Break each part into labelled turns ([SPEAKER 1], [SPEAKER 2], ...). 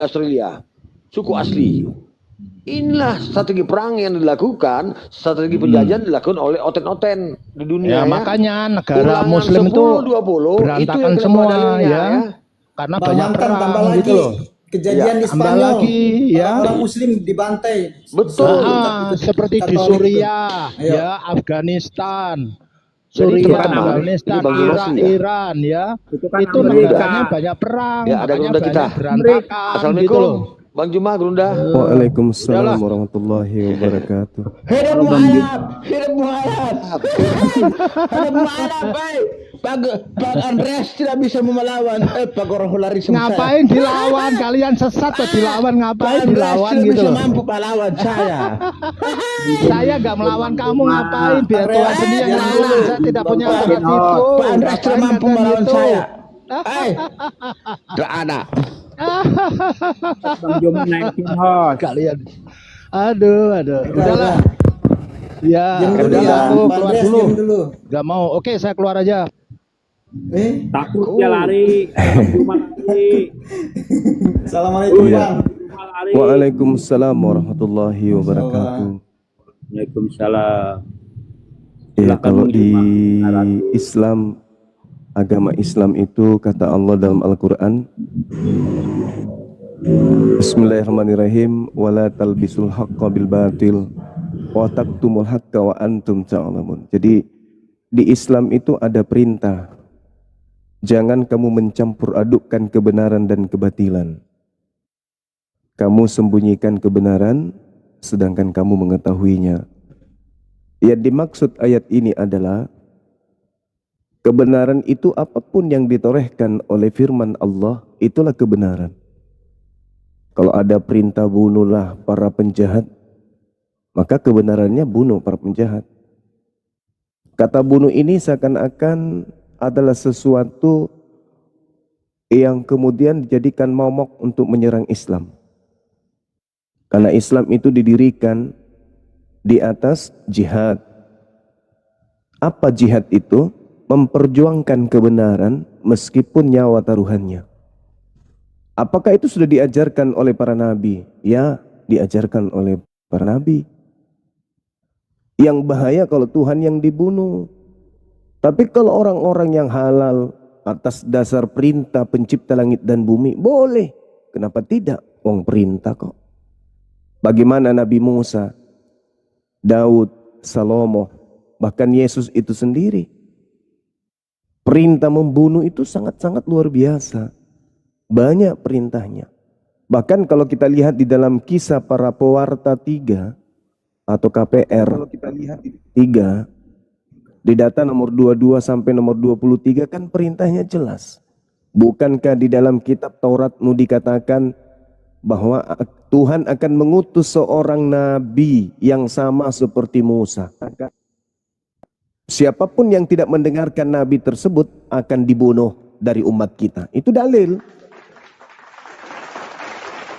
[SPEAKER 1] Australia, suku asli. Inilah strategi perang yang dilakukan, strategi penjajahan dilakukan oleh oten-oten di dunia.
[SPEAKER 2] Ya, makanya negara Muslim
[SPEAKER 1] 10,
[SPEAKER 2] itu
[SPEAKER 1] 20,
[SPEAKER 2] berantakan
[SPEAKER 1] itu
[SPEAKER 2] semua
[SPEAKER 1] ya.
[SPEAKER 2] Karena banyak perang
[SPEAKER 3] tambah lagi
[SPEAKER 2] gitu loh.
[SPEAKER 3] kejadian di
[SPEAKER 2] Tambah
[SPEAKER 3] Spanyol,
[SPEAKER 2] lagi ya.
[SPEAKER 3] orang Muslim dibantai.
[SPEAKER 1] Betul.
[SPEAKER 2] Seperti di Suriah, ya, Afghanistan. Suriah, Afghanistan, Iran, ya. Itu negaranya banyak perang,
[SPEAKER 1] ya, ada
[SPEAKER 2] makanya
[SPEAKER 1] kita
[SPEAKER 2] berantakan.
[SPEAKER 1] Assalamualaikum
[SPEAKER 2] gitu loh.
[SPEAKER 1] Bang Juma, Gerunda.
[SPEAKER 4] Waalaikumsalam warahmatullahi wabarakatuh.
[SPEAKER 3] Hidup mualaf, hidup mualaf.
[SPEAKER 5] Hidup mualaf, baik. Pak Andreas tidak bisa melawan Pak Goroholari.
[SPEAKER 2] Ngapain dilawan? Kalian sesat atau dilawan? Ngapain dilawan gitu loh?
[SPEAKER 5] Mampu melawan saya.
[SPEAKER 2] Saya nggak melawan kamu, ngapain? Biar Tuhan sendiri yang lawan. Saya tidak punya bakat itu.
[SPEAKER 5] Pak Andreas tidak mampu melawan saya.
[SPEAKER 1] Gak ada.
[SPEAKER 6] Bang Juma naikin host.
[SPEAKER 2] Kalian. Aduh. Udahlah. Ya, aku keluar dulu. Gak mau. Oke, saya keluar aja.
[SPEAKER 6] Takut dia lari. Cuma lari.
[SPEAKER 3] Assalamualaikum Bang.
[SPEAKER 4] Waalaikumsalam warahmatullahi wabarakatuh.
[SPEAKER 6] Waalaikumsalam.
[SPEAKER 4] Ya, kalau di Islam, agama Islam itu kata Allah dalam Al-Quran, Bismillahirrahmanirrahim, wala talbisul haqqa bil batil wa taktumul haqqa wa antum ta'lamun. Jadi di Islam itu ada perintah, jangan kamu mencampur adukkan kebenaran dan kebatilan. Kamu sembunyikan kebenaran sedangkan kamu mengetahuinya. Yang dimaksud ayat ini adalah kebenaran itu apapun yang ditorehkan oleh firman Allah, itulah kebenaran. Kalau ada perintah bunuhlah para penjahat, maka kebenarannya bunuh para penjahat. Kata bunuh ini seakan-akan adalah sesuatu yang kemudian dijadikan momok untuk menyerang Islam. Karena Islam itu didirikan di atas jihad. Apa jihad itu? Memperjuangkan kebenaran meskipun nyawa taruhannya. Apakah itu sudah diajarkan oleh para nabi? Ya, diajarkan oleh para nabi. Yang bahaya kalau Tuhan yang dibunuh. Tapi kalau orang-orang yang halal atas dasar perintah pencipta langit dan bumi, boleh. Kenapa tidak? Wong perintah kok. Bagaimana Nabi Musa, Daud, Salomo, bahkan Yesus itu sendiri. Perintah membunuh itu sangat-sangat luar biasa. Banyak perintahnya. Bahkan kalau kita lihat di dalam kisah para pewarta 3 atau KPR 3, di data nomor 22 sampai nomor 23 kan perintahnya jelas. Bukankah di dalam kitab Tauratmu dikatakan bahwa Tuhan akan mengutus seorang nabi yang sama seperti Musa? Siapapun yang tidak mendengarkan nabi tersebut akan dibunuh dari umat kita. Itu dalil.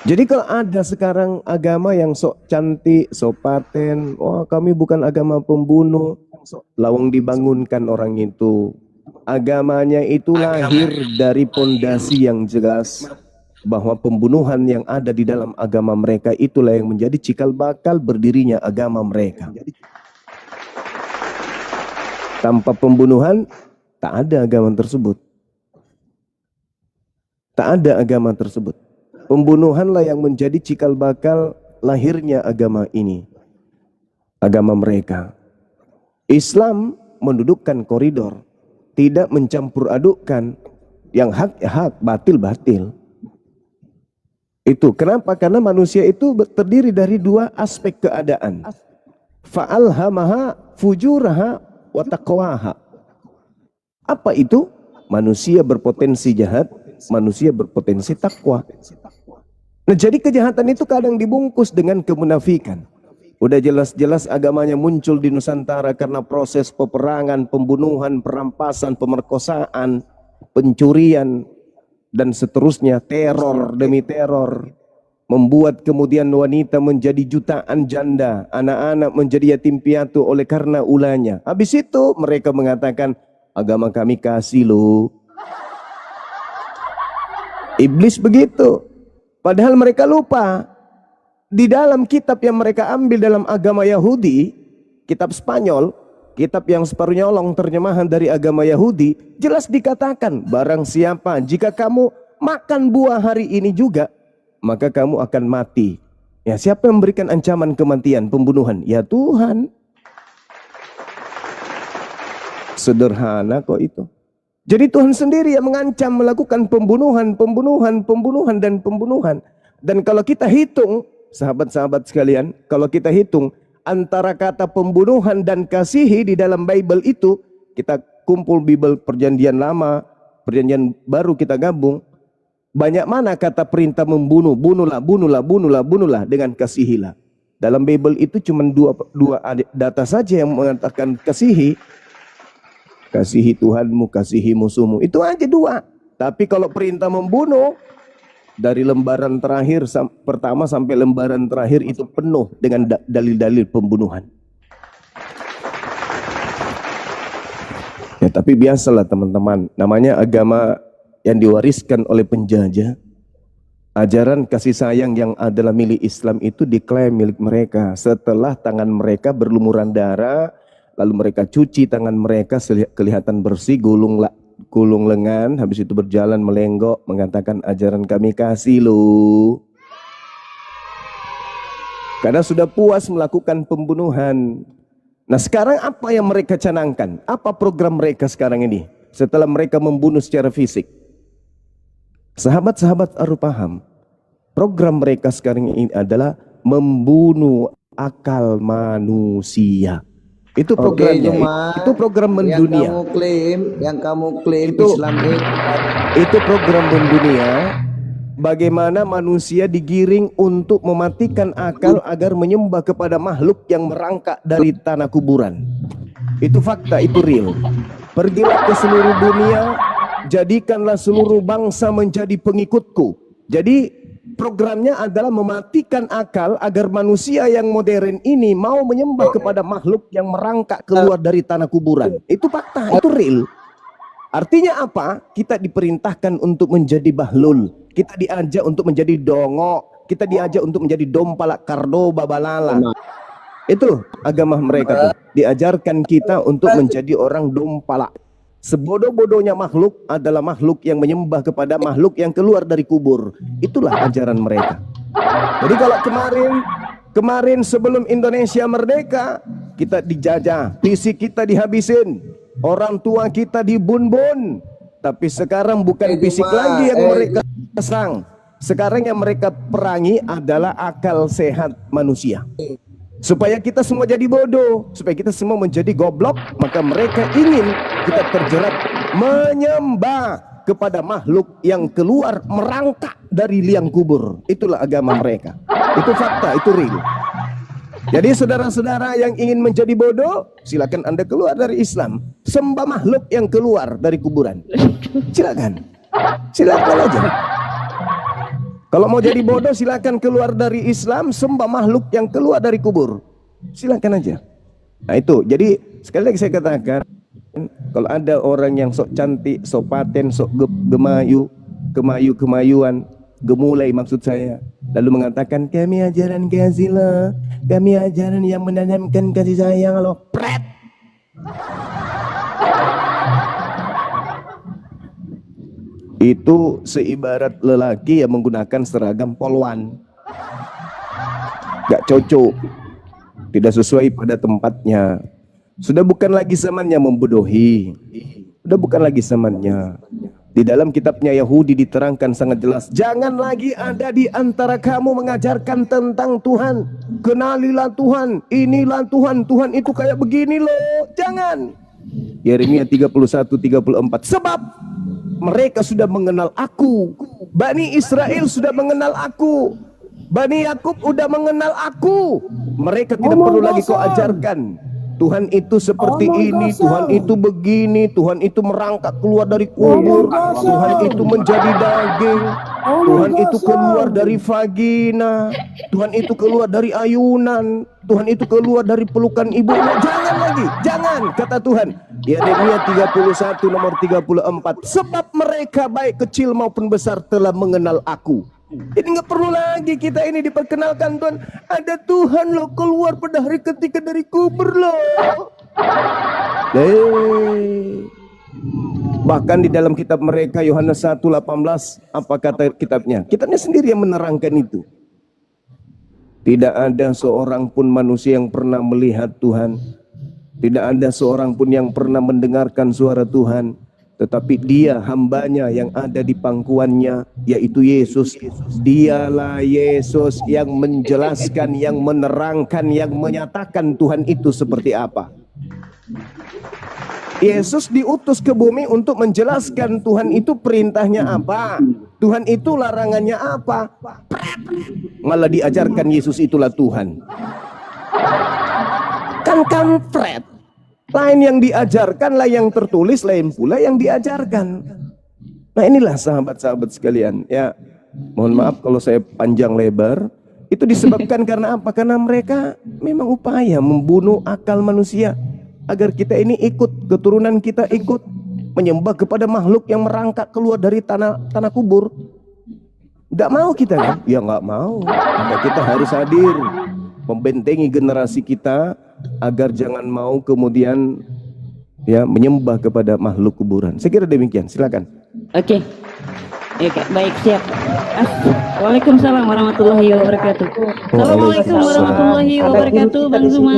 [SPEAKER 4] Jadi kalau ada sekarang agama yang sok cantik, sok paten, wah kami bukan agama pembunuh, lawang dibangunkan orang itu. Agamanya itu lahir dari pondasi yang jelas, bahwa pembunuhan yang ada di dalam agama mereka itulah yang menjadi cikal bakal berdirinya agama mereka. Tanpa pembunuhan, tak ada agama tersebut. Tak ada agama tersebut. Pembunuhanlah yang menjadi cikal bakal lahirnya agama ini. Agama mereka. Islam mendudukkan koridor. Tidak mencampur adukkan. Yang hak, hak, batil. Itu kenapa? Karena manusia itu terdiri dari dua aspek keadaan. Fa'alhamaha fujuraha wa taqwaha. Apa itu? Manusia berpotensi jahat, manusia berpotensi takwa. Nah, jadi kejahatan itu kadang dibungkus dengan kemunafikan. Udah jelas-jelas agamanya muncul di Nusantara karena proses peperangan, pembunuhan, perampasan, pemerkosaan, pencurian, dan seterusnya, teror demi teror. Membuat kemudian wanita menjadi jutaan janda, anak-anak menjadi yatim piatu oleh karena ulahnya. Habis itu mereka mengatakan, agama kami kasih loh. Iblis begitu. Padahal mereka lupa. Di dalam kitab yang mereka ambil dalam agama Yahudi, kitab Spanyol, kitab yang separuh nyolong terjemahan dari agama Yahudi, jelas dikatakan, barang siapa jika kamu makan buah hari ini juga, maka kamu akan mati. Ya, siapa yang memberikan ancaman kematian, pembunuhan? Ya Tuhan. Sederhana kok itu. Jadi Tuhan sendiri yang mengancam melakukan pembunuhan. Dan kalau kita hitung, sahabat-sahabat sekalian, kalau kita hitung antara kata pembunuhan dan kasihi di dalam Bible itu, kita kumpul Bible Perjanjian Lama, Perjanjian Baru kita gabung, banyak mana kata perintah membunuh, bunuhlah dengan kasihilah. Dalam Bible itu cuma dua data saja yang mengatakan kasihi. Kasihi Tuhanmu, kasihi musuhmu. Itu aja dua. Tapi kalau perintah membunuh, dari lembaran terakhir pertama sampai lembaran terakhir itu penuh dengan dalil-dalil pembunuhan. Ya, tapi biasalah teman-teman, namanya agama yang diwariskan oleh penjajah. Ajaran kasih sayang yang adalah milik Islam itu diklaim milik mereka setelah tangan mereka berlumuran darah, lalu mereka cuci tangan mereka kelihatan bersih, gulung lengan, habis itu berjalan melenggok mengatakan ajaran kami kasih lo. Karena sudah puas melakukan pembunuhan. Nah sekarang apa yang mereka canangkan? Apa program mereka sekarang ini setelah mereka membunuh secara fisik? Sahabat-sahabat harus paham, program mereka sekarang ini adalah membunuh akal manusia. Itu programnya, itu program mendunia.
[SPEAKER 3] Yang kamu klaim
[SPEAKER 4] itu,
[SPEAKER 3] Islam
[SPEAKER 4] itu program mendunia. Bagaimana manusia digiring untuk mematikan akal agar menyembah kepada makhluk yang merangkak dari tanah kuburan. Itu fakta, itu real. Pergilah ke seluruh dunia, jadikanlah seluruh bangsa menjadi pengikutku. Jadi programnya adalah mematikan akal agar manusia yang modern ini mau menyembah kepada makhluk yang merangkak keluar dari tanah kuburan. Itu fakta, itu real. Artinya apa? Kita diperintahkan untuk menjadi bahlul. Kita diajak untuk menjadi dongok. Kita diajak untuk menjadi dompalak, kardo, babalala. Itu agama mereka tuh. Diajarkan kita untuk menjadi orang dompalak. Sebodoh-bodohnya makhluk adalah makhluk yang menyembah kepada makhluk yang keluar dari kubur. Itulah ajaran mereka. Jadi kalau kemarin sebelum Indonesia merdeka, kita dijajah, fisik kita dihabisin, orang tua kita dibun-bun. Tapi sekarang bukan fisik lagi yang mereka serang. Sekarang yang mereka perangi adalah akal sehat manusia. Supaya kita semua jadi bodoh, supaya kita semua menjadi goblok, maka mereka ingin kita terjerat menyembah kepada makhluk yang keluar merangkak dari liang kubur. Itulah agama mereka. Itu fakta, itu real. Jadi saudara-saudara yang ingin menjadi bodoh, silakan Anda keluar dari Islam. Sembah makhluk yang keluar dari kuburan. Silakan. Silakan aja. Kalau mau jadi bodoh silakan keluar dari Islam, sembah makhluk yang keluar dari kubur. Silakan aja. Nah itu, jadi sekali lagi saya katakan, kalau ada orang yang sok cantik, sok paten, sok kemayuan, gemulai maksud saya, lalu mengatakan kami ajaran kasih lah, kami ajaran yang menanamkan kasih sayang loh, pret. Itu seibarat lelaki yang menggunakan seragam polwan. Gak cocok, tidak sesuai pada tempatnya. Sudah bukan lagi zamannya membodohi. Sudah bukan lagi zamannya. Di dalam kitabnya Yahudi diterangkan sangat jelas, jangan lagi ada di antara kamu mengajarkan tentang Tuhan. Kenalilah Tuhan, inilah Tuhan, Tuhan itu kayak begini loh. Jangan. Yeremia 31:34. Sebab mereka sudah mengenal aku. Bani Israel sudah mengenal aku. Bani Yakub sudah mengenal aku. Mereka tidak perlu lagi kau ajarkan. Tuhan itu seperti ini, Tuhan itu begini, Tuhan itu merangkak keluar dari kubur, Tuhan itu menjadi daging, Tuhan itu keluar dari vagina, Tuhan itu keluar dari ayunan, Tuhan itu keluar dari pelukan ibunya. Jangan lagi, jangan, kata Tuhan. Yeremia 31 nomor 34. Sebab mereka baik kecil maupun besar telah mengenal aku. Jadi nggak perlu lagi kita ini diperkenalkan Tuhan. Ada Tuhan loh keluar pada hari ketiga dari kubur loh. Bahkan di dalam kitab mereka Yohanes 1:18 apa kata kitabnya? Kitabnya sendiri yang menerangkan itu. Tidak ada seorang pun manusia yang pernah melihat Tuhan. Tidak ada seorang pun yang pernah mendengarkan suara Tuhan. Tetapi dia hambanya yang ada di pangkuannya, yaitu Yesus. Dialah Yesus yang menjelaskan, yang menerangkan, yang menyatakan Tuhan itu seperti apa. Yesus diutus ke bumi untuk menjelaskan Tuhan itu perintahnya apa, Tuhan itu larangannya apa. Malah diajarkan Yesus itulah Tuhan. Kan kampret. Lain yang diajarkan, lain yang tertulis, lain pula yang diajarkan. Nah inilah sahabat-sahabat sekalian. Ya, mohon maaf kalau saya panjang lebar. Itu disebabkan karena apa? Karena mereka memang upaya membunuh akal manusia. Agar kita ini ikut, keturunan kita ikut menyembah kepada makhluk yang merangkak keluar dari tanah kubur. Nggak mau kita kan? Ya nggak mau. Maka kita harus hadir, membentengi generasi kita agar jangan mau kemudian ya menyembah kepada makhluk kuburan. Saya kira demikian. Silakan.
[SPEAKER 7] Oke. Kak, baik, siap. Waalaikumsalam warahmatullahi wabarakatuh. Assalamualaikum warahmatullahi wabarakatuh, Bang Zuma.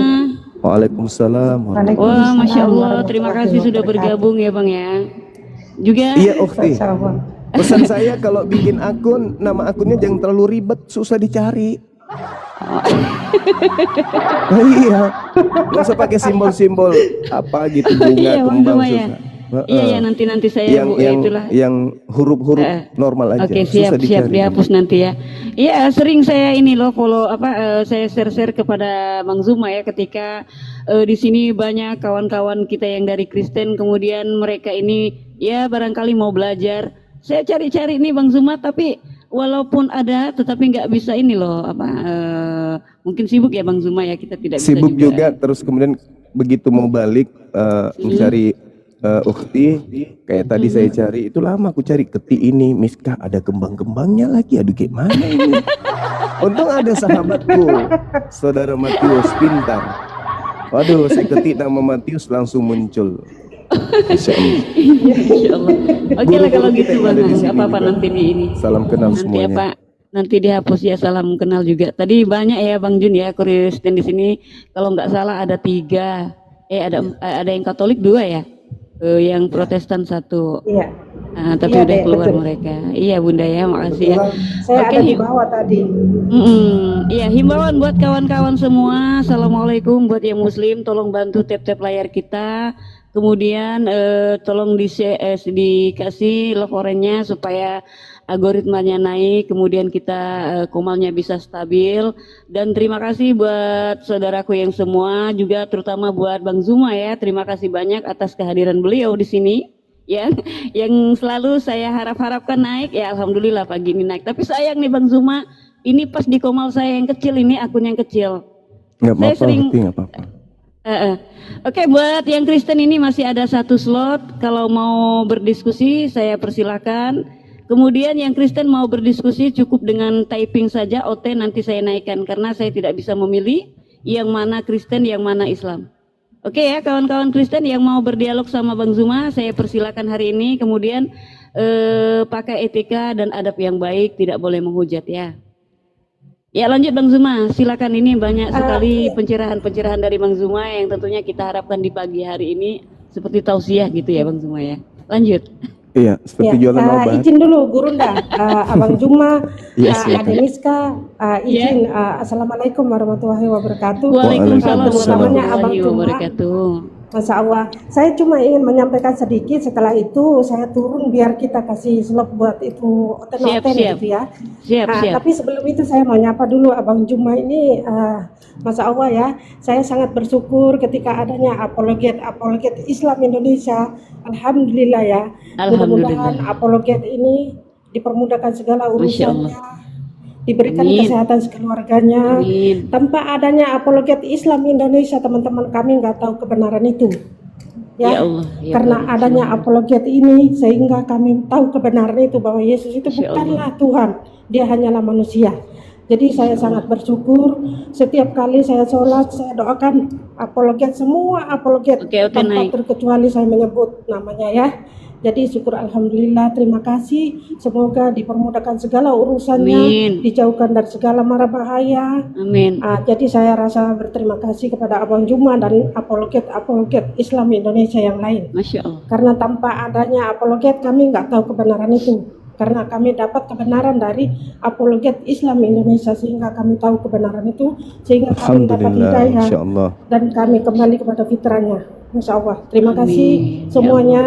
[SPEAKER 4] Waalaikumsalam.
[SPEAKER 7] Wah, Masya Allah, terima kasih sudah bergabung ya Bang ya. Juga.
[SPEAKER 4] Iya, Ukti. Pesan saya kalau bikin akun, nama akunnya jangan terlalu ribet, susah dicari. Oh iya, nggak usah pakai simbol-simbol apa gitu, bunga, kembang, susah.
[SPEAKER 7] Iya, nanti saya
[SPEAKER 4] yang huruf-huruf normal aja.
[SPEAKER 7] Oke, siap dihapus nanti ya. Iya, sering saya ini loh follow saya share kepada Bang Zuma ya, ketika di sini banyak kawan-kawan kita yang dari Kristen, kemudian mereka ini ya barangkali mau belajar. Saya cari-cari nih Bang Zuma, tapi walaupun ada tetapi nggak bisa ini loh mungkin sibuk ya Bang Zuma ya, kita tidak bisa
[SPEAKER 4] sibuk juga. Terus kemudian begitu mau balik mencari ukti kayak tadi saya cari, itu lama aku cari keti ini Miska, ada kembang-kembangnya lagi, aduh gimana ini. Untung ada sahabatku saudara Matius pintar, waduh saya ketik nama Matius langsung muncul. Insya
[SPEAKER 7] Allah. Oke lah kalau gitu Bang, nggak apa-apa nanti di ini.
[SPEAKER 4] Salam kenal
[SPEAKER 7] nanti
[SPEAKER 4] semuanya.
[SPEAKER 7] Apa, nanti dihapus ya, salam kenal juga. Tadi banyak ya Bang Jun ya Kristen di sini. Kalau nggak salah ada 3. Ada yang Katolik 2 ya. Yang Protestan 1.
[SPEAKER 8] Iya.
[SPEAKER 7] Nah, tapi
[SPEAKER 8] iya,
[SPEAKER 7] udah keluar
[SPEAKER 8] betul.
[SPEAKER 7] mereka. Iya Bunda ya, makasih ya.
[SPEAKER 8] Saya ada di bawah tadi.
[SPEAKER 7] Iya, himbauan buat kawan-kawan semua. Assalamualaikum buat yang Muslim, tolong bantu tap-tap layar kita. Kemudian tolong dikasih love orange-nya supaya algoritmanya naik, kemudian kita komalnya bisa stabil. Dan terima kasih buat saudaraku yang semua, juga terutama buat Bang Zuma ya. Terima kasih banyak atas kehadiran beliau di sini. Yang selalu saya harapkan naik ya, alhamdulillah pagi ini naik. Tapi sayang nih Bang Zuma, ini pas di komal saya yang kecil, ini akun yang kecil.
[SPEAKER 4] Nggak apa-apa.
[SPEAKER 7] Oke, buat yang Kristen ini masih ada 1 slot. Kalau mau berdiskusi saya persilakan. Kemudian yang Kristen mau berdiskusi cukup dengan typing saja OT, nanti saya naikkan karena saya tidak bisa memilih yang mana Kristen yang mana Islam. Oke ya kawan-kawan Kristen yang mau berdialog sama Bang Zuma, saya persilakan hari ini. Kemudian pakai etika dan adab yang baik, tidak boleh menghujat ya. Ya lanjut Bang Zuma, silakan. Ini banyak sekali pencerahan-pencerahan dari Bang Zuma yang tentunya kita harapkan di pagi hari ini seperti tausiah gitu ya Bang Zuma ya. Lanjut.
[SPEAKER 4] Iya, seperti jualan obat.
[SPEAKER 8] Izin dulu Gurunda, Abang Zuma, Ade Miska, izin. Assalamualaikum warahmatullahi wabarakatuh.
[SPEAKER 7] Waalaikumsalam
[SPEAKER 8] warahmatullahi
[SPEAKER 7] wabarakatuh.
[SPEAKER 8] Masya Allah, saya cuma ingin menyampaikan sedikit, setelah itu saya turun biar kita kasih slot buat itu oten-oten gitu ya. Siap. Tapi sebelum itu saya mau nyapa dulu Abang Zuma ini, Masya Allah ya, saya sangat bersyukur ketika adanya apologet Islam Indonesia. Alhamdulillah ya, mudah-mudahan apologet ini dipermudahkan segala urusannya, diberikan kesehatan sekeluarganya. Tanpa adanya apologet Islam Indonesia, teman-teman kami nggak tahu kebenaran itu. ya,
[SPEAKER 7] Allah, ya
[SPEAKER 8] karena
[SPEAKER 7] Allah.
[SPEAKER 8] adanya apologet ini sehingga kami tahu kebenaran itu bahwa Yesus itu
[SPEAKER 7] Masya
[SPEAKER 8] bukanlah Tuhan, dia hanyalah manusia. Jadi saya sangat bersyukur setiap kali saya sholat saya doakan apologet, semua apologet
[SPEAKER 7] Oke,
[SPEAKER 8] tanpa
[SPEAKER 7] naik.
[SPEAKER 8] terkecuali saya menyebut namanya ya. Jadi syukur alhamdulillah, terima kasih, semoga dipermudahkan segala urusannya,
[SPEAKER 7] Amin.
[SPEAKER 8] dijauhkan dari segala mara bahaya.
[SPEAKER 7] Amin.
[SPEAKER 8] Jadi saya rasa berterima kasih kepada Abang Juma dan apologet Islam Indonesia yang lain.
[SPEAKER 7] Masya Allah.
[SPEAKER 8] Karena tanpa adanya apologet kami nggak tahu kebenaran itu. Karena kami dapat kebenaran dari apologet Islam Indonesia sehingga kami tahu kebenaran itu, sehingga kami dapat
[SPEAKER 4] Alhamdulillah,
[SPEAKER 8] hidayah
[SPEAKER 4] insyaallah.
[SPEAKER 8] dan kami kembali kepada fitrahnya. Masya Allah. Terima kasih
[SPEAKER 7] Amin.
[SPEAKER 8] semuanya.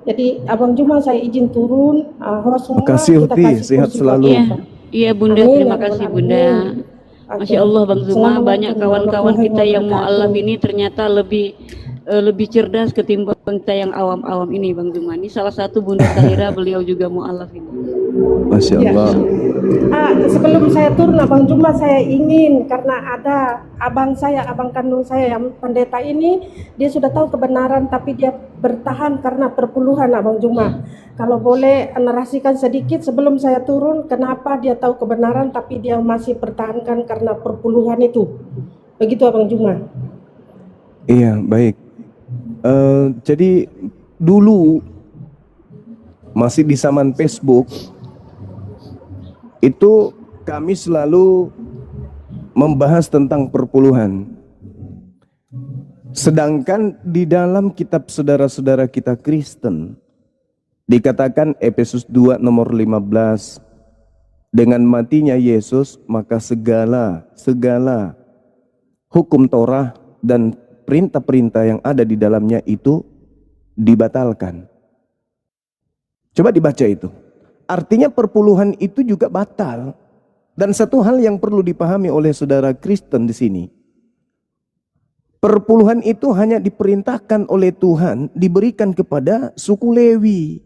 [SPEAKER 8] Jadi Abang Juma saya izin turun. Host semua
[SPEAKER 4] Makasih,
[SPEAKER 8] kita
[SPEAKER 4] Uti.
[SPEAKER 8] kasih
[SPEAKER 4] Sehat
[SPEAKER 8] kursi
[SPEAKER 4] selalu.
[SPEAKER 8] buat
[SPEAKER 7] Iya,
[SPEAKER 8] kita.
[SPEAKER 7] iya Bunda,
[SPEAKER 8] Amin,
[SPEAKER 7] terima
[SPEAKER 8] ya
[SPEAKER 7] kasih
[SPEAKER 8] Rabbal
[SPEAKER 7] Bunda.
[SPEAKER 8] Alamin.
[SPEAKER 7] Masya Allah Bang Zuma,
[SPEAKER 8] Assalamualaikum
[SPEAKER 7] banyak kawan-kawan
[SPEAKER 8] warahmatullahi
[SPEAKER 7] kita yang mu'alaf
[SPEAKER 8] wabarakatuh.
[SPEAKER 7] ini ternyata lebih cerdas ketimbang kita yang awam-awam ini Bang Zuma. Ini salah satu Bunda Tahira, beliau juga mu'alaf ini.
[SPEAKER 4] Masya
[SPEAKER 8] Ya.
[SPEAKER 4] Allah.
[SPEAKER 8] Sebelum saya turun Abang Juma, saya ingin, karena ada abang kandung saya yang pendeta ini, dia sudah tahu kebenaran tapi dia bertahan karena perpuluhan Abang Juma. Kalau boleh narasikan sedikit sebelum saya turun, kenapa dia tahu kebenaran tapi dia masih pertahankan karena perpuluhan itu. Begitu Abang Juma.
[SPEAKER 4] Iya, baik. Jadi dulu masih di zaman Facebook itu kami selalu membahas tentang perpuluhan. Sedangkan di dalam kitab saudara-saudara kita Kristen dikatakan Efesus 2 nomor 15, dengan matinya Yesus maka segala hukum Torah dan perintah-perintah yang ada di dalamnya itu dibatalkan. Coba dibaca itu. Artinya perpuluhan itu juga batal. Dan satu hal yang perlu dipahami oleh saudara Kristen di sini, perpuluhan itu hanya diperintahkan oleh Tuhan diberikan kepada suku Lewi.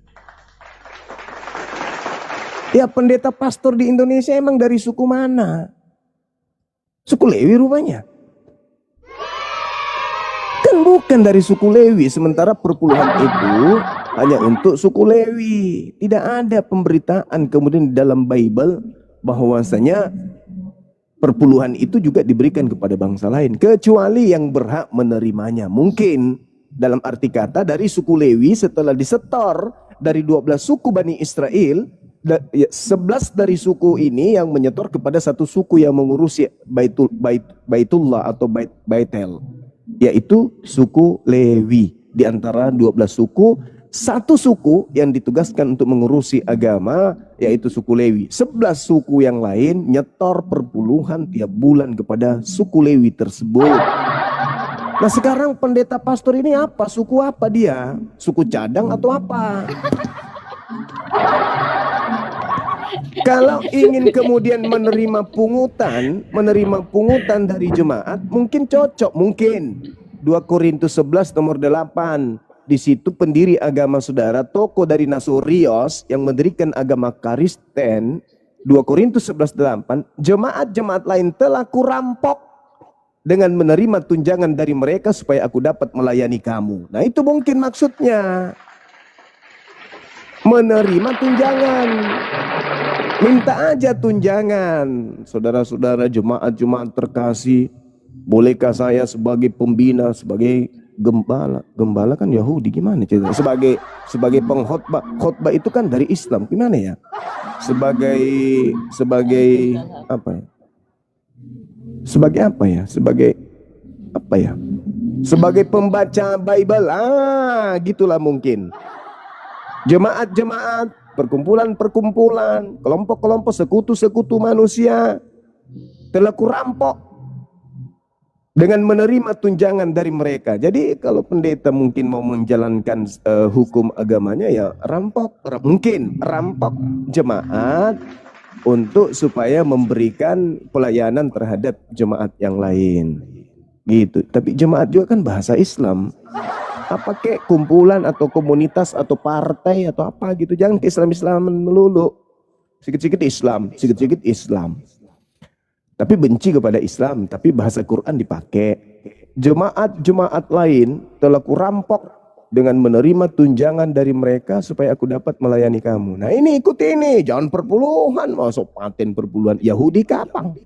[SPEAKER 4] Ya, pendeta pastor di Indonesia emang dari suku mana? Suku Lewi rupanya. Kan bukan dari suku Lewi, sementara perpuluhan itu hanya untuk suku Lewi. Tidak ada pemberitaan kemudian di dalam Bible bahwasanya perpuluhan itu juga diberikan kepada bangsa lain, kecuali yang berhak menerimanya. Mungkin dalam arti kata dari suku Lewi setelah disetor dari 12 suku Bani Israel, 11 dari suku ini yang menyetor kepada satu suku yang mengurusi Baitullah atau Baitel, yaitu suku Lewi. Di antara 12 suku, satu suku yang ditugaskan untuk mengurusi agama yaitu suku Lewi. 11 suku yang lain nyetor perpuluhan tiap bulan kepada suku Lewi tersebut. Nah sekarang pendeta pastor ini apa? Suku apa dia? Suku cadang atau apa? Kalau ingin kemudian menerima pungutan dari jemaat, mungkin cocok, mungkin 2 Korintus 11 nomor 8. Di situ pendiri agama saudara, tokoh dari Nasorios yang mendirikan agama Kristen, 2 Korintus 11:8, jemaat-jemaat lain telah kurampok dengan menerima tunjangan dari mereka supaya aku dapat melayani kamu. Nah itu mungkin maksudnya. Menerima tunjangan. Minta aja tunjangan. Saudara-saudara jemaat-jemaat terkasih, bolehkah saya sebagai pembina, sebagai gembala kan Yahudi, gimana cerita? Sebagai pengkhotbah, khotbah itu kan dari Islam, gimana ya? Sebagai apa ya? Sebagai apa ya? Sebagai pembaca Bible, gitulah mungkin. Jemaat-jemaat, perkumpulan-perkumpulan, kelompok-kelompok, sekutu-sekutu manusia telah kurampok dengan menerima tunjangan dari mereka. Jadi kalau pendeta mungkin mau menjalankan hukum agamanya, ya rampok jemaat untuk supaya memberikan pelayanan terhadap jemaat yang lain. Gitu. Tapi jemaat juga kan bahasa Islam. Apa kek kumpulan atau komunitas atau partai atau apa gitu. Jangan ke Islam-Islaman melulu. Sikit-sikit Islam. Tapi benci kepada Islam, tapi bahasa Quran dipakai. Jemaat-jemaat lain telah kurampok dengan menerima tunjangan dari mereka supaya aku dapat melayani kamu. Nah ini ikuti ini, jangan perpuluhan, masuk paten perpuluhan Yahudi kapang.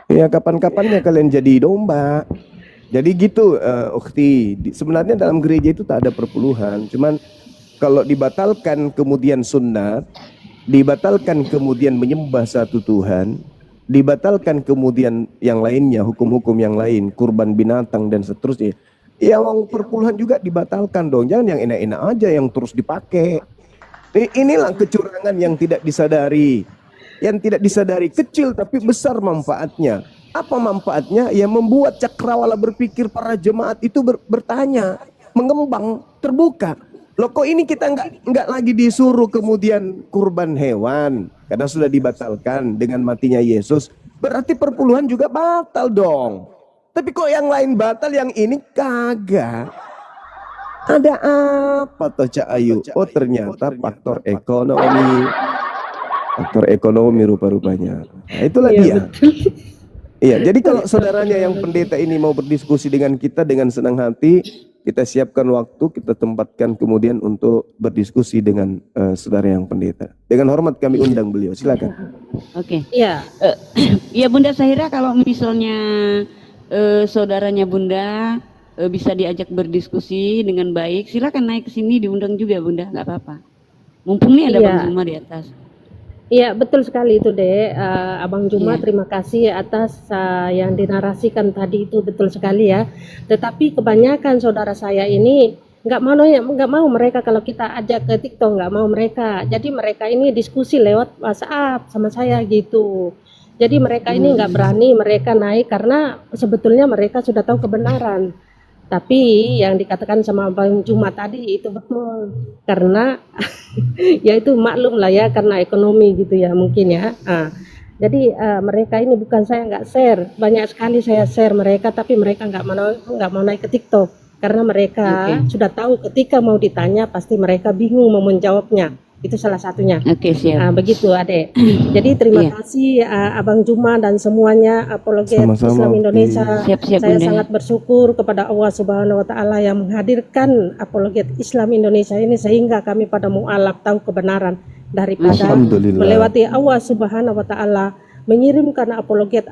[SPEAKER 4] Ya kapan-kapannya kalian jadi domba. Jadi gitu ukhti, sebenarnya dalam gereja itu tak ada perpuluhan, cuman kalau dibatalkan kemudian sunat, dibatalkan kemudian menyembah satu Tuhan, dibatalkan kemudian yang lainnya, hukum-hukum yang lain, kurban binatang dan seterusnya, ya wong perpuluhan juga dibatalkan dong. Jangan yang enak-enak aja yang terus dipakai. Inilah kecurangan yang tidak disadari. Yang tidak disadari kecil tapi besar manfaatnya. Apa manfaatnya? Ya membuat cakrawala berpikir para jemaat itu bertanya, mengembang, terbuka. Loh kok ini kita nggak lagi disuruh kemudian kurban hewan karena sudah dibatalkan dengan matinya Yesus. Berarti perpuluhan juga batal dong. Tapi kok yang lain batal, yang ini kagak. Ada apa toh Cak Ayu? Oh ternyata faktor ekonomi. Faktor ekonomi rupa-rupanya. Nah, itulah dia. Iya, jadi kalau saudaranya yang pendeta ini mau berdiskusi dengan kita dengan senang hati, kita siapkan waktu, kita tempatkan kemudian untuk berdiskusi dengan saudara yang pendeta. Dengan hormat kami undang beliau, silakan.
[SPEAKER 7] Oke. Iya. Ya Bunda Sahira, kalau misalnya saudaranya Bunda bisa diajak berdiskusi dengan baik, silakan naik ke sini, diundang juga Bunda, nggak apa-apa. Mumpung nih ada Bang Juma di atas.
[SPEAKER 8] Iya betul sekali itu Dek, Abang Juma terima kasih atas yang dinarasikan tadi itu betul sekali ya. Tetapi kebanyakan saudara saya ini nggak mau mereka kalau kita ajak ke TikTok, nggak mau mereka. Jadi mereka ini diskusi lewat WhatsApp sama saya gitu. Jadi mereka ini nggak berani mereka naik karena sebetulnya mereka sudah tahu kebenaran. Tapi yang dikatakan sama Bang Juma tadi itu betul, karena ya itu maklum lah ya, karena ekonomi gitu ya mungkin ya. Jadi mereka ini bukan saya nggak share, banyak sekali saya share mereka, tapi mereka nggak mau naik ke TikTok karena mereka sudah tahu ketika mau ditanya pasti mereka bingung mau menjawabnya. Itu salah satunya. Oke, siap. Begitu Adek. Jadi terima kasih Abang Juma dan semuanya apologet Islam Indonesia. Saya sangat bersyukur kepada Allah Subhanahu wa taala yang menghadirkan apologet Islam Indonesia ini sehingga kami pada mualaf tahu kebenaran daripada melewati Allah Subhanahu wa taala mengirimkan apologet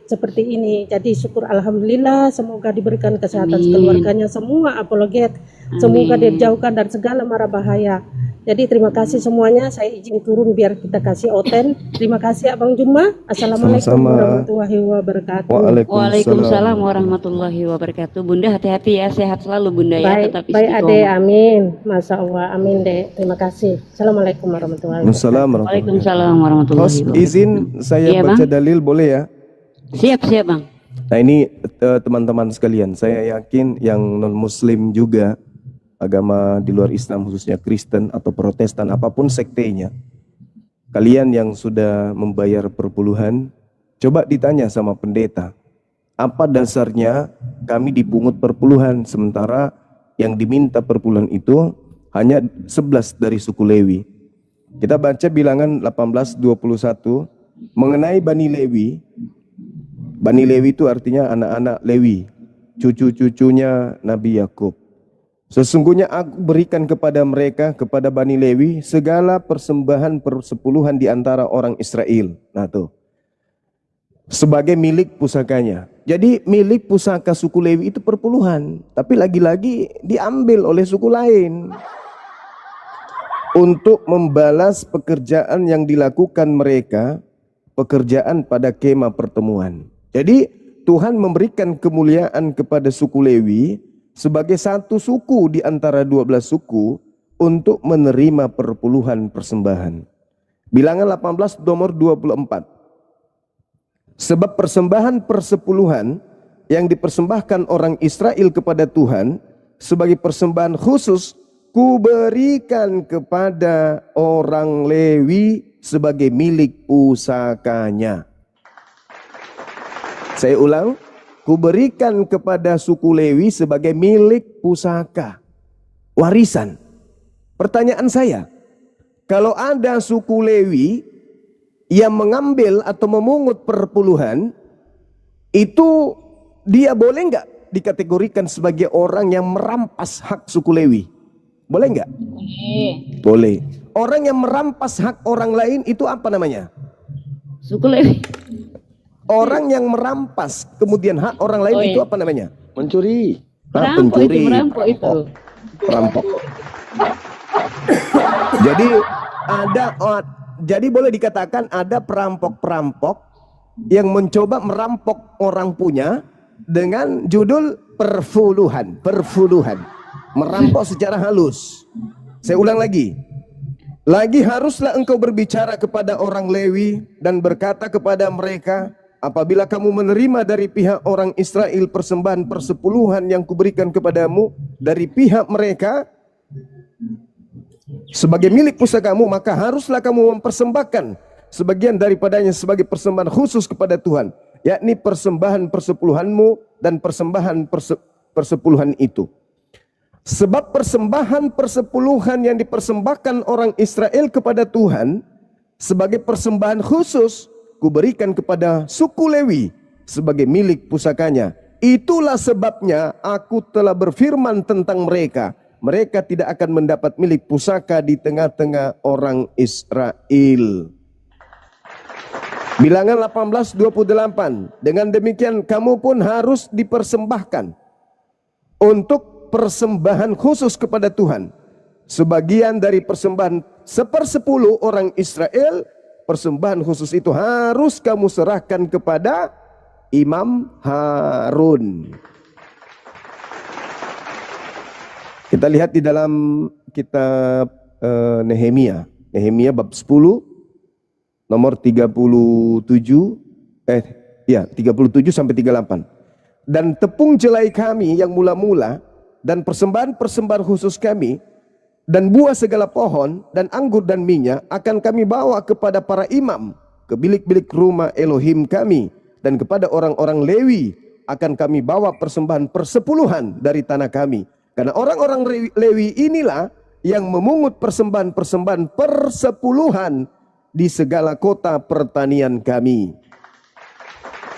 [SPEAKER 8] seperti ini. Jadi syukur alhamdulillah, semoga diberikan kesehatan keluarganya semua apologet. Semoga dijauhkan dari segala mara bahaya. Jadi terima kasih semuanya, saya izin turun biar kita kasih oten. Terima kasih Abang Juma. Assalamualaikum warahmatullahi wabarakatuh.
[SPEAKER 7] Waalaikumsalam warahmatullahi wabarakatuh. Bunda hati-hati ya, sehat selalu Bunda ya. Tetap
[SPEAKER 8] istiqomah. Baik Ade, amin. Masya Allah, amin Dek. Terima kasih. Assalamualaikum warahmatullahi wabarakatuh.
[SPEAKER 7] Waalaikumsalam warahmatullahi wabarakatuh.
[SPEAKER 4] Izin saya baca dalil boleh ya?
[SPEAKER 7] Siap Bang.
[SPEAKER 4] Nah ini teman-teman sekalian, saya yakin yang non muslim juga, agama di luar Islam khususnya Kristen atau Protestan apapun sektenya, kalian yang sudah membayar perpuluhan, coba ditanya sama pendeta, apa dasarnya kami dipungut perpuluhan sementara yang diminta perpuluhan itu hanya 11 dari suku Lewi. Kita baca bilangan 18:21 mengenai Bani Lewi. Bani Lewi itu artinya anak-anak Lewi, cucu-cucunya Nabi Yakub. Sesungguhnya aku berikan kepada mereka, kepada Bani Lewi, segala persembahan persepuluhan di antara orang Israel. Nah tuh, sebagai milik pusakanya. Jadi milik pusaka suku Lewi itu perpuluhan, tapi lagi-lagi diambil oleh suku lain untuk membalas pekerjaan yang dilakukan mereka, pekerjaan pada kemah pertemuan. Jadi Tuhan memberikan kemuliaan kepada suku Lewi sebagai satu suku di antara 12 suku untuk menerima perpuluhan persembahan. Bilangan 18 nomor 24. Sebab persembahan persepuluhan yang dipersembahkan orang Israel kepada Tuhan sebagai persembahan khusus kuberikan kepada orang Lewi sebagai milik pusakanya. Saya ulang, kuberikan kepada suku Lewi sebagai milik pusaka, warisan. Pertanyaan saya, kalau ada suku Lewi yang mengambil atau memungut perpuluhan, itu dia boleh nggak dikategorikan sebagai orang yang merampas hak suku Lewi. Boleh nggak? Boleh. Orang yang merampas hak orang lain itu apa namanya?
[SPEAKER 7] Suku Lewi.
[SPEAKER 4] Orang yang merampas kemudian hak orang lain itu apa namanya?
[SPEAKER 1] Mencuri.
[SPEAKER 4] Pencuri.
[SPEAKER 7] Merampok itu.
[SPEAKER 4] Perampok. Jadi boleh dikatakan ada perampok-perampok yang mencoba merampok orang punya dengan judul perpuluhan. Merampok secara halus. Saya ulang lagi. Haruslah engkau berbicara kepada orang Lewi dan berkata kepada mereka, apabila kamu menerima dari pihak orang Israel persembahan persepuluhan yang kuberikan kepadamu dari pihak mereka sebagai milik pusakamu, maka haruslah kamu mempersembahkan sebagian daripadanya sebagai persembahan khusus kepada Tuhan, yakni persembahan persepuluhanmu dan persembahan persepuluhan itu. Sebab persembahan persepuluhan yang dipersembahkan orang Israel kepada Tuhan sebagai persembahan khusus kuberikan kepada suku Lewi sebagai milik pusakanya. Itulah sebabnya aku telah berfirman tentang mereka. Mereka tidak akan mendapat milik pusaka di tengah-tengah orang Israel. Bilangan 18:28. Dengan demikian kamu pun harus dipersembahkan untuk persembahan khusus kepada Tuhan. Sebagian dari persembahan 1/10 orang Israel, persembahan khusus itu harus kamu serahkan kepada Imam Harun. Kita lihat di dalam kitab Nehemia bab 10 nomor 37 sampai 38. Dan tepung jelai kami yang mula-mula dan persembahan khusus kami dan buah segala pohon dan anggur dan minyak akan kami bawa kepada para imam ke bilik-bilik rumah Elohim kami, dan kepada orang-orang Lewi akan kami bawa persembahan persepuluhan dari tanah kami, karena orang-orang Lewi inilah yang memungut persembahan persepuluhan di segala kota pertanian kami.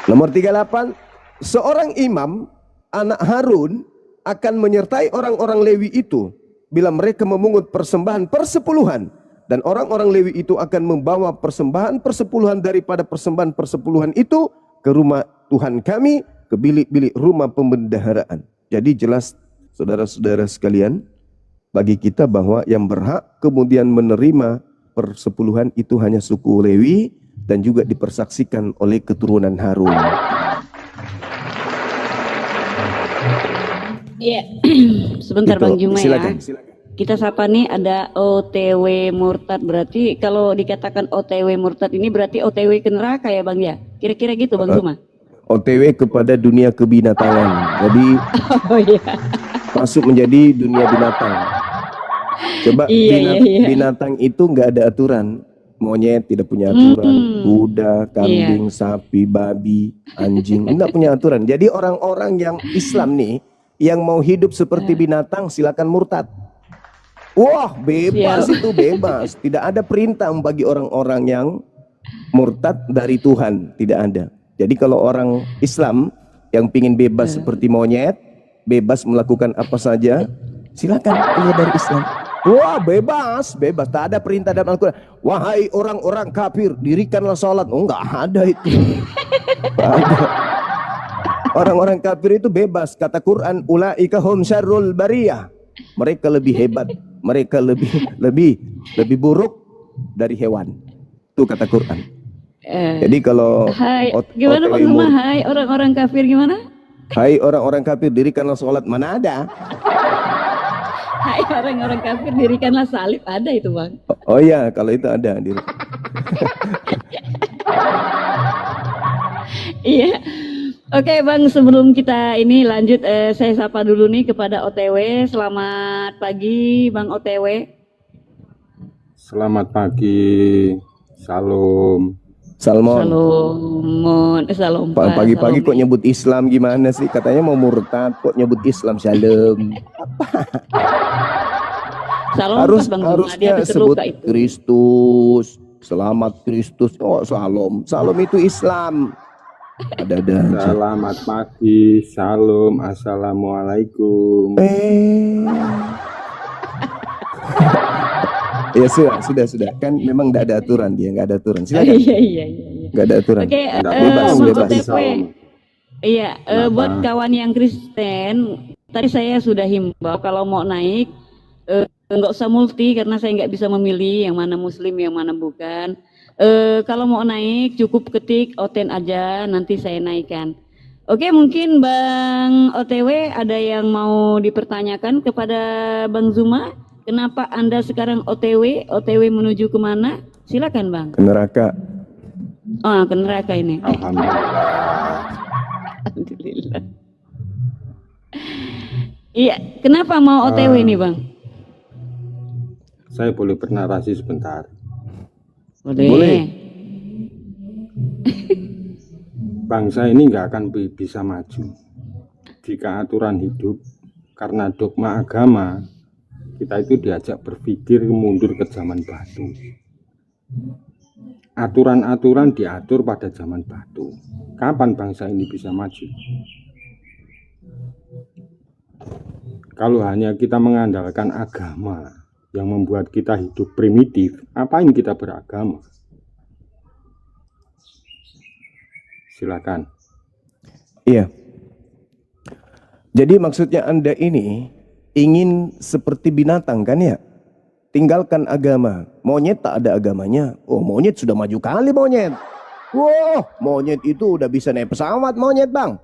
[SPEAKER 4] Nomor 38, seorang imam anak Harun akan menyertai orang-orang Lewi itu bila mereka memungut persembahan persepuluhan, dan orang-orang Lewi itu akan membawa persembahan persepuluhan daripada persembahan persepuluhan itu ke rumah Tuhan kami, ke bilik-bilik rumah pembendaharaan. Jadi jelas saudara-saudara sekalian, bagi kita bahwa yang berhak kemudian menerima persepuluhan itu hanya suku Lewi dan juga dipersaksikan oleh keturunan Harun.
[SPEAKER 7] Iya, sebentar
[SPEAKER 4] Itu,
[SPEAKER 7] Bang Juma
[SPEAKER 4] silakan.
[SPEAKER 7] ya. Kita sapa nih, ada OTW murtad. Berarti kalau dikatakan OTW murtad ini berarti OTW ke neraka ya Bang ya? Kira-kira gitu Bang Juma?
[SPEAKER 4] OTW kepada dunia kebinatangan. Jadi masuk menjadi dunia binatang. Coba binatang itu nggak ada aturan. Monyet tidak punya aturan, kuda, kambing, sapi, babi, anjing, nggak punya aturan. Jadi orang-orang yang Islam nih, yang mau hidup seperti binatang, silakan murtad. Wah, bebas itu bebas. Tidak ada perintah bagi orang-orang yang murtad dari Tuhan, tidak ada. Jadi kalau orang Islam yang pingin bebas seperti monyet, bebas melakukan apa saja, silakan keluar dari Islam. Wah, bebas. Tak ada perintah dalam Al-Quran. Wahai orang-orang kafir, dirikanlah sholat. Oh, enggak ada itu. Ada. Orang-orang kafir itu bebas. Kata Quran, ulaika hum syarrul bariyah. Mereka lebih hebat. Mereka lebih buruk dari hewan. Itu kata Quran. Jadi kalau
[SPEAKER 7] gimana Bang Juma? Hai orang-orang kafir gimana?
[SPEAKER 4] Hai orang-orang kafir, dirikanlah sholat. Mana ada?
[SPEAKER 7] Hai orang-orang kafir, dirikanlah salib. Ada itu Bang.
[SPEAKER 4] Oh iya, kalau itu ada.
[SPEAKER 7] Iya. Oke Bang, sebelum kita ini lanjut, saya sapa dulu nih kepada OTW. Selamat pagi Bang OTW.
[SPEAKER 6] Selamat pagi. Salam.
[SPEAKER 4] Salmon.
[SPEAKER 7] Salam.
[SPEAKER 4] Pagi-pagi kok nyebut Islam gimana sih? Katanya mau murtad kok nyebut Islam. Shalom. Harusnya sebut Kristus. Selamat Kristus. Oh, salam. Salam itu Islam. Ada aja.
[SPEAKER 6] Selamat pagi, salam, assalamualaikum.
[SPEAKER 4] Ya sudah. Kan memang tidak ada aturan dia, nggak ada aturan. Silakan.
[SPEAKER 7] Iya.
[SPEAKER 4] Nggak ada aturan.
[SPEAKER 7] Oke,
[SPEAKER 4] Bebas.
[SPEAKER 7] OTW. Iya, buat kawan yang Kristen, tadi saya sudah himbau kalau mau naik nggak usah multi karena saya nggak bisa memilih yang mana Muslim, yang mana bukan. Kalau mau naik cukup ketik Oten aja, nanti saya naikkan. Oke, mungkin Bang OTW ada yang mau dipertanyakan kepada Bang Zuma? Kenapa Anda sekarang OTW? OTW menuju kemana? Silakan Bang.
[SPEAKER 4] Ke neraka.
[SPEAKER 7] Oh, ke neraka ini.
[SPEAKER 6] Alhamdulillah.
[SPEAKER 7] Alhamdulillah. Iya, kenapa mau OTW nih Bang?
[SPEAKER 6] Saya boleh bernarasi sebentar.
[SPEAKER 7] Boleh.
[SPEAKER 6] Bangsa ini nggak akan bisa maju jika aturan hidup karena dogma agama kita itu diajak berpikir mundur ke zaman batu. Aturan-aturan diatur pada zaman batu. Kapan bangsa ini bisa maju? Kalau hanya kita mengandalkan agama yang membuat kita hidup primitif, apain kita beragama? Silakan.
[SPEAKER 4] Iya. Jadi maksudnya Anda ini ingin seperti binatang kan ya? Tinggalkan agama. Monyet tak ada agamanya. Oh, monyet sudah maju kali monyet. Wah, monyet itu udah bisa naik pesawat monyet bang.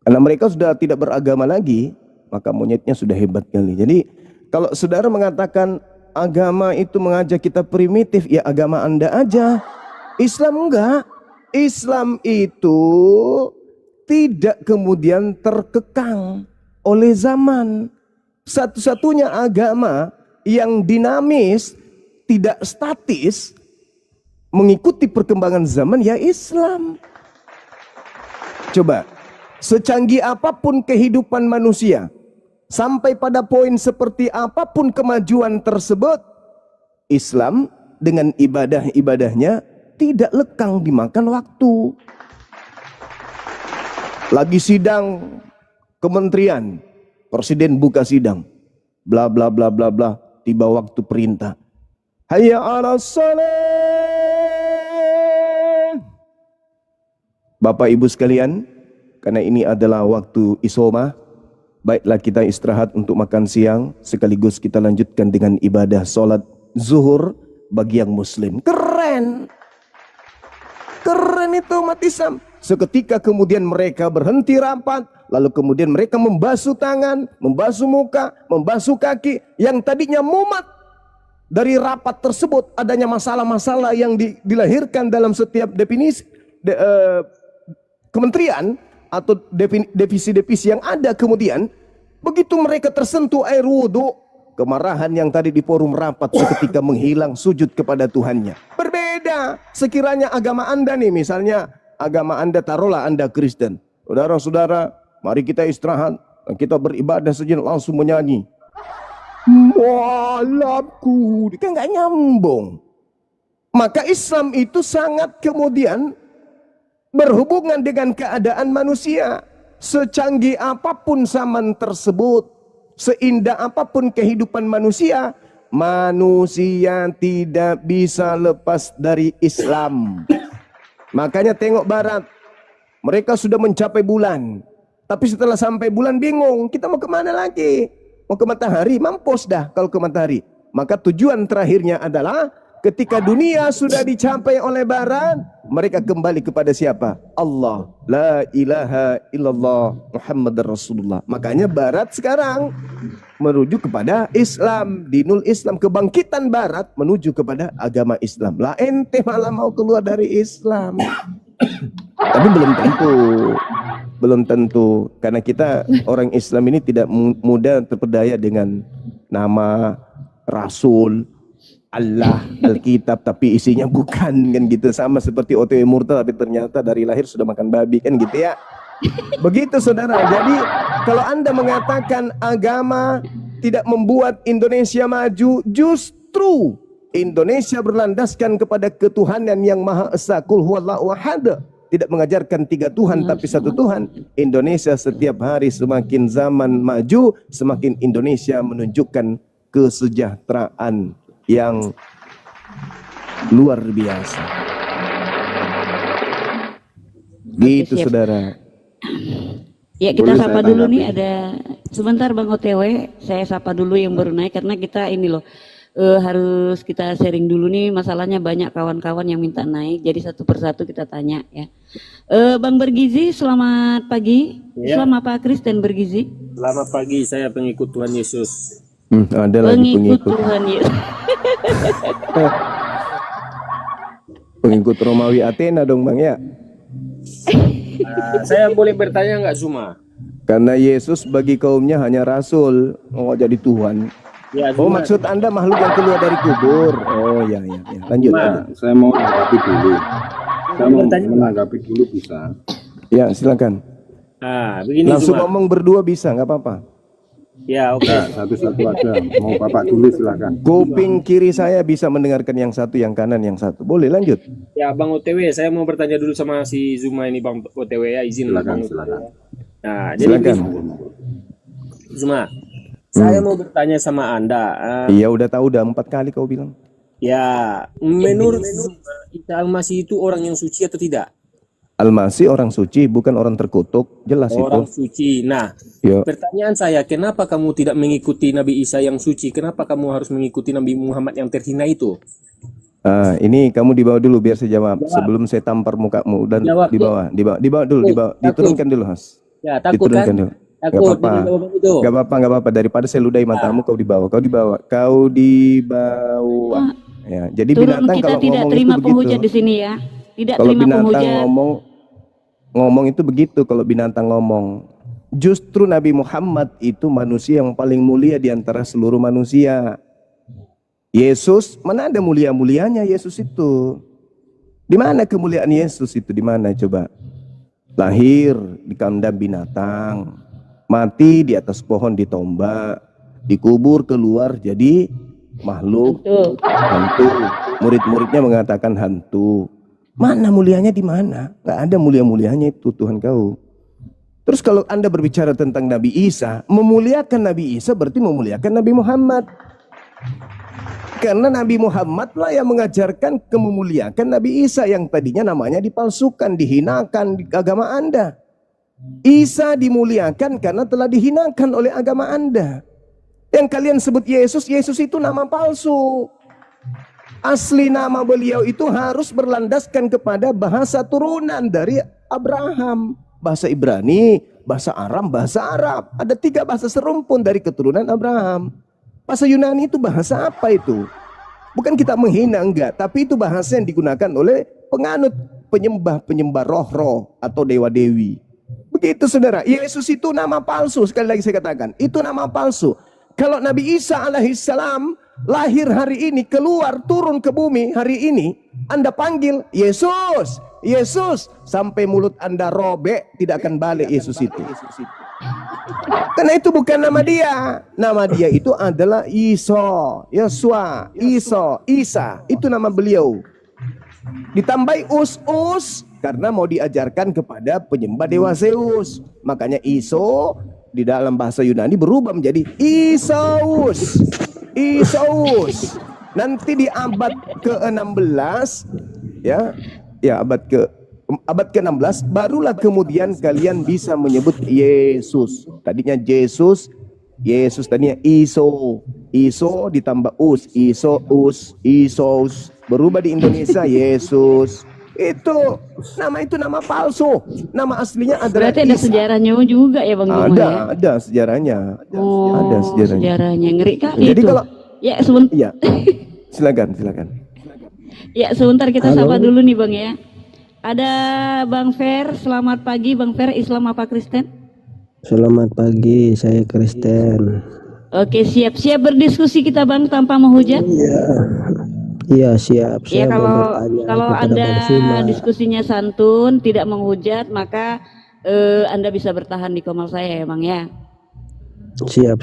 [SPEAKER 4] Karena mereka sudah tidak beragama lagi, maka monyetnya sudah hebat kali. Jadi kalau saudara mengatakan agama itu mengajak kita primitif, ya agama Anda aja. Islam enggak. Islam itu tidak kemudian terkekang oleh zaman. Satu-satunya agama yang dinamis, tidak statis, mengikuti perkembangan zaman ya Islam. Coba, secanggih apapun kehidupan manusia, sampai pada poin seperti apapun kemajuan tersebut, Islam dengan ibadah-ibadahnya tidak lekang dimakan waktu. Lagi sidang kementerian, presiden buka sidang, bla bla bla bla bla, tiba waktu perintah. Hayya 'alas shalah. Bapak Ibu sekalian, karena ini adalah waktu isoma, baiklah kita istirahat untuk makan siang, sekaligus kita lanjutkan dengan ibadah sholat zuhur bagi yang muslim. Keren. Keren itu umat Islam. Seketika kemudian mereka berhenti rapat, lalu kemudian mereka membasuh tangan, membasuh muka, membasuh kaki. Yang tadinya mumet dari rapat tersebut, adanya masalah-masalah yang dilahirkan dalam setiap definisi kementerian atau divisi-divisi yang ada. Kemudian begitu mereka tersentuh air wudhu, kemarahan yang tadi di forum rapat seketika menghilang, sujud kepada Tuhannya. Berbeda sekiranya agama Anda nih, misalnya agama Anda, taruhlah Anda Kristen. Saudara-saudara, mari kita istirahat, kita beribadah sejenak, langsung menyanyi. Malamku, kan nggak nyambung. Maka Islam itu sangat kemudian berhubungan dengan keadaan manusia. Secanggih apapun zaman tersebut, seindah apapun kehidupan manusia, manusia tidak bisa lepas dari Islam. Makanya tengok barat, mereka sudah mencapai bulan, tapi setelah sampai bulan bingung, kita mau kemana lagi? Mau ke matahari? Mampus dah kalau ke matahari. Maka tujuan terakhirnya adalah ketika dunia sudah dicapai oleh barat, mereka kembali kepada siapa? Allah. La ilaha illallah Muhammadar Rasulullah. Makanya barat sekarang menuju kepada Islam, dinul Islam, kebangkitan barat menuju kepada agama Islam. Lah ente malah mau keluar dari Islam. Tapi belum tentu karena kita orang Islam ini tidak mudah terpedaya dengan nama Rasul, Allah, Alkitab, tapi isinya bukan, kan gitu. Sama seperti OTW murtad tapi ternyata dari lahir sudah makan babi, kan gitu ya. Begitu saudara. Jadi kalau Anda mengatakan agama tidak membuat Indonesia maju, justru Indonesia berlandaskan kepada ketuhanan yang Maha Esa, Qul huwallahu ahad. tidak mengajarkan 3 Tuhan tapi 1 Tuhan. Indonesia setiap hari semakin zaman maju, semakin Indonesia menunjukkan kesejahteraan yang luar biasa. Gitu
[SPEAKER 7] siap.
[SPEAKER 4] saudara.
[SPEAKER 7] Ya kita
[SPEAKER 6] Boleh
[SPEAKER 7] sapa
[SPEAKER 6] saya
[SPEAKER 7] dulu
[SPEAKER 6] tanggapi?
[SPEAKER 7] nih, ada sebentar Bang OTW, saya sapa dulu yang baru naik karena kita ini loh harus kita sharing dulu nih, masalahnya banyak kawan-kawan yang minta naik, jadi satu persatu kita tanya ya. Bang Bergizi, selamat pagi.
[SPEAKER 9] Ya.
[SPEAKER 7] Islam apa Kristen Bergizi?
[SPEAKER 9] Selamat pagi, saya pengikut Tuhan Yesus.
[SPEAKER 4] Ada lagi
[SPEAKER 7] Pengikut
[SPEAKER 4] pengikut.
[SPEAKER 7] Tuhan Yesus.
[SPEAKER 4] Pengikut Romawi Athena dong Bang ya.
[SPEAKER 9] Saya boleh bertanya nggak Zuma?
[SPEAKER 4] Karena Yesus bagi kaumnya hanya rasul, jadi Tuhan.
[SPEAKER 9] Ya,
[SPEAKER 4] Oh,
[SPEAKER 9] Zuma.
[SPEAKER 4] maksud Anda makhluk yang keluar dari kubur. Oh ya. Lanjut.
[SPEAKER 6] Nah, saya mau menanggapi dulu. Saya mau menanggapi dulu bisa.
[SPEAKER 4] Ya, silakan.
[SPEAKER 9] Begini
[SPEAKER 4] Langsung
[SPEAKER 9] Zuma.
[SPEAKER 4] ngomong berdua bisa, nggak apa-apa.
[SPEAKER 9] Ya, oke.
[SPEAKER 6] Nah, satu-satu aja. Mau Bapak dulu silakan.
[SPEAKER 4] Kuping kiri saya bisa mendengarkan yang satu, yang kanan yang satu. Boleh lanjut.
[SPEAKER 9] Ya, Bang OTW, saya mau bertanya dulu sama si Zuma ini, Bang OTW ya, izin
[SPEAKER 6] Silakan,
[SPEAKER 9] Bang.
[SPEAKER 6] silakan.
[SPEAKER 9] Nah, jadi
[SPEAKER 4] Silakan.
[SPEAKER 9] Zuma, saya mau bertanya sama Anda.
[SPEAKER 4] Iya, udah tahu, udah 4 kali kau bilang.
[SPEAKER 9] Ya, menurut Zuma, Isa Al-Masih itu orang yang suci atau tidak?
[SPEAKER 4] Al-Masih orang suci, bukan orang terkutuk. Jelas
[SPEAKER 9] Orang
[SPEAKER 4] itu.
[SPEAKER 9] suci. Nah,
[SPEAKER 4] Yo.
[SPEAKER 9] pertanyaan saya, kenapa kamu tidak mengikuti Nabi Isa yang suci? Kenapa kamu harus mengikuti Nabi Muhammad yang terhina itu?
[SPEAKER 4] Ini kamu dibawa dulu biar saya jawab. Sebelum saya tampar mukamu dan
[SPEAKER 9] Jawab,
[SPEAKER 4] dibawa dulu, diturunkan dulu, Has.
[SPEAKER 9] Ya, takut
[SPEAKER 4] Diturunkan
[SPEAKER 9] kan?
[SPEAKER 4] dulu.
[SPEAKER 9] Takut
[SPEAKER 4] Gak
[SPEAKER 9] dengan jawaban itu.
[SPEAKER 4] apa-apa. Daripada saya ludahi matamu, kau dibawa. Ya, jadi
[SPEAKER 7] Turun,
[SPEAKER 4] binatang
[SPEAKER 7] kita
[SPEAKER 4] kalau
[SPEAKER 7] tidak
[SPEAKER 4] ngomong
[SPEAKER 7] terima
[SPEAKER 4] itu
[SPEAKER 7] penghujat
[SPEAKER 4] begitu.
[SPEAKER 7] di sini ya. Tidak
[SPEAKER 4] Kalau
[SPEAKER 7] terima
[SPEAKER 4] binatang
[SPEAKER 7] penghujat.
[SPEAKER 4] ngomong itu begitu. Kalau binatang ngomong, justru Nabi Muhammad itu manusia yang paling mulia di antara seluruh manusia. Yesus, mana ada mulia-mulianya Yesus itu? Di mana kemuliaan Yesus itu? Di mana coba? Lahir di kandang binatang, mati di atas pohon ditombak, dikubur keluar jadi makhluk hantu. Murid-muridnya mengatakan hantu. Mana mulianya di mana? Gak ada mulia-mulianya itu Tuhan kau. Terus kalau Anda berbicara tentang Nabi Isa, memuliakan Nabi Isa berarti memuliakan Nabi Muhammad. Karena Nabi Muhammad lah yang mengajarkan kememuliakan Nabi Isa yang tadinya namanya dipalsukan, dihinakan di agama Anda. Isa dimuliakan karena telah dihinakan oleh agama Anda. Yang kalian sebut Yesus, Yesus itu nama palsu. Asli nama beliau itu harus berlandaskan kepada bahasa turunan dari Abraham. Bahasa Ibrani, bahasa Aram, bahasa Arab. Ada 3 bahasa serumpun dari keturunan Abraham. Bahasa Yunani itu bahasa apa itu? Bukan kita menghina, enggak. Tapi itu bahasa yang digunakan oleh penganut, penyembah roh-roh atau dewa-dewi. Begitu saudara, Yesus itu nama palsu. Sekali lagi saya katakan, itu nama palsu. Kalau Nabi Isa alaihissalam lahir hari ini, keluar, turun ke bumi hari ini, Anda panggil Yesus, Yesus, sampai mulut Anda robek, tidak akan balik Yesus itu. Karena itu bukan nama dia. Nama dia itu adalah Isa, Yosua, Isa. Itu nama beliau. Ditambahi us karena mau diajarkan kepada penyembah dewa Zeus. Makanya Iso di dalam bahasa Yunani berubah menjadi Isaus. Nanti di abad ke-16 ya abad ke-16 barulah kemudian kalian bisa menyebut Yesus. Tadinya Yesus tadinya Iso ditambah Isos berubah di Indonesia Yesus. Itu nama palsu. Nama aslinya adalah
[SPEAKER 7] Berarti ada
[SPEAKER 4] Isa.
[SPEAKER 7] sejarahnya juga ya Bang Zuma ya?
[SPEAKER 4] Ada sejarahnya. Ada sejarahnya.
[SPEAKER 7] Sejarahnya ngeri kali
[SPEAKER 4] Jadi
[SPEAKER 7] itu.
[SPEAKER 4] kalau
[SPEAKER 7] Ya sebentar.
[SPEAKER 4] iya. Silakan.
[SPEAKER 7] Ya sebentar kita sapa dulu nih Bang ya. Ada Bang Fer, selamat pagi Bang Fer, Islam apa Kristen?
[SPEAKER 10] Selamat pagi, saya Kristen.
[SPEAKER 7] Oke, siap berdiskusi kita Bang tanpa menghujat?
[SPEAKER 10] Iya, siap.
[SPEAKER 7] Ya
[SPEAKER 10] Saya mau
[SPEAKER 7] kalau
[SPEAKER 10] bertanya kepada
[SPEAKER 7] Anda
[SPEAKER 10] Bang Zuma.
[SPEAKER 7] diskusinya santun, tidak menghujat, maka Anda bisa bertahan di komal saya ya Bang ya.
[SPEAKER 10] Siap.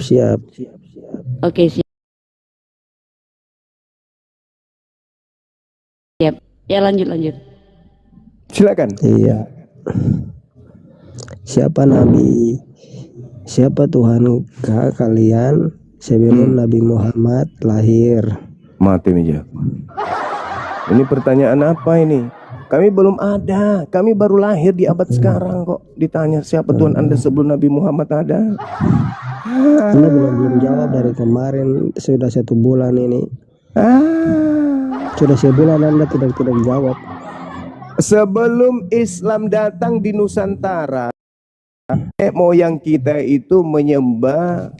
[SPEAKER 7] Oke, siap. Ya, lanjut.
[SPEAKER 4] Silakan.
[SPEAKER 10] Iya. Siapa Nabi? Siapa Tuhan kalian sebelum Nabi Muhammad lahir?
[SPEAKER 4] Mati meja. Ini pertanyaan apa ini? Kami belum ada. Kami baru lahir di abad sekarang kok. Ditanya siapa Tuhan Anda sebelum Nabi Muhammad ada?
[SPEAKER 10] Anda belum jawab dari kemarin. Sudah 1 bulan ini. Sudah sebulan Anda tidak jawab.
[SPEAKER 4] Sebelum Islam datang di Nusantara, moyang kita itu menyembah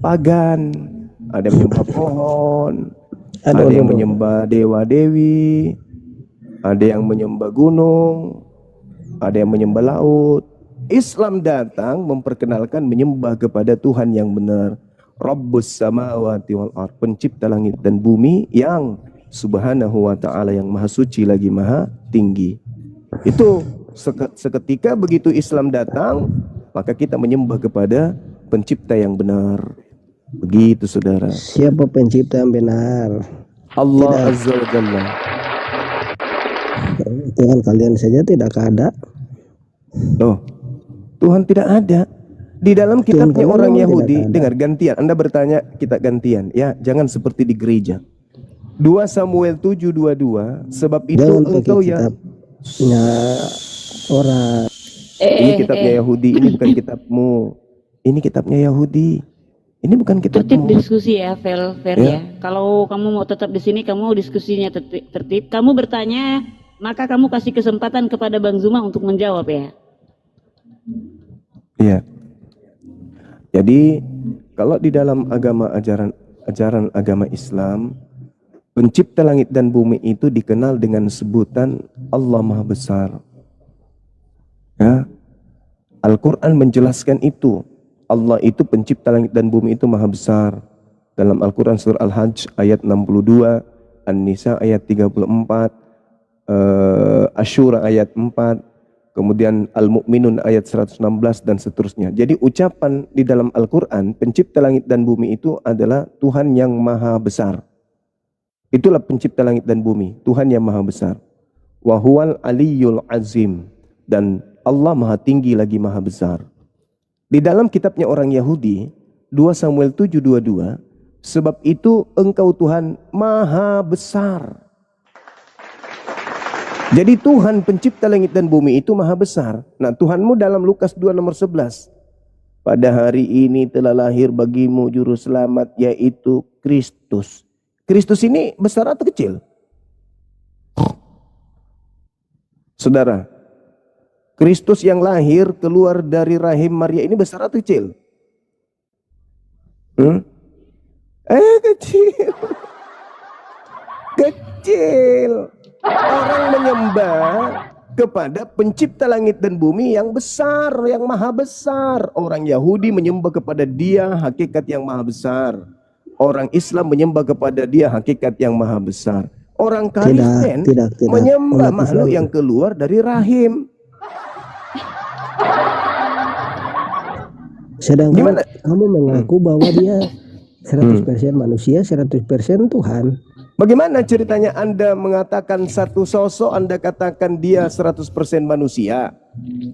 [SPEAKER 4] pagan. Ada yang menyembah pohon, ada yang menyembah dewa-dewi, ada yang menyembah gunung, ada yang menyembah laut. Islam datang memperkenalkan menyembah kepada Tuhan yang benar, Rabbus samawati wal ardh, pencipta langit dan bumi, yang subhanahu wa ta'ala, yang maha suci lagi maha tinggi. Itu seketika begitu Islam datang, maka kita menyembah kepada pencipta yang benar. Begitu saudara.
[SPEAKER 10] Siapa pencipta yang benar?
[SPEAKER 4] Allah Azza wa Jalla.
[SPEAKER 10] Tuhan kalian saja tidak ada.
[SPEAKER 4] Loh, Tuhan tidak ada. Di dalam kitabnya orang Yahudi, dengar gantian. Anda bertanya, kita gantian. Ya, jangan seperti di gereja. 2 Samuel 7:22. Sebab itu
[SPEAKER 10] jangan
[SPEAKER 4] engkau ya
[SPEAKER 10] orang.
[SPEAKER 4] Ini kitabnya Yahudi, ini bukan kitabmu. Ini kitabnya Yahudi. Ini bukan kitabmu.
[SPEAKER 7] Tertib diskusi ya, fair ya. Kalau kamu mau tetap di sini, kamu diskusinya tertib. Kamu bertanya, maka kamu kasih kesempatan kepada Bang Zuma untuk menjawab ya.
[SPEAKER 4] Iya. Jadi kalau di dalam ajaran agama Islam, pencipta langit dan bumi itu dikenal dengan sebutan Allah Maha Besar. Ya. Al-Quran menjelaskan itu. Allah itu pencipta langit dan bumi itu maha besar. Dalam Al-Quran surah Al-Hajj ayat 62, An-Nisa ayat 34, Asyura ayat 4, kemudian Al-Mu'minun ayat 116 dan seterusnya. Jadi ucapan di dalam Al-Quran, pencipta langit dan bumi itu adalah Tuhan yang maha besar. Itulah pencipta langit dan bumi, Tuhan yang maha besar. Wa huwal aliyyul azim, dan Allah maha tinggi lagi maha besar. Di dalam kitabnya orang Yahudi, 2 Samuel 7:22, sebab itu engkau Tuhan maha besar. Jadi Tuhan pencipta langit dan bumi itu maha besar. Nah, Tuhanmu dalam Lukas 2 nomor 11. Pada hari ini telah lahir bagimu juru selamat, yaitu Kristus. Kristus ini besar atau kecil? Saudara, Kristus yang lahir keluar dari rahim Maria ini besar atau kecil? Kecil. Kecil. Orang menyembah kepada pencipta langit dan bumi yang besar, yang maha besar. Orang Yahudi menyembah kepada dia hakikat yang maha besar. Orang Islam menyembah kepada dia hakikat yang maha besar. Orang Kristen menyembah makhluk yang keluar dari rahim.
[SPEAKER 10] Sedangkan kamu mengaku bahwa dia 100% manusia, 100% Tuhan.
[SPEAKER 4] Bagaimana ceritanya Anda mengatakan satu sosok, Anda katakan dia 100% manusia?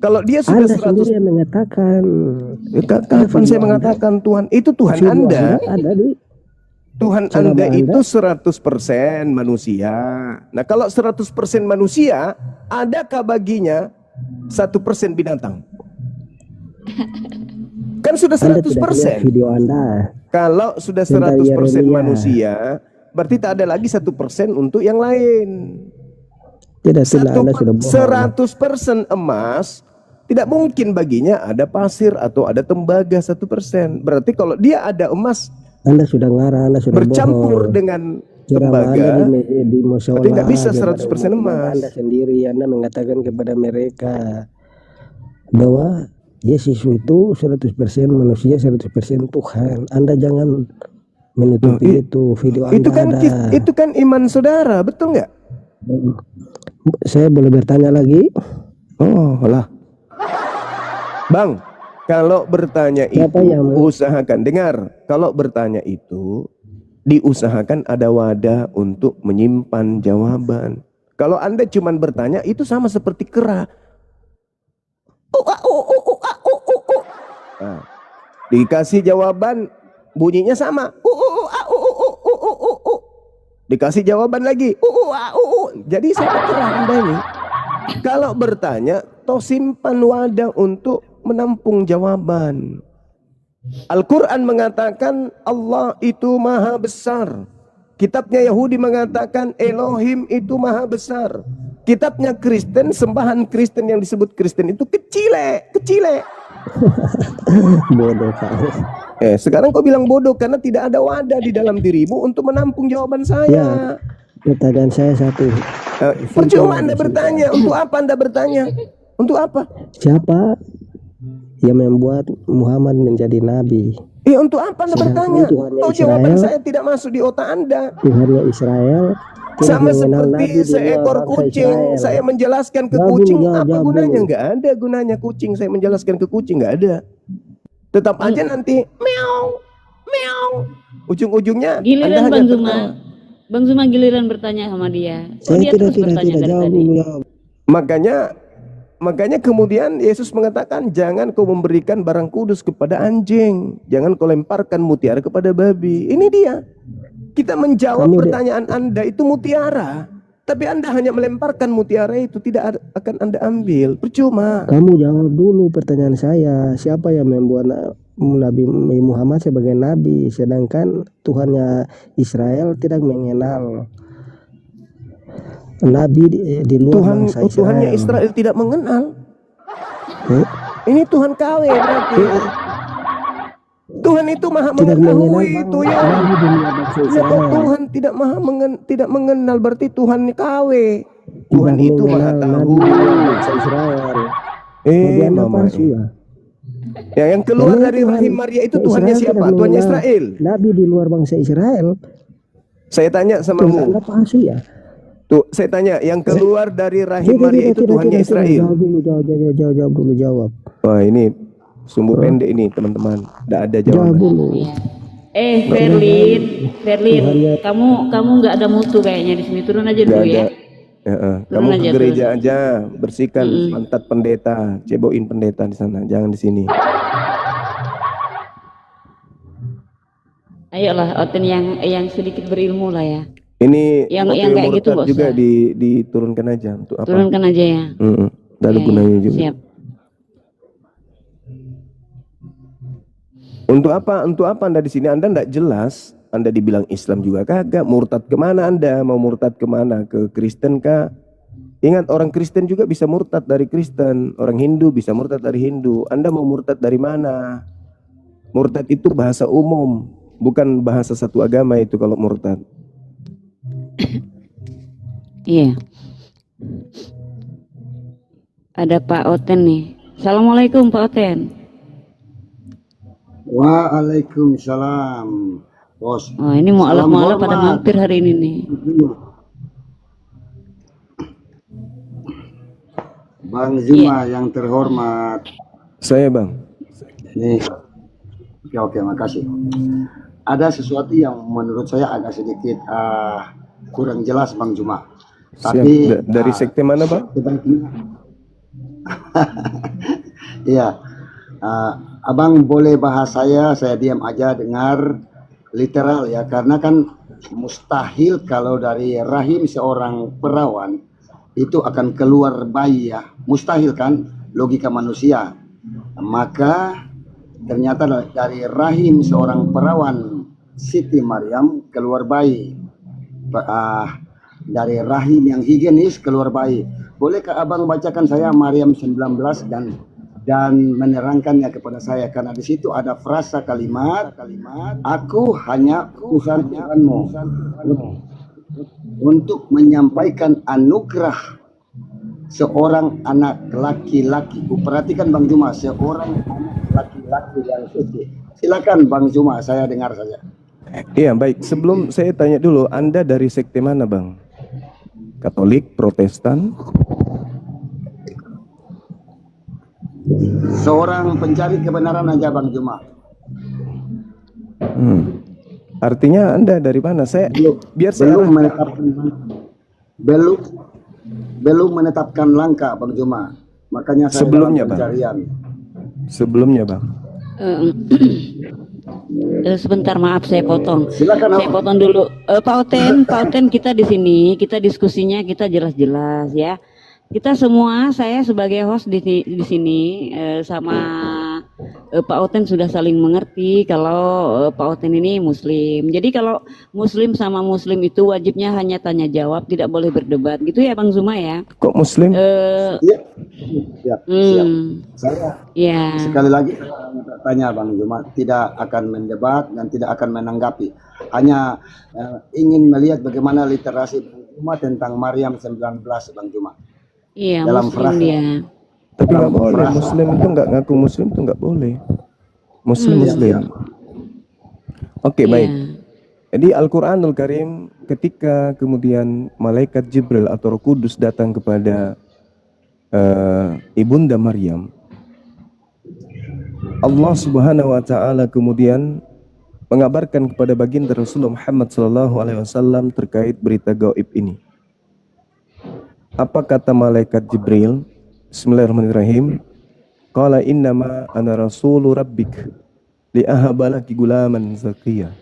[SPEAKER 4] Kalau dia sudah
[SPEAKER 10] Anda 100% sendiri yang mengatakan.
[SPEAKER 4] Kapan saya mengatakan Tuhan? Itu Tuhan Anda. Tuhan Anda itu 100% manusia. Nah, kalau 100% manusia, adakah baginya 1% binatang? Kan sudah 100%.
[SPEAKER 10] Video Anda.
[SPEAKER 4] Kalau sudah 100% manusia, berarti tak ada lagi 1% untuk yang lain.
[SPEAKER 10] Tidak, Anda sudah bohong.
[SPEAKER 4] 100% emas, tidak mungkin baginya ada pasir atau ada tembaga 1%. Berarti kalau dia ada emas,
[SPEAKER 10] Anda sudah ngarang, Anda sudah
[SPEAKER 4] bercampur
[SPEAKER 10] bohong.
[SPEAKER 4] dengan tembaga,
[SPEAKER 10] di musola,
[SPEAKER 4] berarti nggak bisa 100% emas.
[SPEAKER 10] Anda sendiri, Anda mengatakan kepada mereka bahwa Yesus itu 100% manusia, 100% Tuhan. Anda jangan menutupi itu. Video Anda
[SPEAKER 4] itu kan iman saudara, betul nggak?
[SPEAKER 10] Saya boleh bertanya lagi?
[SPEAKER 4] Oh lah, Bang, kalau bertanya itu usahakan, dengar, kalau bertanya itu diusahakan ada wadah untuk menyimpan jawaban. Kalau Anda cuma bertanya, itu sama seperti kera. Nah, dikasih jawaban, bunyinya sama. Dikasih jawaban lagi. Jadi saya kira Anda ini, kalau bertanya, toh simpan wadah untuk menampung jawaban. Al-Quran mengatakan Allah itu maha besar. Kitabnya Yahudi mengatakan Elohim itu maha besar. Kitabnya Kristen, sembahan Kristen yang disebut Kristen itu kecile.
[SPEAKER 10] Bodoh kau.
[SPEAKER 4] Sekarang kau bilang bodoh karena tidak ada wadah di dalam dirimu untuk menampung jawaban saya.
[SPEAKER 10] Ya, pertanyaan saya satu.
[SPEAKER 4] Percuma Anda bertanya. Untuk apa Anda bertanya? Untuk apa?
[SPEAKER 10] Siapa yang membuat Muhammad menjadi nabi?
[SPEAKER 4] Untuk apa Anda bertanya? Oh, jawaban saya tidak masuk di otak Anda.
[SPEAKER 10] Tuhannya Israel
[SPEAKER 4] sama seperti seekor kucing. Saya menjelaskan ke kucing, apa gunanya? Nggak ada gunanya kucing. Saya menjelaskan ke kucing, nggak ada. Tetap aja nanti meow, meow. Ujung-ujungnya
[SPEAKER 7] giliran Bang Zuma giliran bertanya sama dia.
[SPEAKER 10] Saya tidak jawab.
[SPEAKER 4] Makanya kemudian Yesus mengatakan, jangan kau memberikan barang kudus kepada anjing, jangan kau lemparkan mutiara kepada babi. Ini dia. Kita menjawab pertanyaan Anda itu mutiara, tapi Anda hanya melemparkan mutiara itu, tidak akan Anda ambil. Percuma.
[SPEAKER 10] Kamu jawab dulu pertanyaan saya. Siapa yang membuat Nabi Muhammad sebagai nabi, sedangkan Tuhannya Israel tidak mengenal nabi di luar bangsa Israel.
[SPEAKER 4] Tuhannya Israel tidak mengenal. Ini Tuhan KW berarti. Tuhan itu maha mengetahui itu ya. Tuhan tidak mengenal berarti Tuhan KW. Tuhan itu maha tahu.
[SPEAKER 10] Bangsa Israel.
[SPEAKER 4] Yang keluar dari rahim Maria itu Tuhannya siapa? Tuhannya Israel.
[SPEAKER 10] Nabi di luar bangsa Israel.
[SPEAKER 4] Saya tanya sama kamu. Tuh, saya tanya, yang keluar dari rahim Maria itu Tuhannya Israel.
[SPEAKER 10] Jawab.
[SPEAKER 4] Wah, ini sumbu pendek ini, teman-teman. Tidak ada jawaban.
[SPEAKER 7] Ferlin, kamu nggak ada mutu kayaknya di sini. Turun aja dulu ya.
[SPEAKER 4] Kamu ke gereja aja, bersihkan pantat pendeta, cebokin pendeta di sana, jangan di sini.
[SPEAKER 7] Ayolah, Oten yang sedikit berilmu lah ya.
[SPEAKER 4] Ini
[SPEAKER 7] yang kayak gitu
[SPEAKER 4] juga diturunkan aja untuk apa?
[SPEAKER 7] Turunkan aja ya.
[SPEAKER 4] Tidak ada gunanya juga.
[SPEAKER 7] Siap.
[SPEAKER 4] Untuk apa Anda di sini? Anda tidak jelas. Anda dibilang Islam juga kagak. Murtad kemana Anda? Mau murtad kemana? Ke Kristen kah? Ingat, orang Kristen juga bisa murtad dari Kristen. Orang Hindu bisa murtad dari Hindu. Anda mau murtad dari mana? Murtad itu bahasa umum, bukan bahasa satu agama itu kalau murtad.
[SPEAKER 7] Iya. Ada Pak Oten nih. Assalamualaikum Pak Oten.
[SPEAKER 11] Waalaikumsalam, Bos.
[SPEAKER 7] Oh, ini mualaf-mualaf pada mampir hari ini nih.
[SPEAKER 11] Bang Zuma yang terhormat.
[SPEAKER 4] Saya Bang.
[SPEAKER 11] Ini. Oke, makasih. Ada sesuatu yang menurut saya agak sedikit kurang jelas Bang Zuma. Tapi
[SPEAKER 4] dari sekte mana Bang?
[SPEAKER 11] Iya. Abang boleh bahas saya diam aja dengar literal ya, karena kan mustahil kalau dari rahim seorang perawan itu akan keluar bayi ya, mustahil kan, logika manusia. Maka ternyata dari rahim seorang perawan Siti Maryam keluar bayi, dari rahim yang higienis keluar bayi. Bolehkah abang bacakan saya Maryam 19 dan menerangkannya kepada saya, karena di situ ada frasa kalimat aku hanya utusan Tuhanmu untuk menyampaikan anugerah seorang anak laki-laki. Perhatikan Bang Zuma, seorang anak laki-laki yang suci. Silakan Bang Zuma, saya dengar saja.
[SPEAKER 4] Iya baik, sebelum saya tanya dulu, Anda dari sekte mana Bang? Katolik, Protestan?
[SPEAKER 11] Seorang pencari kebenaran aja Bang Zuma.
[SPEAKER 4] Artinya Anda dari mana? Saya biar saya
[SPEAKER 11] belum menetapkan. belum menetapkan langkah Bang Juma. Makanya saya
[SPEAKER 4] Sebelumnya,
[SPEAKER 11] dalam pencarian.
[SPEAKER 4] Sebelumnya Bang.
[SPEAKER 7] Sebentar, maaf saya potong.
[SPEAKER 11] Silakan.
[SPEAKER 7] Saya potong dulu. Pak Oten, kita di sini, kita diskusinya kita jelas-jelas ya. Kita semua, saya sebagai host di sini sama Pak Oten sudah saling mengerti kalau Pak Oten ini Muslim. Jadi kalau Muslim sama Muslim itu wajibnya hanya tanya jawab, tidak boleh berdebat, gitu ya Bang Zuma ya?
[SPEAKER 4] Kok Muslim?
[SPEAKER 11] Iya. Siap. Saya sekali lagi tanya Bang Zuma, tidak akan mendebat dan tidak akan menanggapi. Hanya ingin melihat bagaimana literasi Bang Zuma tentang Maryam 19 Bang Zuma.
[SPEAKER 7] Iya,
[SPEAKER 11] dalam
[SPEAKER 7] Muslim dia.
[SPEAKER 4] Tapi nggak boleh. Muslim itu nggak ngaku Muslim itu nggak boleh. Muslim. Oke, baik. Jadi Al-Quranul Karim ketika kemudian malaikat Jibril atau Roh Kudus datang kepada ibunda Maryam, Allah Subhanahu wa taala kemudian mengabarkan kepada baginda Rasulullah Muhammad SAW terkait berita gaib ini. Apa kata malaikat Jibril? Bismillahirrahmanirrahim. Qala innama ana rasulu rabbik li ahabalaki gulaman zakiyah.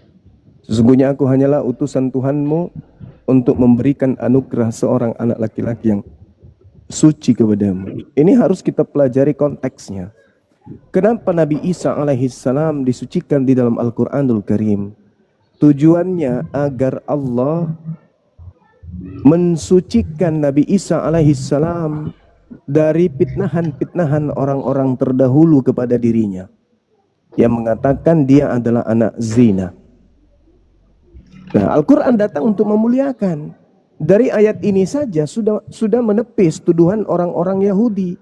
[SPEAKER 4] Sesungguhnya aku hanyalah utusan Tuhanmu untuk memberikan anugerah seorang anak laki-laki yang suci kepadamu. Ini harus kita pelajari konteksnya. Kenapa Nabi Isa alaihissalam disucikan di dalam Al-Quranul Karim? Tujuannya agar Allah mensucikan Nabi Isa alaihissalam dari pitnahan-pitnahan orang-orang terdahulu kepada dirinya yang mengatakan dia adalah anak zina. Nah, Al-Quran datang untuk memuliakan. Dari ayat ini saja sudah menepis tuduhan orang-orang Yahudi,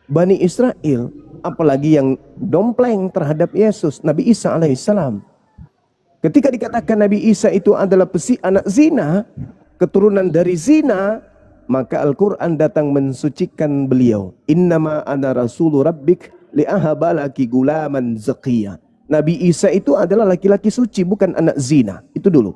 [SPEAKER 4] Bani Israel, apalagi yang dompleng terhadap Yesus, Nabi Isa alaihissalam. Ketika dikatakan Nabi Isa itu adalah anak zina, keturunan dari zina, maka Al-Quran datang mensucikan beliau. Innama ana rasulu rabbik li'ahabalaki gulaman zakiyah. Nabi Isa itu adalah laki-laki suci, bukan anak zina. Itu dulu.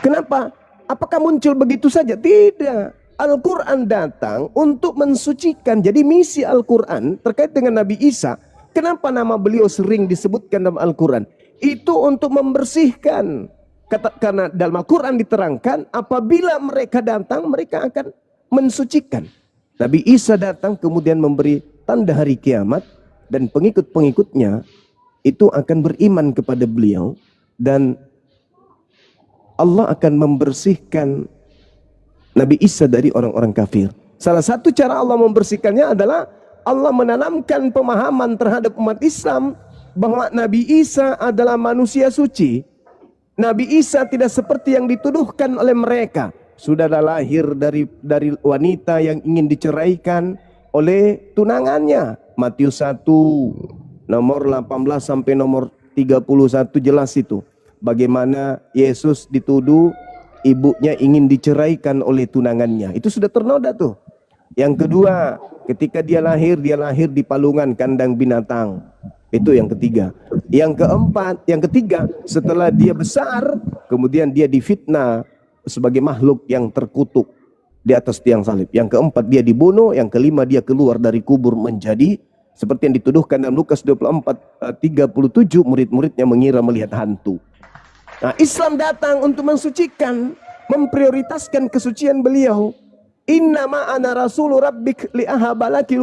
[SPEAKER 4] Kenapa? Apakah muncul begitu saja? Tidak. Al-Quran datang untuk mensucikan. Jadi misi Al-Quran terkait dengan Nabi Isa. Kenapa nama beliau sering disebutkan dalam Al-Quran? Itu untuk membersihkan. Karena dalam Al-Quran diterangkan apabila mereka datang mereka akan mensucikan. Nabi Isa datang kemudian memberi tanda hari kiamat dan pengikut-pengikutnya itu akan beriman kepada beliau dan Allah akan membersihkan Nabi Isa dari orang-orang kafir. Salah satu cara Allah membersihkannya adalah Allah menanamkan pemahaman terhadap umat Islam bahwa Nabi Isa adalah manusia suci. Nabi Isa tidak seperti yang dituduhkan oleh mereka. Sudah lahir dari wanita yang ingin diceraikan oleh tunangannya. Matius 1 nomor 18 sampai nomor 31 jelas itu. Bagaimana Yesus dituduh ibunya ingin diceraikan oleh tunangannya. Itu sudah ternoda tuh. Yang kedua, ketika dia lahir di palungan kandang binatang. Itu yang ketiga. Yang keempat, yang ketiga, setelah dia besar, kemudian dia difitnah sebagai makhluk yang terkutuk di atas tiang salib. Yang keempat, dia dibunuh. Yang kelima, dia keluar dari kubur menjadi seperti yang dituduhkan dalam Lukas 24:37, murid-muridnya mengira melihat hantu. Nah, Islam datang untuk mensucikan, memprioritaskan kesucian beliau. Innama ana rasulu rabbik li'ahabalaki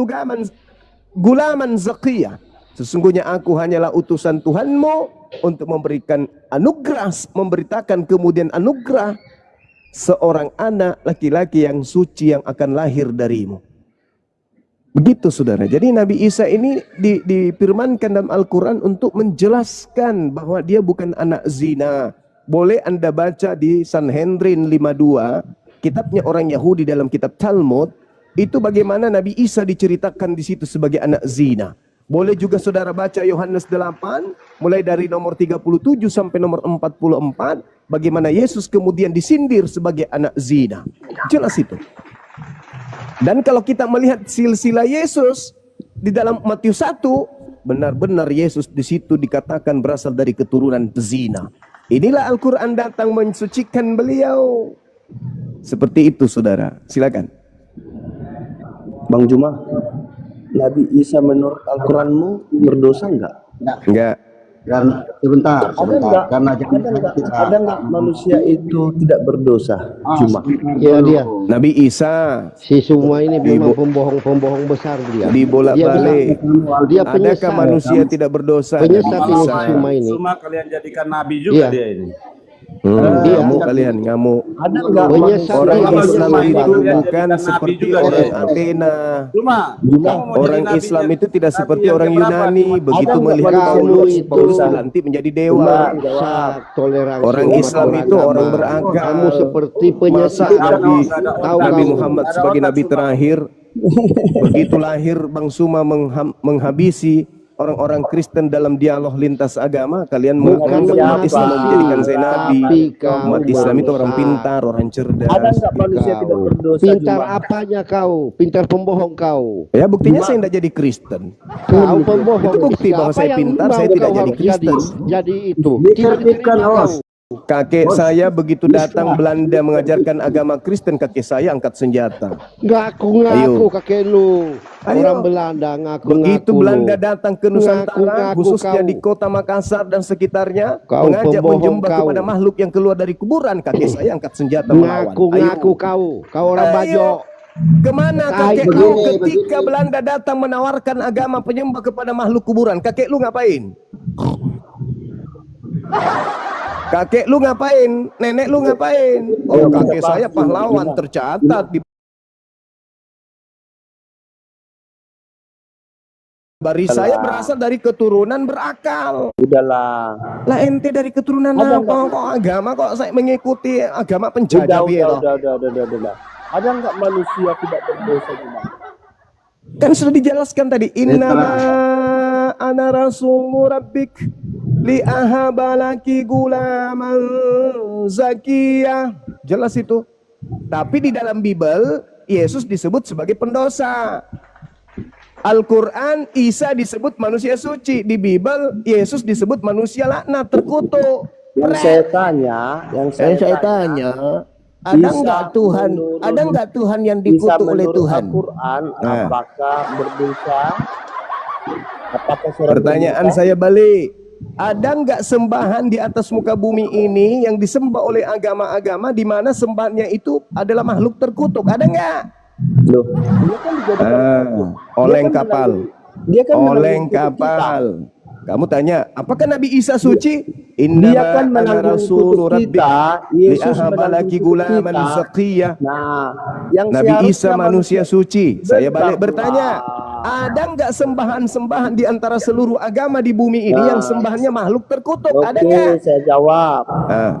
[SPEAKER 4] gulaman zakiyah. Sesungguhnya aku hanyalah utusan Tuhanmu untuk memberikan anugerah, memberitakan kemudian anugerah seorang anak laki-laki yang suci yang akan lahir darimu. Begitu saudara. Jadi Nabi Isa ini difirmankan dalam Al-Quran untuk menjelaskan bahwa dia bukan anak zina. Boleh Anda baca di Sanhedrin 52, kitabnya orang Yahudi dalam kitab Talmud, itu bagaimana Nabi Isa diceritakan di situ sebagai anak zina. Boleh juga saudara baca Yohanes 8, mulai dari nomor 37 sampai nomor 44, bagaimana Yesus kemudian disindir sebagai anak zina. Jelas itu. Dan kalau kita melihat silsilah Yesus di dalam Matius 1, benar-benar Yesus di situ dikatakan berasal dari keturunan pezina. Inilah Al-Quran datang mensucikan beliau. Seperti itu saudara, silakan.
[SPEAKER 12] Bang Juma, Nabi Isa menurut Al-Quranmu berdosa enggak?
[SPEAKER 4] Enggak.
[SPEAKER 11] Dan sebentar, karena
[SPEAKER 12] ada enggak manusia itu tidak berdosa? Cuma
[SPEAKER 10] Ya dia
[SPEAKER 4] Nabi Isa
[SPEAKER 10] si semua ini memang pembohong besar dia.
[SPEAKER 4] dibolak-balik.
[SPEAKER 10] Dia
[SPEAKER 4] Adakah
[SPEAKER 10] penyesat.
[SPEAKER 4] manusia tidak berdosa?
[SPEAKER 10] Penyesat ini
[SPEAKER 4] Isa.
[SPEAKER 10] semua ini.
[SPEAKER 13] Cuma kalian jadikan nabi juga
[SPEAKER 10] Iya.
[SPEAKER 13] dia ini.
[SPEAKER 4] Ngamuk kalian, ngamuk.
[SPEAKER 12] ada enggak
[SPEAKER 10] Penyesat
[SPEAKER 4] Orang
[SPEAKER 10] dia
[SPEAKER 4] Islam
[SPEAKER 10] penyesat.
[SPEAKER 4] itu bukan seperti orang Athena.
[SPEAKER 13] Cuma
[SPEAKER 4] Orang Islam itu tidak seperti orang Yunani. Begitu
[SPEAKER 10] Ada
[SPEAKER 4] melihat
[SPEAKER 10] enggak
[SPEAKER 4] Paulus,
[SPEAKER 10] kamu itu
[SPEAKER 4] Paulus dilantik menjadi dewa.
[SPEAKER 10] Penyesat, toleransi
[SPEAKER 4] Orang
[SPEAKER 10] umat
[SPEAKER 4] Islam itu
[SPEAKER 10] beragama.
[SPEAKER 4] orang berakal.
[SPEAKER 10] Kamu seperti
[SPEAKER 4] Masa
[SPEAKER 10] penyesat.
[SPEAKER 4] Nabi Muhammad sebagai nabi terakhir, begitu lahir Bang Suma menghabisi orang-orang Kristen dalam dialog lintas agama, kalian menganggap umat Islam menjadikan saya nabi. Umat Islam itu orang pintar, orang cerdas.
[SPEAKER 12] ada enggak manusia tidak berdosa?
[SPEAKER 10] Pintar
[SPEAKER 12] Juma?
[SPEAKER 10] apanya kau? Pintar pembohong kau.
[SPEAKER 4] Ya buktinya saya tidak jadi Kristen.
[SPEAKER 10] Kau pembohong.
[SPEAKER 4] Itu bukti bahwa
[SPEAKER 10] Siapa
[SPEAKER 4] saya
[SPEAKER 10] yang
[SPEAKER 4] pintar,
[SPEAKER 10] mau
[SPEAKER 4] saya tidak
[SPEAKER 10] kau
[SPEAKER 4] jadi
[SPEAKER 10] harus
[SPEAKER 4] Kristen.
[SPEAKER 10] Jadi itu.
[SPEAKER 11] diterbitkan host.
[SPEAKER 4] Kakek saya begitu datang Belanda mengajarkan agama Kristen, kakek saya angkat senjata.
[SPEAKER 10] Ngaku kakek lu. Orang Belanda ngaku.
[SPEAKER 4] Begitu Belanda datang ke Nusantara, khususnya di kota Makassar dan sekitarnya, mengajak menyembah kepada makhluk yang keluar dari kuburan, kakek saya angkat senjata melawan.
[SPEAKER 10] Ngaku kau orang Bajo.
[SPEAKER 4] Kemana kakek kau ketika Belanda datang menawarkan agama penyembah kepada makhluk kuburan? Kakek lu ngapain? Kakek lu ngapain? Nenek lu ngapain? Oh, kakek saya pahlawan tercatat di baris saya berasal dari keturunan berakal.
[SPEAKER 12] Udahlah.
[SPEAKER 4] Lah ente dari keturunan apa? Kok agama kok saya mengikuti agama penjajah
[SPEAKER 12] Udah. Ada enggak manusia tidak berdosa Juma?
[SPEAKER 4] Kan sudah dijelaskan tadi, innama ana rasul rabbik li ahabalaki gulaman zakiyah. Jelas itu. Tapi di dalam Bible Yesus disebut sebagai pendosa. Al-Quran Isa disebut manusia suci. Di Bible Yesus disebut manusia laknat, terkutuk.
[SPEAKER 12] Yang saya tanya,
[SPEAKER 4] ada enggak Tuhan? Ada enggak Tuhan yang dikutuk oleh Tuhan?
[SPEAKER 12] Al-Quran, apakah berdosa? Apakah
[SPEAKER 4] Pertanyaan saya balik. Ada enggak sembahan di atas muka bumi ini yang disembah oleh agama-agama di mana sembahannya itu adalah makhluk terkutuk? Ada enggak?
[SPEAKER 12] Loh, dia kan
[SPEAKER 4] oleng kapal. Oleng kapal. Kamu tanya, apakah Nabi Isa suci?
[SPEAKER 12] Dia kan menanggung kutuk kita. Yesus
[SPEAKER 4] menanggung gulaman zakiyah.
[SPEAKER 12] Nah, yang
[SPEAKER 4] Nabi Isa manusia suci. Saya balik bertanya, ada enggak sembahan-sembahan di antara seluruh agama di bumi ini yang sembahannya makhluk terkutuk? Ada enggak?
[SPEAKER 12] Saya jawab.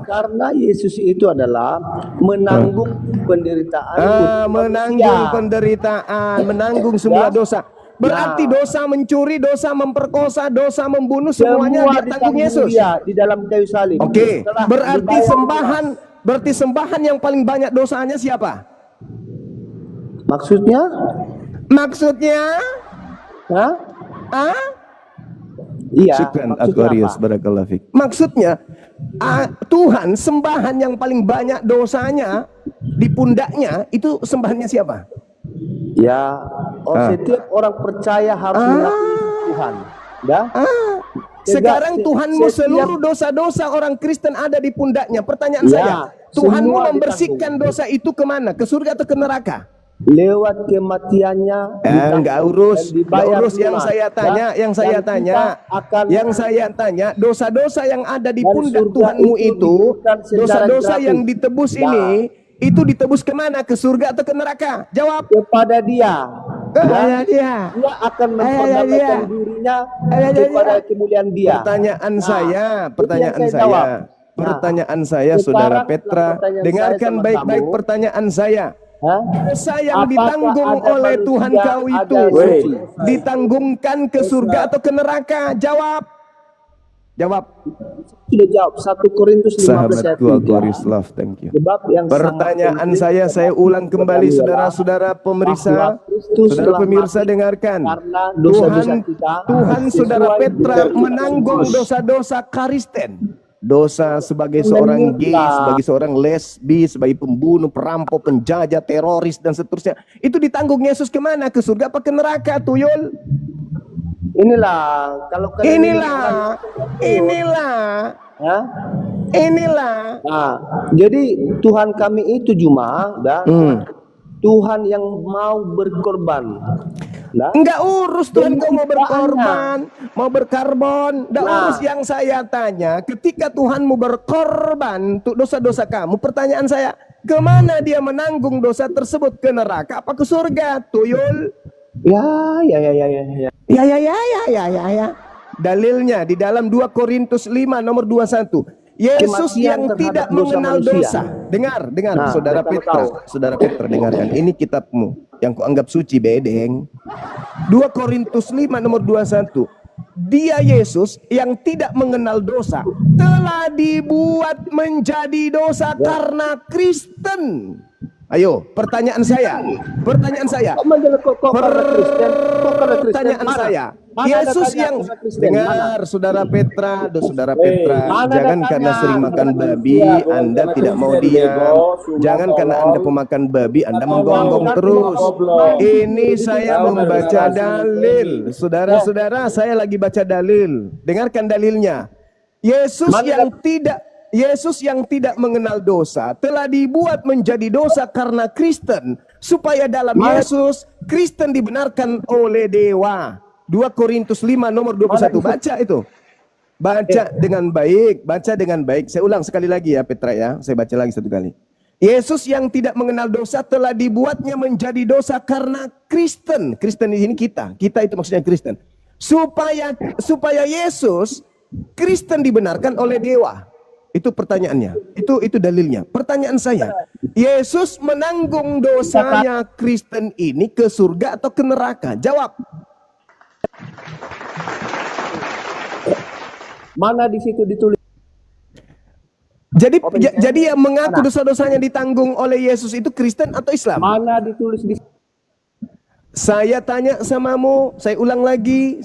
[SPEAKER 12] Karena Yesus itu adalah menanggung penderitaan.
[SPEAKER 4] Menanggung penderitaan, menanggung semua dosa. Berarti dosa mencuri, dosa memperkosa, dosa membunuh, semuanya dia tanggung Yesus.
[SPEAKER 12] Di dalam kayu salib.
[SPEAKER 4] Oke, berarti sembahan yang paling banyak dosanya siapa?
[SPEAKER 12] Maksudnya?
[SPEAKER 4] Hah?
[SPEAKER 12] Iya.
[SPEAKER 4] Syukran Aquarius, barakallahu fiik. Maksudnya Tuhan sembahan yang paling banyak dosanya di pundaknya itu sembahannya siapa?
[SPEAKER 12] Ya, setiap orang percaya harus mengakui Tuhan.
[SPEAKER 4] Sekarang Tuhanmu seluruh dosa-dosa orang Kristen ada di pundaknya. Pertanyaan saya, Tuhanmu membersihkan dosa itu kemana? Ke surga atau ke neraka?
[SPEAKER 12] Lewat kematiannya.
[SPEAKER 4] Enggak urus yang saya tanya, dosa-dosa yang ada di pundak Tuhanmu itu, dosa-dosa yang ditebus ini, itu ditebus kemana? Ke surga atau ke neraka? Jawab.
[SPEAKER 12] Kepada dia.
[SPEAKER 4] Dia
[SPEAKER 12] akan memperdayakan dirinya kepada kemuliaan dia.
[SPEAKER 4] Pertanyaan saya, Saudara Petra, dengarkan baik-baik pertanyaan saya. Dosa yang ditanggung oleh Tuhan kau itu ditanggungkan ke surga atau ke neraka? Jawab.
[SPEAKER 12] Sudah jawab. 1 Korintus 15
[SPEAKER 4] Sahabatku Aquarius Love, thank you. Pertanyaan saya ulang kembali, saudara-saudara pemirsa. Saudara pemirsa dengarkan. Tuhan saudara Petra menanggung dosa-dosa Kristen. dosa sebagai seorang gay, sebagai seorang lesbi, sebagai pembunuh, perampok, penjajah, teroris dan seterusnya, itu ditanggung Yesus kemana? Ke surga apa ke neraka, tuyul?
[SPEAKER 12] Inilah kalau
[SPEAKER 4] inilah
[SPEAKER 12] Nah, jadi Tuhan kami itu cuma Tuhan yang mau berkorban.
[SPEAKER 4] Enggak urus Tuhan kau mau berkorban, mau berkarbon, enggak urus. Yang saya tanya, ketika Tuhanmu berkorban untuk dosa-dosa kamu, pertanyaan saya, kemana dia menanggung dosa tersebut? Ke neraka apa ke surga, tuyul?
[SPEAKER 12] Ya.
[SPEAKER 4] Dalilnya di dalam 2 Korintus 5 nomor 21. Yesus yang tidak mengenal dosa. Dengar, saudara Petra, dengarkan. Ini kitabmu yang kuanggap suci, bedeng. 2 Korintus 5 nomor 21. Dia Yesus yang tidak mengenal dosa telah dibuat menjadi dosa karena Kristen. Ayo, pertanyaan saya. Yesus yang dengar, saudara Petra, jangan karena sering makan babi Anda tidak mau diam. Jangan karena Anda pemakan babi Anda menggonggong terus. Ini saya membaca dalil. Saudara-saudara, saya lagi baca dalil. Dengarkan dalilnya. Yesus yang tidak mengenal dosa telah dibuat menjadi dosa karena Kristen, supaya dalam Yesus Kristen dibenarkan oleh dewa. 2 Korintus 5 nomor 21. Baca itu. Baca dengan baik. Saya ulang sekali lagi ya Petra ya. Saya baca lagi satu kali. Yesus yang tidak mengenal dosa telah dibuatnya menjadi dosa karena Kristen. Kristen di sini kita. Kita itu maksudnya Kristen. Supaya Yesus Kristen dibenarkan oleh dewa. Itu pertanyaannya. Itu dalilnya. Pertanyaan saya, Yesus menanggung dosanya Kristen ini ke surga atau ke neraka? Jawab.
[SPEAKER 12] Mana di situ ditulis?
[SPEAKER 4] Jadi yang mengaku dosa-dosanya ditanggung oleh Yesus itu Kristen atau Islam?
[SPEAKER 12] Mana ditulis di
[SPEAKER 4] Saya tanya samamu, saya ulang lagi.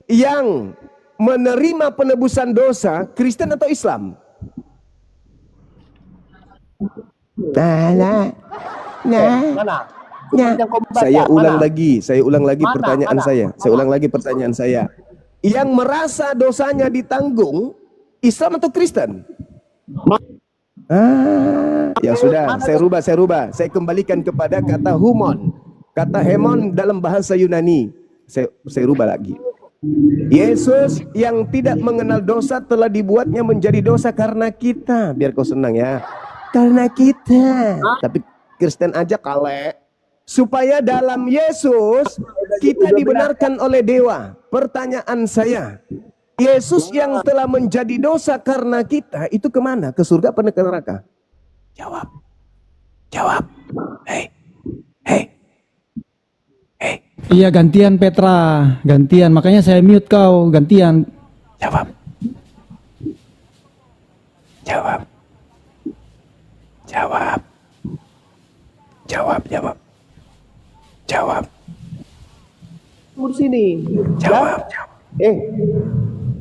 [SPEAKER 4] Yang menerima penebusan dosa Kristen atau Islam? Saya ulang lagi pertanyaan saya. Yang merasa dosanya ditanggung Islam atau Kristen? Ya sudah, saya rubah. Saya kembalikan kepada kata humon. Kata hemon dalam bahasa Yunani. Saya rubah lagi. Yesus yang tidak mengenal dosa telah dibuatnya menjadi dosa karena kita. Biar kau senang ya. Karena kita. Tapi Kristen aja kale. Supaya dalam Yesus kita dibenarkan oleh dewa. Pertanyaan saya, Yesus yang telah menjadi dosa karena kita itu kemana? Ke surga apa ke neraka? Jawab. Hei.
[SPEAKER 13] Iya, gantian Petra, gantian. Makanya saya mute kau, gantian.
[SPEAKER 4] Jawab.
[SPEAKER 12] Kamu di sini. Jawab.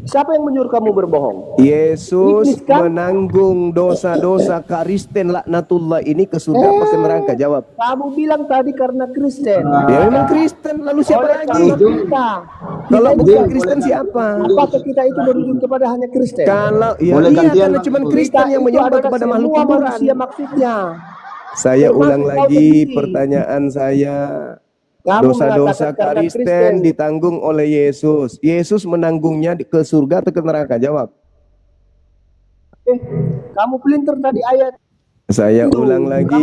[SPEAKER 12] Siapa yang menyuruh kamu berbohong?
[SPEAKER 4] Yesus menanggung dosa-dosa Kristen laknatullah ini ke surga apa ke neraka? Jawab.
[SPEAKER 12] Kamu bilang tadi karena Kristen.
[SPEAKER 4] Ya memang Kristen, lalu siapa lagi? Kalau bukan Kristen siapa?
[SPEAKER 12] Apakah kita itu merujuk kepada hanya Kristen?
[SPEAKER 4] Kalau karena cuma Kristen yang menyembah kepada makhluk hiburan.
[SPEAKER 12] Maksudnya.
[SPEAKER 4] Saya ulang lagi pertanyaan saya. Dosa-dosa Kristen ditanggung oleh Yesus. Yesus menanggungnya ke surga atau ke neraka? Jawab.
[SPEAKER 12] Kamu pelintir tadi ayat.
[SPEAKER 4] Saya ulang lagi.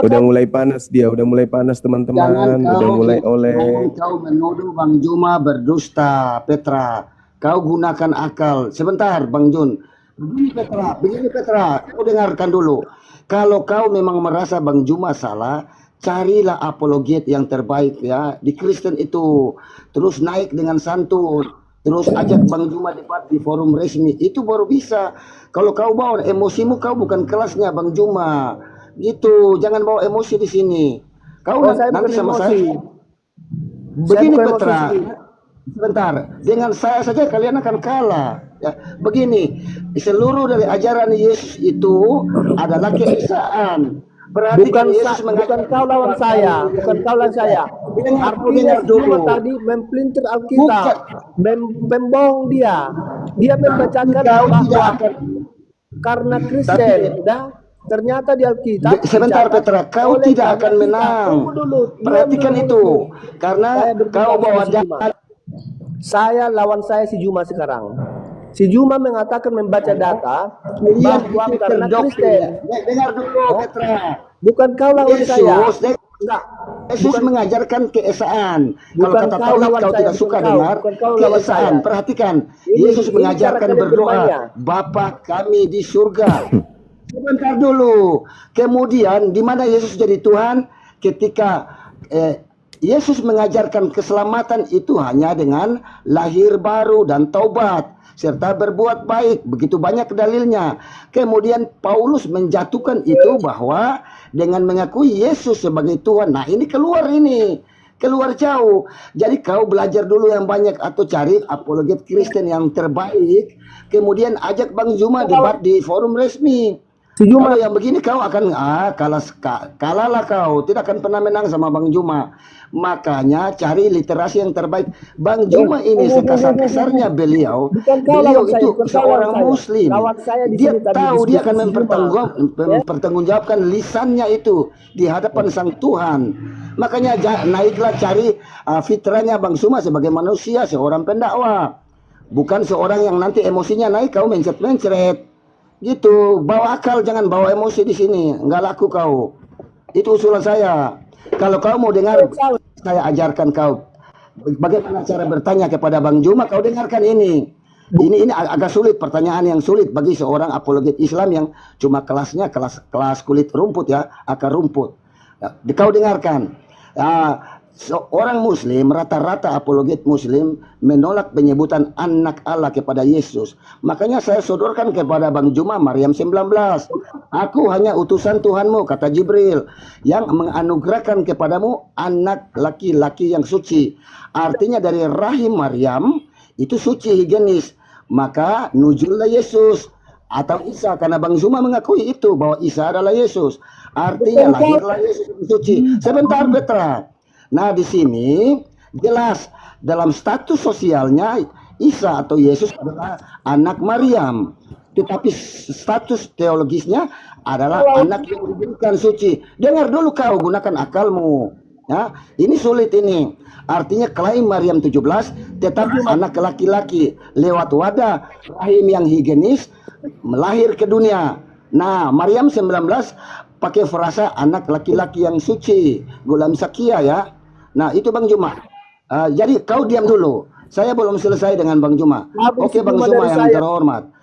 [SPEAKER 4] Udah mulai panas dia, udah mulai panas teman-teman, udah mulai oleh.
[SPEAKER 11] Kau menuduh Bang Juma berdusta, Petra. Kau gunakan akal. Sebentar, Bang Jun. Begini Petra, kau dengarkan dulu. Kalau kau memang merasa Bang Juma salah, carilah apologet yang terbaik ya di Kristen itu. Terus naik dengan santun, terus ajak Bang Juma debat di forum resmi. Itu baru bisa. Kalau kau bawa emosimu, kau bukan kelasnya Bang Juma. Gitu, jangan bawa emosi di sini. Kau nanti sama saya. Begini Petra. Sebentar, dengan saya saja kalian akan kalah. Ya, begini, seluruh dari ajaran Yesus itu adalah keesaan. Berarti
[SPEAKER 12] bukan kau lawan saya, bukan kau lawan saya. Artinya dulu tadi mempelintir Alkitab, membohong dia. Dia membacakan bahwa karena Kristen, ternyata di Alkitab.
[SPEAKER 11] Sebentar Petra, kau tidak akan menang. Perhatikan itu, karena kau bawa data.
[SPEAKER 12] Saya lawan saya si Juma sekarang. Si Juma mengatakan membaca data bahwa karena Kristen.
[SPEAKER 11] Dengar dulu Petra.
[SPEAKER 12] Bukan kau lawan saya.
[SPEAKER 11] Yesus mengajarkan keesaan. Kalau kata tauhid kau tidak suka dengar keesaan. Perhatikan, Yesus mengajarkan berdoa, Bapa kami di surga. Sebentar dulu. Kemudian di mana Yesus jadi Tuhan? Ketika Yesus mengajarkan keselamatan itu hanya dengan lahir baru dan taubat serta berbuat baik. Begitu banyak dalilnya. Kemudian Paulus menjatuhkan itu bahwa dengan mengakui Yesus sebagai Tuhan. Nah ini keluar jauh. Jadi kau belajar dulu yang banyak atau cari apologet Kristen yang terbaik. Kemudian ajak Bang Juma debat di forum resmi. Kalau yang begini kau akan kalahlah kau, tidak akan pernah menang sama Bang Juma. Makanya cari literasi yang terbaik. Bang Juma ini sekasar-kasarnya beliau itu seorang muslim. Dia tahu dia akan mempertanggungjawabkan lisannya itu di hadapan sang Tuhan. Makanya naiklah cari fitrahnya Bang Juma sebagai manusia, seorang pendakwah. Bukan seorang yang nanti emosinya naik kau mencret-mencret. Gitu, bawa akal, jangan bawa emosi di sini. Nggak laku kau. Itu usulan saya. Kalau kau mau dengar, saya ajarkan kau bagaimana cara bertanya kepada Bang Juma. Kau dengarkan ini. Ini agak sulit, pertanyaan yang sulit bagi seorang apologet Islam yang cuma kelasnya kelas kulit rumput ya, akar rumput. Kau dengarkan. Seorang muslim, rata-rata apologet muslim menolak penyebutan anak Allah kepada Yesus. Makanya saya sodorkan kepada Bang Juma Maryam 19. Aku hanya utusan Tuhanmu, kata Jibril, yang menganugerahkan kepadamu anak laki-laki yang suci. Artinya dari rahim Maryam itu suci, higienis. Maka nuzullah Yesus atau Isa, karena Bang Juma mengakui itu bahwa Isa adalah Yesus. Artinya lahirlah Yesus suci. Sebentar Petra. Nah di sini jelas dalam status sosialnya Isa atau Yesus adalah anak Maryam, tetapi status teologisnya adalah anak yang diberikan suci. Dengar dulu kau, gunakan akalmu. Ya, ini sulit ini. Artinya klaim Maryam 17 tetapi anak laki-laki lewat wadah rahim yang higienis melahir ke dunia. Nah Maryam 19 pakai frasa anak laki-laki yang suci, Gulam Sakia ya. Nah itu Bang Juma. Jadi kau diam dulu. Saya belum selesai dengan Bang Juma. Oke Bang Juma yang terhormat.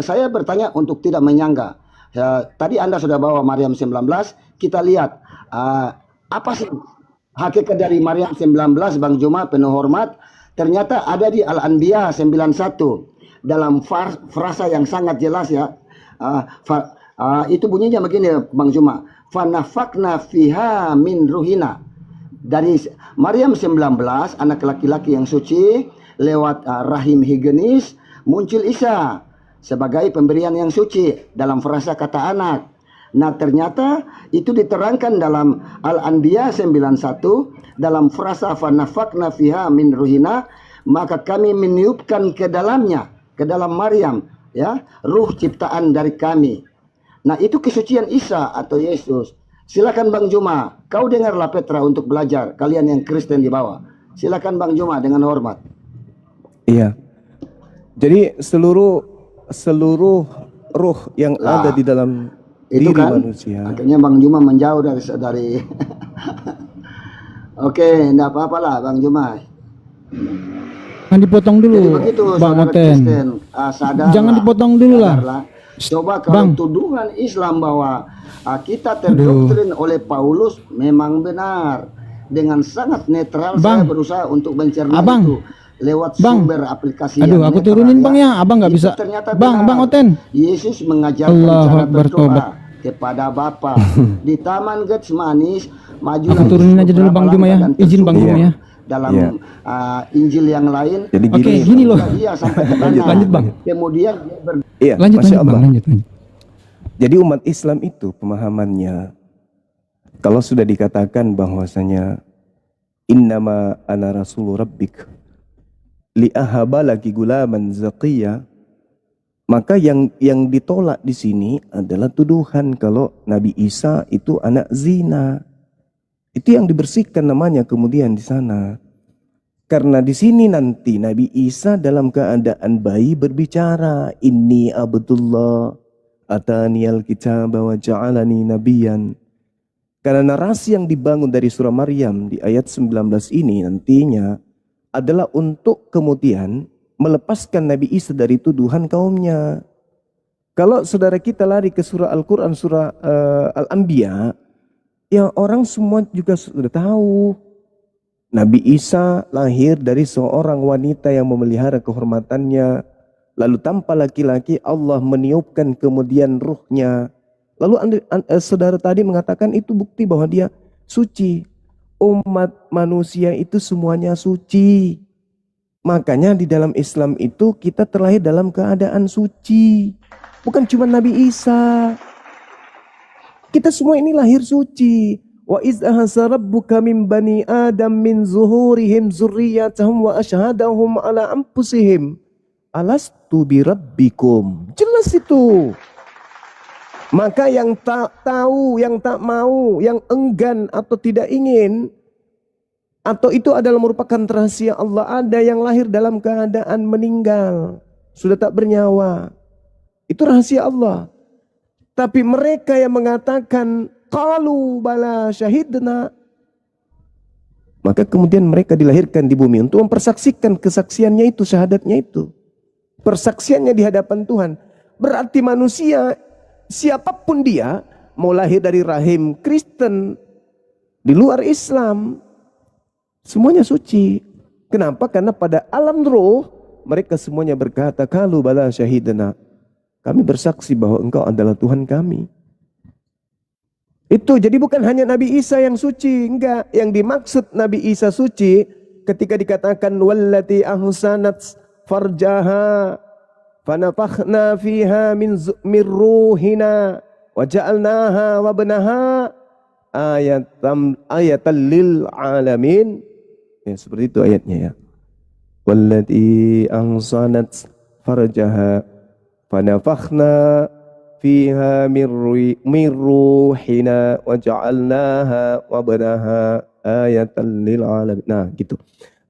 [SPEAKER 11] Saya bertanya untuk tidak menyangka. Tadi Anda sudah bawa Maryam 19. Kita lihat apa sih hakikat dari Maryam 19 Bang Juma penuh hormat. Ternyata ada di Al-Anbiya 91 dalam frasa yang sangat jelas ya. Itu bunyinya begini Bang Juma. Fanafakna fiha min ruhina. Dari Maryam 19 anak laki-laki yang suci lewat rahim higienis muncul Isa sebagai pemberian yang suci dalam frasa kata anak. Nah ternyata itu diterangkan dalam Al-Anbiya 91 dalam frasa fanafakna fiha min ruhina, maka kami meniupkan ke dalamnya, ke dalam Maryam ya, ruh ciptaan dari kami. Nah itu kesucian Isa atau Yesus. Silakan Bang Juma, kau dengarlah Petra untuk belajar, kalian yang Kristen di bawah. Silakan Bang Juma dengan hormat.
[SPEAKER 4] Iya. Jadi seluruh ruh yang ada di dalam diri kan, manusia.
[SPEAKER 11] Akhirnya Bang Juma menjauh dari Oke, enggak apa-apa lah Bang Juma.
[SPEAKER 13] Jangan dipotong dulu,
[SPEAKER 11] begitu,
[SPEAKER 13] Bang Oten. Jangan dipotong dulu lah.
[SPEAKER 11] Coba kalau tuduhan Islam bahwa kita terdoktrin oleh Paulus memang benar. Dengan sangat netral saya berusaha untuk mencerna itu lewat sumber aplikasi.
[SPEAKER 13] Aduh, aku turunin Bang ya, Abang nggak bisa. Bang Oten.
[SPEAKER 11] Yesus mengajarkan cara berdoa kepada Bapa di Taman Getsemani. Majulah.
[SPEAKER 13] Aku turunin aja dulu Bang Juma ya. Izin Bang Juma ya.
[SPEAKER 11] dalam Injil yang lain.
[SPEAKER 4] Jadi
[SPEAKER 13] gini loh.
[SPEAKER 11] Iya sampai ke sana.
[SPEAKER 13] Lanjut Bang.
[SPEAKER 11] Kemudian
[SPEAKER 4] Iya,
[SPEAKER 13] Lanjut
[SPEAKER 4] Masya Allah.
[SPEAKER 13] Bang, lanjut.
[SPEAKER 4] Jadi umat Islam itu pemahamannya, kalau sudah dikatakan bahwasanya innama ana rasulu rabbik li'ahaba laki gulaman zaqiyya, maka yang ditolak di sini adalah tuduhan kalau Nabi Isa itu anak zina. Itu yang dibersihkan namanya kemudian di sana. Karena di sini nanti Nabi Isa dalam keadaan bayi berbicara, inni abdullah ataniyal kitaba wa ja'alani nabiyan. Karena narasi yang dibangun dari surah Maryam di ayat 19 ini nantinya adalah untuk kemudian melepaskan Nabi Isa dari tuduhan kaumnya. Kalau saudara kita lari ke surah Al-Quran, surah Al-Anbiya, ya orang semua juga sudah tahu. Nabi Isa lahir dari seorang wanita yang memelihara kehormatannya. Lalu tanpa laki-laki Allah meniupkan kemudian ruhnya. Lalu saudara tadi mengatakan itu bukti bahwa dia suci. Umat manusia itu semuanya suci. Makanya di dalam Islam itu kita terlahir dalam keadaan suci. Bukan cuma Nabi Isa. Kita semua ini lahir suci. Wa iz ahasa rabbuka min bani Adam min zuhurihim zurriyatahum wa asyhadahum ala anfusihim alastu birabbikum. Jelas itu. Maka yang tak tahu, yang tak mau, yang enggan atau tidak ingin, atau itu adalah merupakan rahasia Allah, ada yang lahir dalam keadaan meninggal, sudah tak bernyawa. Itu rahasia Allah. Tapi mereka yang mengatakan qalu bala syahidna, maka kemudian mereka dilahirkan di bumi untuk mempersaksikan kesaksiannya itu, syahadatnya itu, persaksiannya di hadapan Tuhan. Berarti manusia siapapun dia, mau lahir dari rahim Kristen, di luar Islam, semuanya suci. Kenapa? Karena pada alam roh mereka semuanya berkata qalu bala syahidna, kami bersaksi bahwa engkau adalah Tuhan kami. Itu jadi bukan hanya Nabi Isa yang suci, enggak. Yang dimaksud Nabi Isa suci ketika dikatakan wallati ahsanat farjaha fanafakhna fiha min ruhina wa ja'alnaha wa banaha ayatan lil alamin. Ya, seperti itu ayatnya ya. Wallati ahsanat farjaha fanafakhna fiha min ruhina wa ja'alnaha wa banaha ayatan lil alamin. Nah, gitu.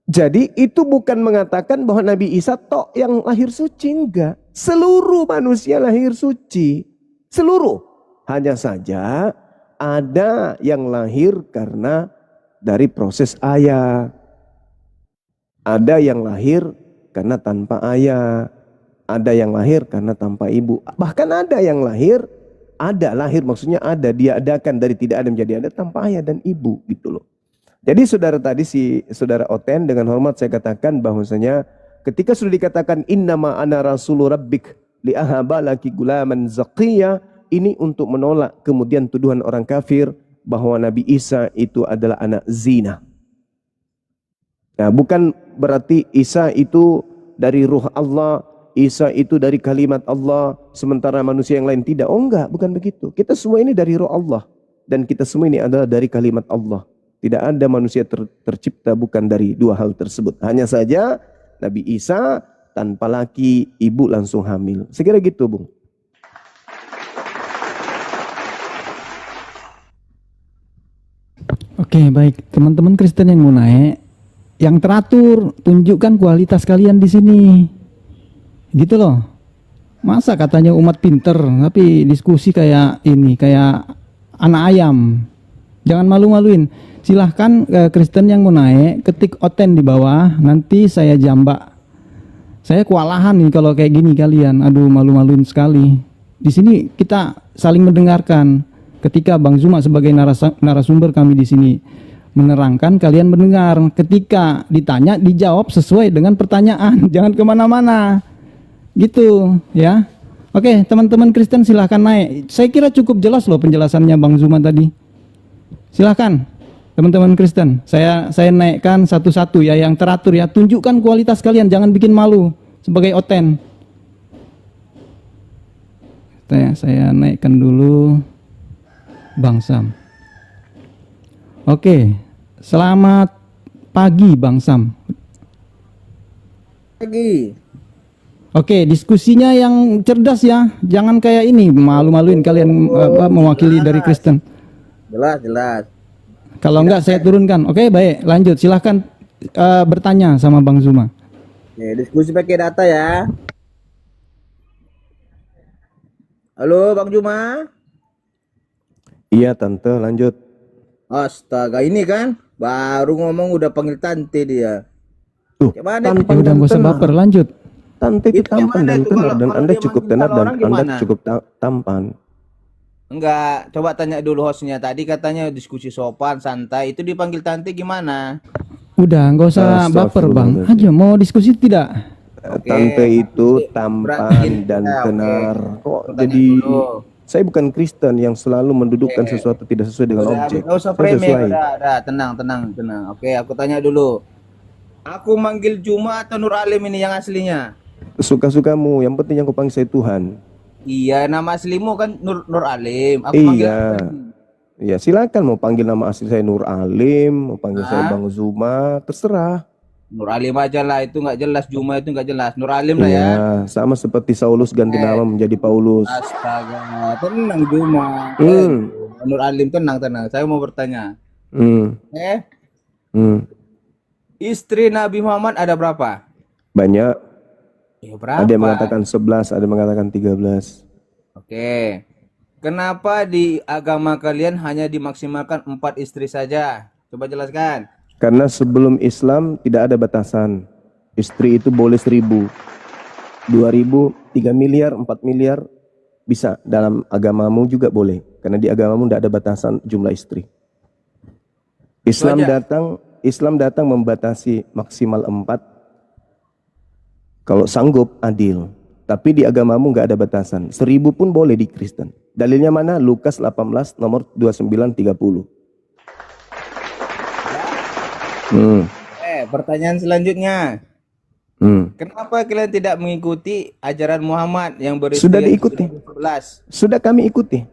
[SPEAKER 4] Jadi itu bukan mengatakan bahwa Nabi Isa tok yang lahir suci, enggak. Seluruh manusia lahir suci. Seluruh. Hanya saja ada yang lahir karena dari proses ayah. Ada yang lahir karena tanpa ayah. Ada yang lahir karena tanpa ibu. Bahkan ada yang lahir maksudnya ada, diadakan dari tidak ada menjadi ada tanpa ayah dan ibu gitu loh. Jadi saudara tadi saudara Oten dengan hormat saya katakan bahwasanya ketika sudah dikatakan innama ana rasulu rabbik li'ahaba laki gulaman zaqiyya, ini untuk menolak kemudian tuduhan orang kafir bahwa Nabi Isa itu adalah anak zina. Nah, bukan berarti Isa itu dari ruh Allah, Isa itu dari kalimat Allah, sementara manusia yang lain tidak. Oh enggak, bukan begitu. Kita semua ini dari roh Allah. Dan kita semua ini adalah dari kalimat Allah. Tidak ada manusia tercipta bukan dari dua hal tersebut. Hanya saja Nabi Isa tanpa laki, ibu langsung hamil. Sekira gitu, Bung.
[SPEAKER 13] Oke, baik. Teman-teman Kristen yang mau naik, yang teratur, tunjukkan kualitas kalian di sini. Gitu loh. Masa katanya umat pinter tapi diskusi kayak ini, kayak anak ayam. Jangan malu-maluin. Silahkan Kristen yang mau naik, ketik Oten di bawah, nanti saya jambak. Saya kewalahan nih kalau kayak gini kalian. Aduh, malu-maluin sekali. Di sini kita saling mendengarkan. Ketika Bang Zuma sebagai narasumber kami di sini menerangkan, kalian mendengar. Ketika ditanya, dijawab sesuai dengan pertanyaan. Jangan kemana-mana. Gitu ya. Oke, teman-teman Kristen silahkan naik. Saya kira cukup jelas loh penjelasannya Bang Zuma tadi. Silahkan. teman-teman Kristen. Saya naikkan satu-satu ya, yang teratur ya. Tunjukkan kualitas kalian, jangan bikin malu sebagai oten. Saya naikkan dulu Bang Sam. Oke, selamat pagi Bang Sam.
[SPEAKER 5] Pagi.
[SPEAKER 13] Oke, diskusinya yang cerdas ya, jangan kayak ini malu-maluin kalian mewakili dari Kristen.
[SPEAKER 5] Jelas.
[SPEAKER 13] Kalau enggak saya turunkan. Oke, baik, lanjut. Silahkan bertanya sama Bang Zuma.
[SPEAKER 5] Oke, diskusi pakai data ya. Halo Bang Zuma.
[SPEAKER 4] Iya tante, lanjut.
[SPEAKER 5] Astaga, ini kan baru ngomong udah panggil tante dia. Gimana?
[SPEAKER 13] Udah nggak usah baper, lanjut.
[SPEAKER 4] Tante itu tampan dan tenar, dan Anda cukup tenar dan Anda cukup tampan.
[SPEAKER 5] Enggak, coba tanya dulu hostnya. Tadi katanya diskusi sopan, santai. Itu dipanggil tante gimana?
[SPEAKER 13] Udah, nggak usah baper Bang. Aja mau diskusi tidak?
[SPEAKER 4] Tante itu tampan dan tenar. Kok jadi saya bukan Kristen yang selalu mendudukkan sesuatu tidak sesuai dengan objek.
[SPEAKER 5] Nggak usah framing, udah, tenang. Oke, aku tanya dulu. Aku manggil Juma atau Nur Alim ini yang aslinya?
[SPEAKER 4] Suka-sukamu, yang penting yang kau panggil saya Tuhan.
[SPEAKER 5] Iya, nama aslimu kan Nur Alim. Aku manggil
[SPEAKER 4] iya, silakan mau panggil nama asli saya Nur Alim, mau panggil saya Bang Zuma, terserah.
[SPEAKER 5] Nur Alim aja lah, itu nggak jelas. Juma itu nggak jelas. Nur Alim lah ya.
[SPEAKER 4] Sama seperti Saulus ganti nama menjadi Paulus.
[SPEAKER 5] Astaga, tenang Juma. Nur Alim tenang. Saya mau bertanya. Istri Nabi Muhammad ada berapa?
[SPEAKER 4] Banyak.
[SPEAKER 5] Ya, berapa?
[SPEAKER 4] Ada yang mengatakan 11, ada yang mengatakan 13.
[SPEAKER 5] Oke. Kenapa di agama kalian hanya dimaksimalkan 4 istri saja? Coba jelaskan.
[SPEAKER 4] Karena sebelum Islam tidak ada batasan. Istri itu boleh 1000, 2000, 3 miliar, 4 miliar. Bisa, dalam agamamu juga boleh. Karena di agamamu tidak ada batasan jumlah istri. Islam datang membatasi maksimal 4. Kalau sanggup, adil. Tapi di agamamu nggak ada batasan. 1000 pun boleh di Kristen. Dalilnya mana? Lukas 18 nomor 29-30.
[SPEAKER 5] Pertanyaan selanjutnya. Kenapa kalian tidak mengikuti ajaran Muhammad yang beristri?
[SPEAKER 4] Sudah diikuti.
[SPEAKER 5] 11?
[SPEAKER 4] Sudah kami ikuti.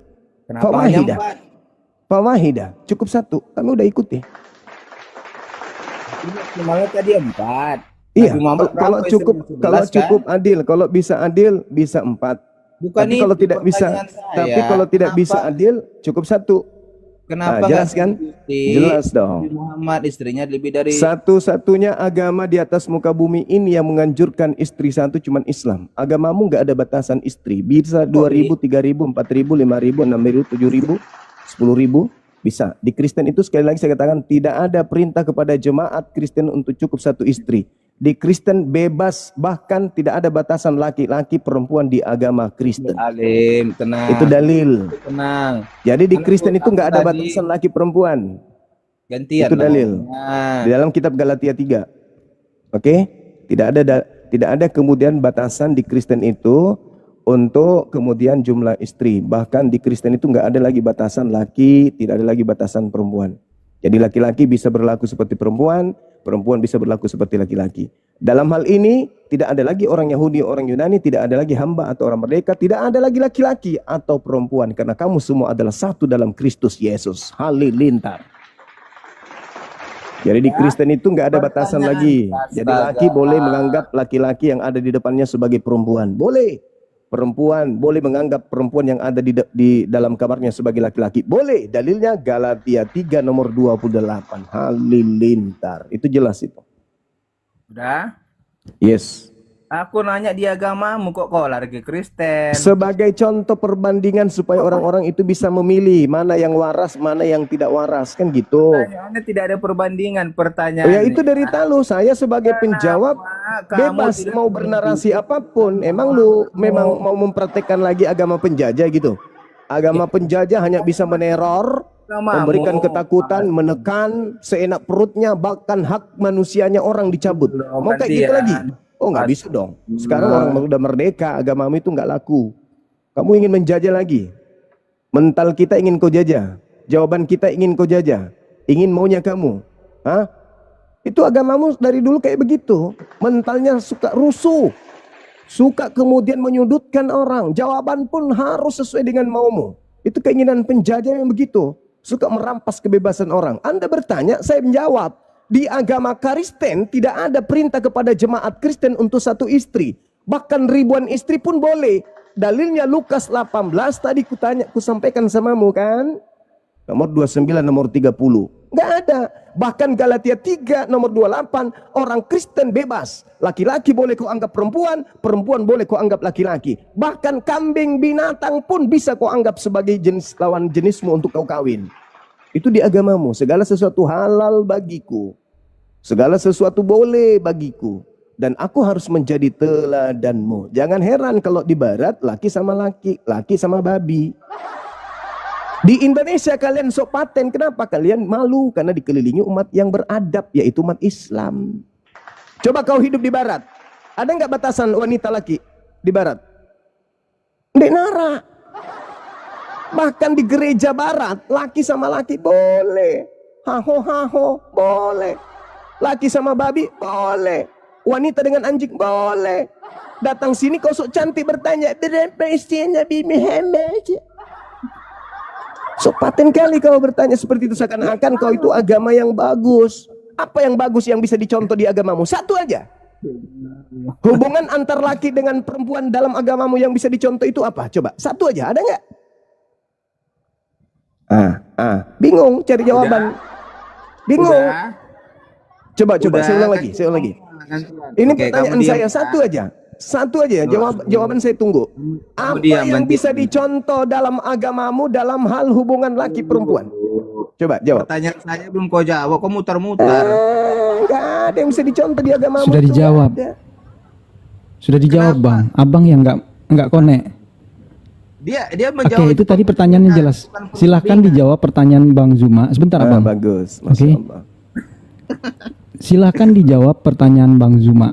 [SPEAKER 5] Kenapa hanya 4?
[SPEAKER 4] Fawahidah, cukup 1. Kami udah ikuti.
[SPEAKER 5] Malah tadi 4.
[SPEAKER 4] Iya, kalau cukup adil, kalau bisa adil bisa 4. Tapi kalau tidak bisa adil cukup 1.
[SPEAKER 5] Kenapa
[SPEAKER 4] jelas kan? Jelas dong.
[SPEAKER 5] Muhammad istrinya lebih dari
[SPEAKER 4] satu-satunya agama di atas muka bumi ini yang menganjurkan istri satu cuman Islam. Agamamu nggak ada batasan istri. Bisa 2000, 3000, 4000, 5000, 6000, 7000, 10000 bisa. Di Kristen itu sekali lagi saya katakan tidak ada perintah kepada jemaat Kristen untuk cukup 1 istri. Di Kristen bebas, bahkan tidak ada batasan laki-laki perempuan di agama Kristen.
[SPEAKER 5] Alim, tenang.
[SPEAKER 4] Itu dalil.
[SPEAKER 5] Tenang.
[SPEAKER 4] Jadi di Kristen itu nggak ada batasan laki perempuan.
[SPEAKER 5] Gantian.
[SPEAKER 4] Itu dalil. Di dalam kitab Galatia 3. Oke? Tidak ada kemudian batasan di Kristen itu untuk kemudian jumlah istri. Bahkan di Kristen itu nggak ada lagi batasan laki, tidak ada lagi batasan perempuan. Jadi laki-laki bisa berlaku seperti perempuan, perempuan bisa berlaku seperti laki-laki. Dalam hal ini tidak ada lagi orang Yahudi, orang Yunani, tidak ada lagi hamba atau orang merdeka, tidak ada lagi laki-laki atau perempuan, karena kamu semua adalah satu dalam Kristus Yesus. Halilintar. Jadi di Kristen itu nggak ada batasan lagi. Jadi laki boleh menganggap laki-laki yang ada di depannya sebagai perempuan, boleh. Perempuan boleh menganggap perempuan yang ada di dalam kamarnya sebagai laki-laki. Boleh. Dalilnya Galatia 3 nomor 28. Halilintar. Itu jelas itu.
[SPEAKER 5] Udah?
[SPEAKER 4] Yes.
[SPEAKER 5] Aku nanya di agamamu kok lari ke Kristen.
[SPEAKER 4] Sebagai contoh perbandingan supaya orang-orang itu bisa memilih mana yang waras, mana yang tidak waras. Kan gitu.
[SPEAKER 5] Pertanyaannya tidak ada perbandingan. Pertanyaan.
[SPEAKER 4] Ya itu dari talu. Saya sebagai penjawab bebas mau bernarasi apapun. Emang lu memang mau mempraktekkan lagi agama penjajah gitu? Agama penjajah hanya bisa meneror, memberikan ketakutan, menekan, seenak perutnya, bahkan hak manusianya orang dicabut. Mau kayak gitu lagi? Oh nggak bisa dong. Sekarang orang udah merdeka, agamamu itu nggak laku. Kamu ingin menjajah lagi? Mental kita ingin kau jajah. Jawaban kita ingin kau jajah. ingin maunya kamu. Hah? Itu agamamu dari dulu kayak begitu. Mentalnya suka rusuh. Suka kemudian menyudutkan orang. Jawaban pun harus sesuai dengan maumu. Itu keinginan penjajah yang begitu. Suka merampas kebebasan orang. Anda bertanya, saya menjawab. Di agama Kristen tidak ada perintah kepada jemaat Kristen untuk satu istri. Bahkan ribuan istri pun boleh. Dalilnya Lukas 18 tadi kusampaikan samamu kan. Nomor 29, nomor 30. Nggak ada. Bahkan Galatia 3 nomor 28, orang Kristen bebas. Laki-laki boleh kau anggap perempuan, perempuan boleh kau anggap laki-laki. Bahkan kambing binatang pun bisa kau anggap sebagai jenis lawan jenismu untuk kau kawin. Itu di agamamu. Segala sesuatu halal bagiku. Segala sesuatu boleh bagiku. Dan aku harus menjadi teladanmu. Jangan heran kalau di barat laki sama laki, laki sama babi. Di Indonesia kalian sok paten. Kenapa? Kalian malu karena dikelilingi umat yang beradab, yaitu umat Islam. Coba kau hidup di barat. Ada nggak batasan wanita laki di barat? Ndek nara. Bahkan di gereja barat, laki sama laki boleh. Haho boleh. Laki sama babi boleh. Wanita dengan anjing boleh. Datang sini kau sok cantik bertanya, berapa istrinya Nabi Muhammad? Sok paten kali kau bertanya seperti itu, seakan-akan kau itu agama yang bagus. Apa yang bagus yang bisa dicontoh di agamamu? Satu aja. Hubungan antar laki dengan perempuan dalam agamamu yang bisa dicontoh itu apa? Coba, satu aja, ada nggak? Bingung cari jawaban. Bingung. Coba, saya ulang lagi. Ini pertanyaan saya, satu aja. Satu aja, jawaban saya tunggu. Apa yang bisa dicontoh dalam agamamu dalam hal hubungan laki perempuan? Coba jawab.
[SPEAKER 5] Pertanyaan saya belum kau jawab, kau mutar-mutar.
[SPEAKER 4] Gak ada yang bisa dicontoh di agamamu.
[SPEAKER 13] Sudah dijawab. Sudah dijawab, Bang. Abang yang nggak konek.
[SPEAKER 5] Dia menjawab.
[SPEAKER 13] Oke, itu tadi pertanyaannya jelas. Silahkan dijawab pertanyaan Bang Zuma. Sebentar, Bang.
[SPEAKER 4] Bagus.
[SPEAKER 13] Oke. Silahkan dijawab pertanyaan Bang Zuma.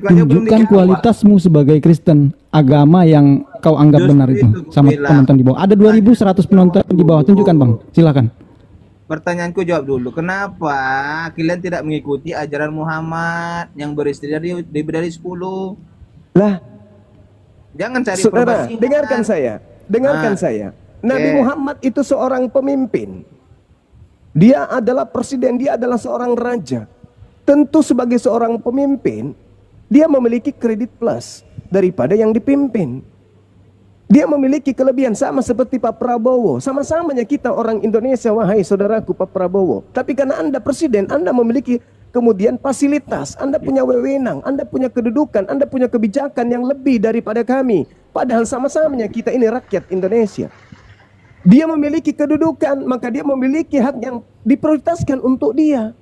[SPEAKER 13] Tunjukkan kualitasmu sebagai Kristen, agama yang kau anggap benar itu. Sama penonton di bawah. Ada 2100 penonton di bawah. Tunjukkan, Bang. Silahkan.
[SPEAKER 5] Pertanyaanku jawab dulu. Kenapa kalian tidak mengikuti ajaran Muhammad yang beristri lebih dari 10?
[SPEAKER 4] Lah,
[SPEAKER 5] jangan cari
[SPEAKER 4] saudara,
[SPEAKER 5] perbandingan.
[SPEAKER 4] dengarkan saya. Nabi Muhammad itu seorang pemimpin. Dia adalah presiden, dia adalah seorang raja. Tentu sebagai seorang pemimpin, dia memiliki kredit plus daripada yang dipimpin. Dia memiliki kelebihan sama seperti Pak Prabowo. Sama-samanya kita orang Indonesia, wahai saudaraku Pak Prabowo. Tapi karena Anda presiden, Anda memiliki kemudian fasilitas, Anda punya wewenang, Anda punya kedudukan, Anda punya kebijakan yang lebih daripada kami. Padahal sama-samanya kita ini rakyat Indonesia. Dia memiliki kedudukan, maka dia memiliki hak yang diprioritaskan untuk dia.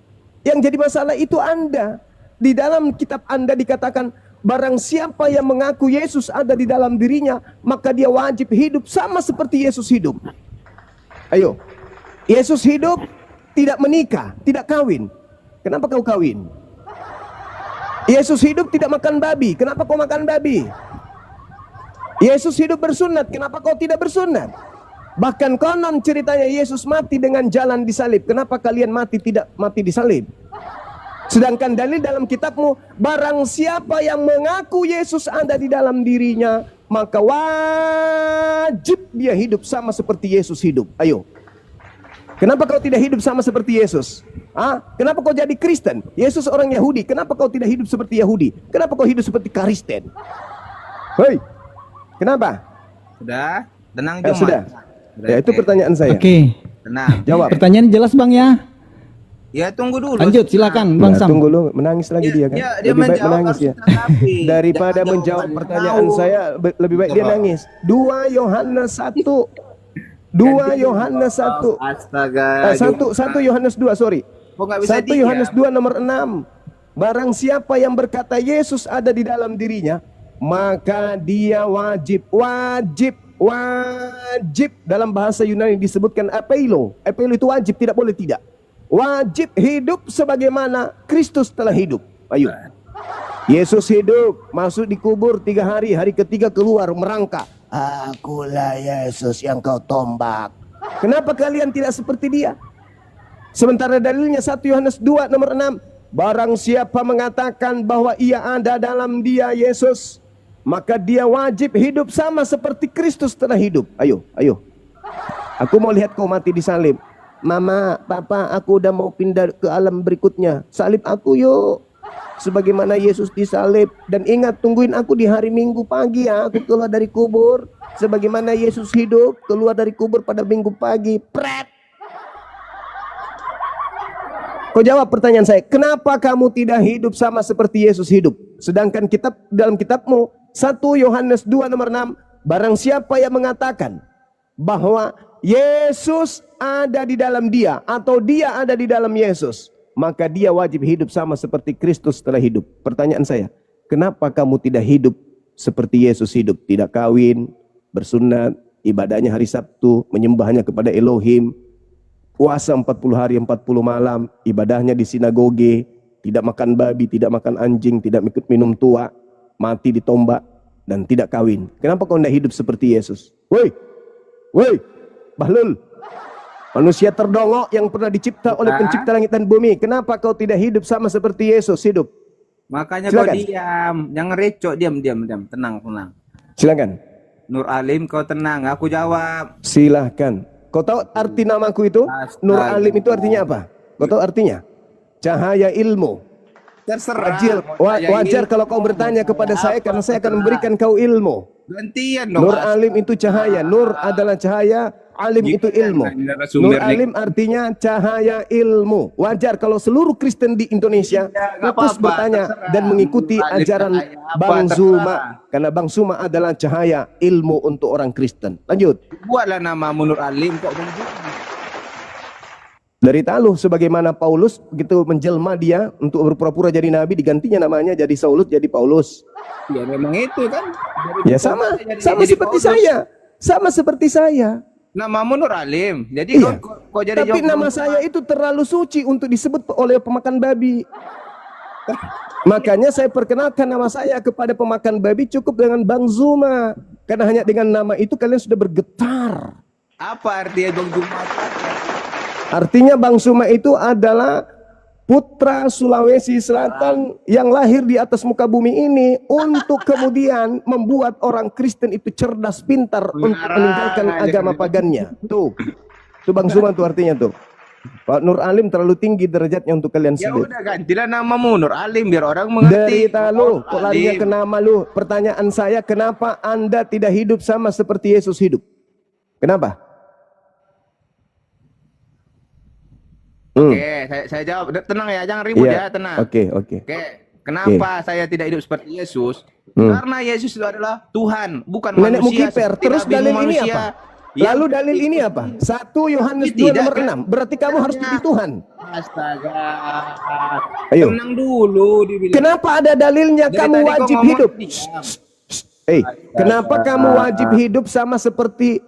[SPEAKER 4] Yang jadi masalah itu Anda. Di dalam kitab Anda dikatakan, barang siapa yang mengaku Yesus ada di dalam dirinya, maka dia wajib hidup sama seperti Yesus hidup. Ayo, Yesus hidup, tidak menikah, tidak kawin. Kenapa kau kawin? Yesus hidup tidak makan babi. Kenapa kau makan babi? Yesus hidup bersunat. Kenapa kau tidak bersunat? Bahkan konon ceritanya Yesus mati dengan jalan disalib. Kenapa kalian tidak mati disalib? Sedangkan dalil dalam kitabmu, barang siapa yang mengaku Yesus ada di dalam dirinya, maka wajib dia hidup sama seperti Yesus hidup. Ayo. Kenapa kau tidak hidup sama seperti Yesus? Kenapa kau jadi Kristen? Yesus orang Yahudi. Kenapa kau tidak hidup seperti Yahudi? Kenapa kau hidup seperti Kristen? Hei. Kenapa?
[SPEAKER 5] Sudah, tenang Jom.
[SPEAKER 4] Sudah. Ya, itu pertanyaan saya.
[SPEAKER 13] Oke.
[SPEAKER 5] Tenang.
[SPEAKER 4] Jawab.
[SPEAKER 13] Pertanyaan jelas, Bang ya.
[SPEAKER 5] Ya, tunggu dulu.
[SPEAKER 13] Lanjut, silakan Bang Sam.
[SPEAKER 4] Tunggu dulu, menangis lagi dia kan.
[SPEAKER 5] Dia
[SPEAKER 4] Lebih baik menangis ya. Daripada
[SPEAKER 5] Jangan
[SPEAKER 4] menjawab
[SPEAKER 5] jawab
[SPEAKER 4] pertanyaan saya, lebih baik dia nangis. 2 Yohanes 1. 2 Yohanes 1.
[SPEAKER 5] Astaga.
[SPEAKER 4] 1 Yohanes 2, sorry. 1 Yohanes 2 nomor 6. Barang siapa yang berkata Yesus ada di dalam dirinya, maka dia wajib dalam bahasa Yunani disebutkan apeilo. Apeilo itu wajib, tidak boleh tidak. Wajib hidup sebagaimana Kristus telah hidup. Ayo. Yesus hidup, masuk dikubur 3 hari, hari ketiga keluar merangkak. Akulah Yesus yang kau tombak. Kenapa kalian tidak seperti dia? Sementara dalilnya 1 Yohanes 2 nomor 6. Barang siapa mengatakan bahwa ia ada dalam dia Yesus, maka dia wajib hidup sama seperti Kristus telah hidup. Ayo, ayo. Aku mau lihat kau mati disalib. Mama, papa, aku udah mau pindah ke alam berikutnya. Salib aku yuk. Sebagaimana Yesus disalib. Dan ingat, tungguin aku di hari Minggu pagi ya. Aku keluar dari kubur. Sebagaimana Yesus hidup, keluar dari kubur pada Minggu pagi. Pret. Kau jawab pertanyaan saya, kenapa kamu tidak hidup sama seperti Yesus hidup? Sedangkan dalam kitabmu 1 Yohanes 2 nomor 6, barang siapa yang mengatakan bahwa Yesus ada di dalam dia atau dia ada di dalam Yesus, maka dia wajib hidup sama seperti Kristus telah hidup. Pertanyaan saya, kenapa kamu tidak hidup seperti Yesus hidup? Tidak kawin, bersunat, ibadahnya hari Sabtu, menyembahnya kepada Elohim, puasa 40 hari 40 malam, ibadahnya di sinagoge, tidak makan babi, tidak makan anjing, tidak ikut minum tua, mati ditombak, dan tidak kawin. Kenapa kau tidak hidup seperti Yesus? Woi, woi, Bahlul, manusia terdongok yang pernah dicipta oleh pencipta langit dan bumi. Kenapa kau tidak hidup sama seperti Yesus hidup?
[SPEAKER 5] Makanya
[SPEAKER 4] Silakan.
[SPEAKER 5] kau diam, jangan recok, diam, tenang.
[SPEAKER 4] Silakan.
[SPEAKER 5] Nur Alim, kau tenang, aku jawab.
[SPEAKER 4] Silahkan. Kau tahu arti namaku itu? Nur Alim itu artinya apa? Kau tahu artinya? Cahaya ilmu.
[SPEAKER 5] Terserah.
[SPEAKER 4] Wajar kalau kau bertanya kepada saya, karena saya akan memberikan kau ilmu.
[SPEAKER 5] Gantian dong.
[SPEAKER 4] Nur Alim itu cahaya. Nur adalah cahaya, Alim itu ilmu. Nur Alim artinya cahaya ilmu. Wajar kalau seluruh Kristen di Indonesia terus bertanya dan mengikuti ajaran Bang Zuma, karena Bang Zuma adalah cahaya ilmu untuk orang Kristen. Lanjut.
[SPEAKER 5] Buatlah nama Nur Alim kok Bang Zuma.
[SPEAKER 4] Dari taluh, sebagaimana Paulus begitu menjelma dia untuk berpura-pura jadi nabi, digantinya namanya jadi Saulus jadi Paulus.
[SPEAKER 5] Ya memang itu kan.
[SPEAKER 4] Ya sama seperti saya. Sama seperti saya.
[SPEAKER 5] Namamu Nur Alim. Jadi
[SPEAKER 4] iya.
[SPEAKER 5] kok jadi
[SPEAKER 4] tapi nama saya itu terlalu suci untuk disebut oleh pemakan babi. Makanya saya perkenalkan nama saya kepada pemakan babi cukup dengan Bang Zuma. Karena hanya dengan nama itu kalian sudah bergetar.
[SPEAKER 5] Apa artinya Bang Zuma?
[SPEAKER 4] Artinya Bang Zuma itu adalah putra Sulawesi Selatan yang lahir di atas muka bumi ini untuk kemudian membuat orang Kristen itu cerdas, pintar untuk meninggalkan agama pagannya. Tuh Bang Zuma tuh artinya tuh. Pak Nur Alim terlalu tinggi derajatnya untuk kalian sebut.
[SPEAKER 5] Ya udah gantilah namamu Nur Alim biar orang mengerti.
[SPEAKER 4] Derita lu, kok larinya ke nama lu? Pertanyaan saya, kenapa Anda tidak hidup sama seperti Yesus hidup? Kenapa?
[SPEAKER 5] Oke, saya jawab. Tenang ya, jangan ribut ya, tenang.
[SPEAKER 4] Oke.
[SPEAKER 5] Kenapa saya tidak hidup seperti Yesus? Karena Yesus itu adalah Tuhan, bukan manusia.
[SPEAKER 4] Nenek Mukiper. Terus dalil ini apa? Lalu dalil ini apa? 1 Yohanes 2 nomor 6. Berarti kamu harus jadi Tuhan.
[SPEAKER 5] Astaga.
[SPEAKER 4] Ayo.
[SPEAKER 5] Tenang dulu.
[SPEAKER 4] Kenapa ada dalilnya kamu wajib hidup? Kenapa kamu wajib hidup sama seperti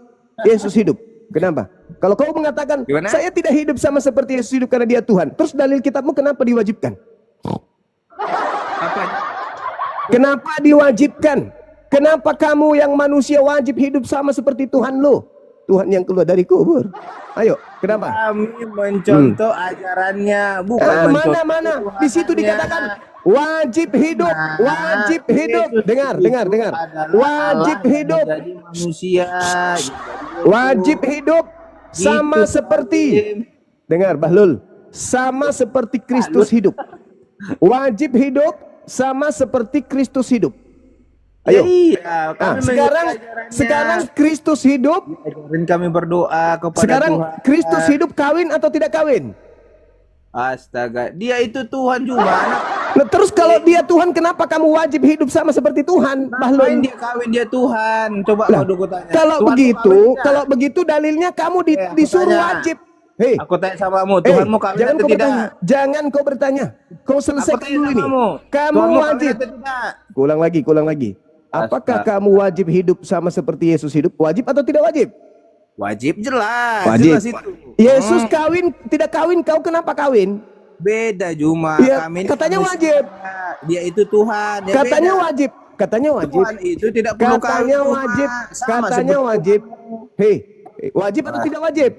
[SPEAKER 4] Yesus hidup? Kenapa? Kalau kau mengatakan saya tidak hidup sama seperti Yesus hidup karena dia Tuhan, terus dalil kitabmu kenapa diwajibkan?
[SPEAKER 5] Apa?
[SPEAKER 4] Kenapa diwajibkan? Kenapa kamu yang manusia wajib hidup sama seperti Tuhan lo? Tuhan yang keluar dari kubur. Ayo, kenapa?
[SPEAKER 5] Kami mencontoh ajarannya, bukan mencontoh.
[SPEAKER 4] Mana? Di situ dikatakan wajib hidup, wajib hidup. Dengar. Wajib hidup.
[SPEAKER 5] Manusia.
[SPEAKER 4] Wajib hidup sama seperti. Dengar, Bahlul. Sama seperti Kristus hidup. Wajib hidup sama seperti Kristus hidup. Ayo.
[SPEAKER 5] Iya,
[SPEAKER 4] sekarang Kristus hidup.
[SPEAKER 5] Kami berdoa kepada
[SPEAKER 4] sekarang
[SPEAKER 5] Tuhan.
[SPEAKER 4] Kristus hidup kawin atau tidak kawin?
[SPEAKER 5] Astaga, dia itu Tuhan juga.
[SPEAKER 4] Nah, terus kalau dia Tuhan, kenapa kamu wajib hidup sama seperti Tuhan?
[SPEAKER 5] Ngapain dia kawin, dia Tuhan? Coba kau tanya.
[SPEAKER 4] Kalau begitu dalilnya kamu disuruh wajib. Hei,
[SPEAKER 5] aku tanya sama kamu, Tuhanmu kawin atau tidak?
[SPEAKER 4] Jangan kau bertanya. Kau selesaikan dulu ini. Kamu wajib. Kulang lagi. Apakah kamu wajib hidup sama seperti Yesus hidup? Wajib atau tidak wajib?
[SPEAKER 5] Wajib, jelas.
[SPEAKER 4] Wajib.
[SPEAKER 5] Jelas itu.
[SPEAKER 4] Yesus kawin, tidak kawin, kau kenapa kawin?
[SPEAKER 5] Beda Juma.
[SPEAKER 4] Ya, katanya wajib.
[SPEAKER 5] Dia itu Tuhan.
[SPEAKER 4] Katanya wajib.
[SPEAKER 5] Tuhan itu tidak perlu
[SPEAKER 4] katanya
[SPEAKER 5] kawin.
[SPEAKER 4] Wajib. Katanya wajib. Hei, wajib atau tidak wajib?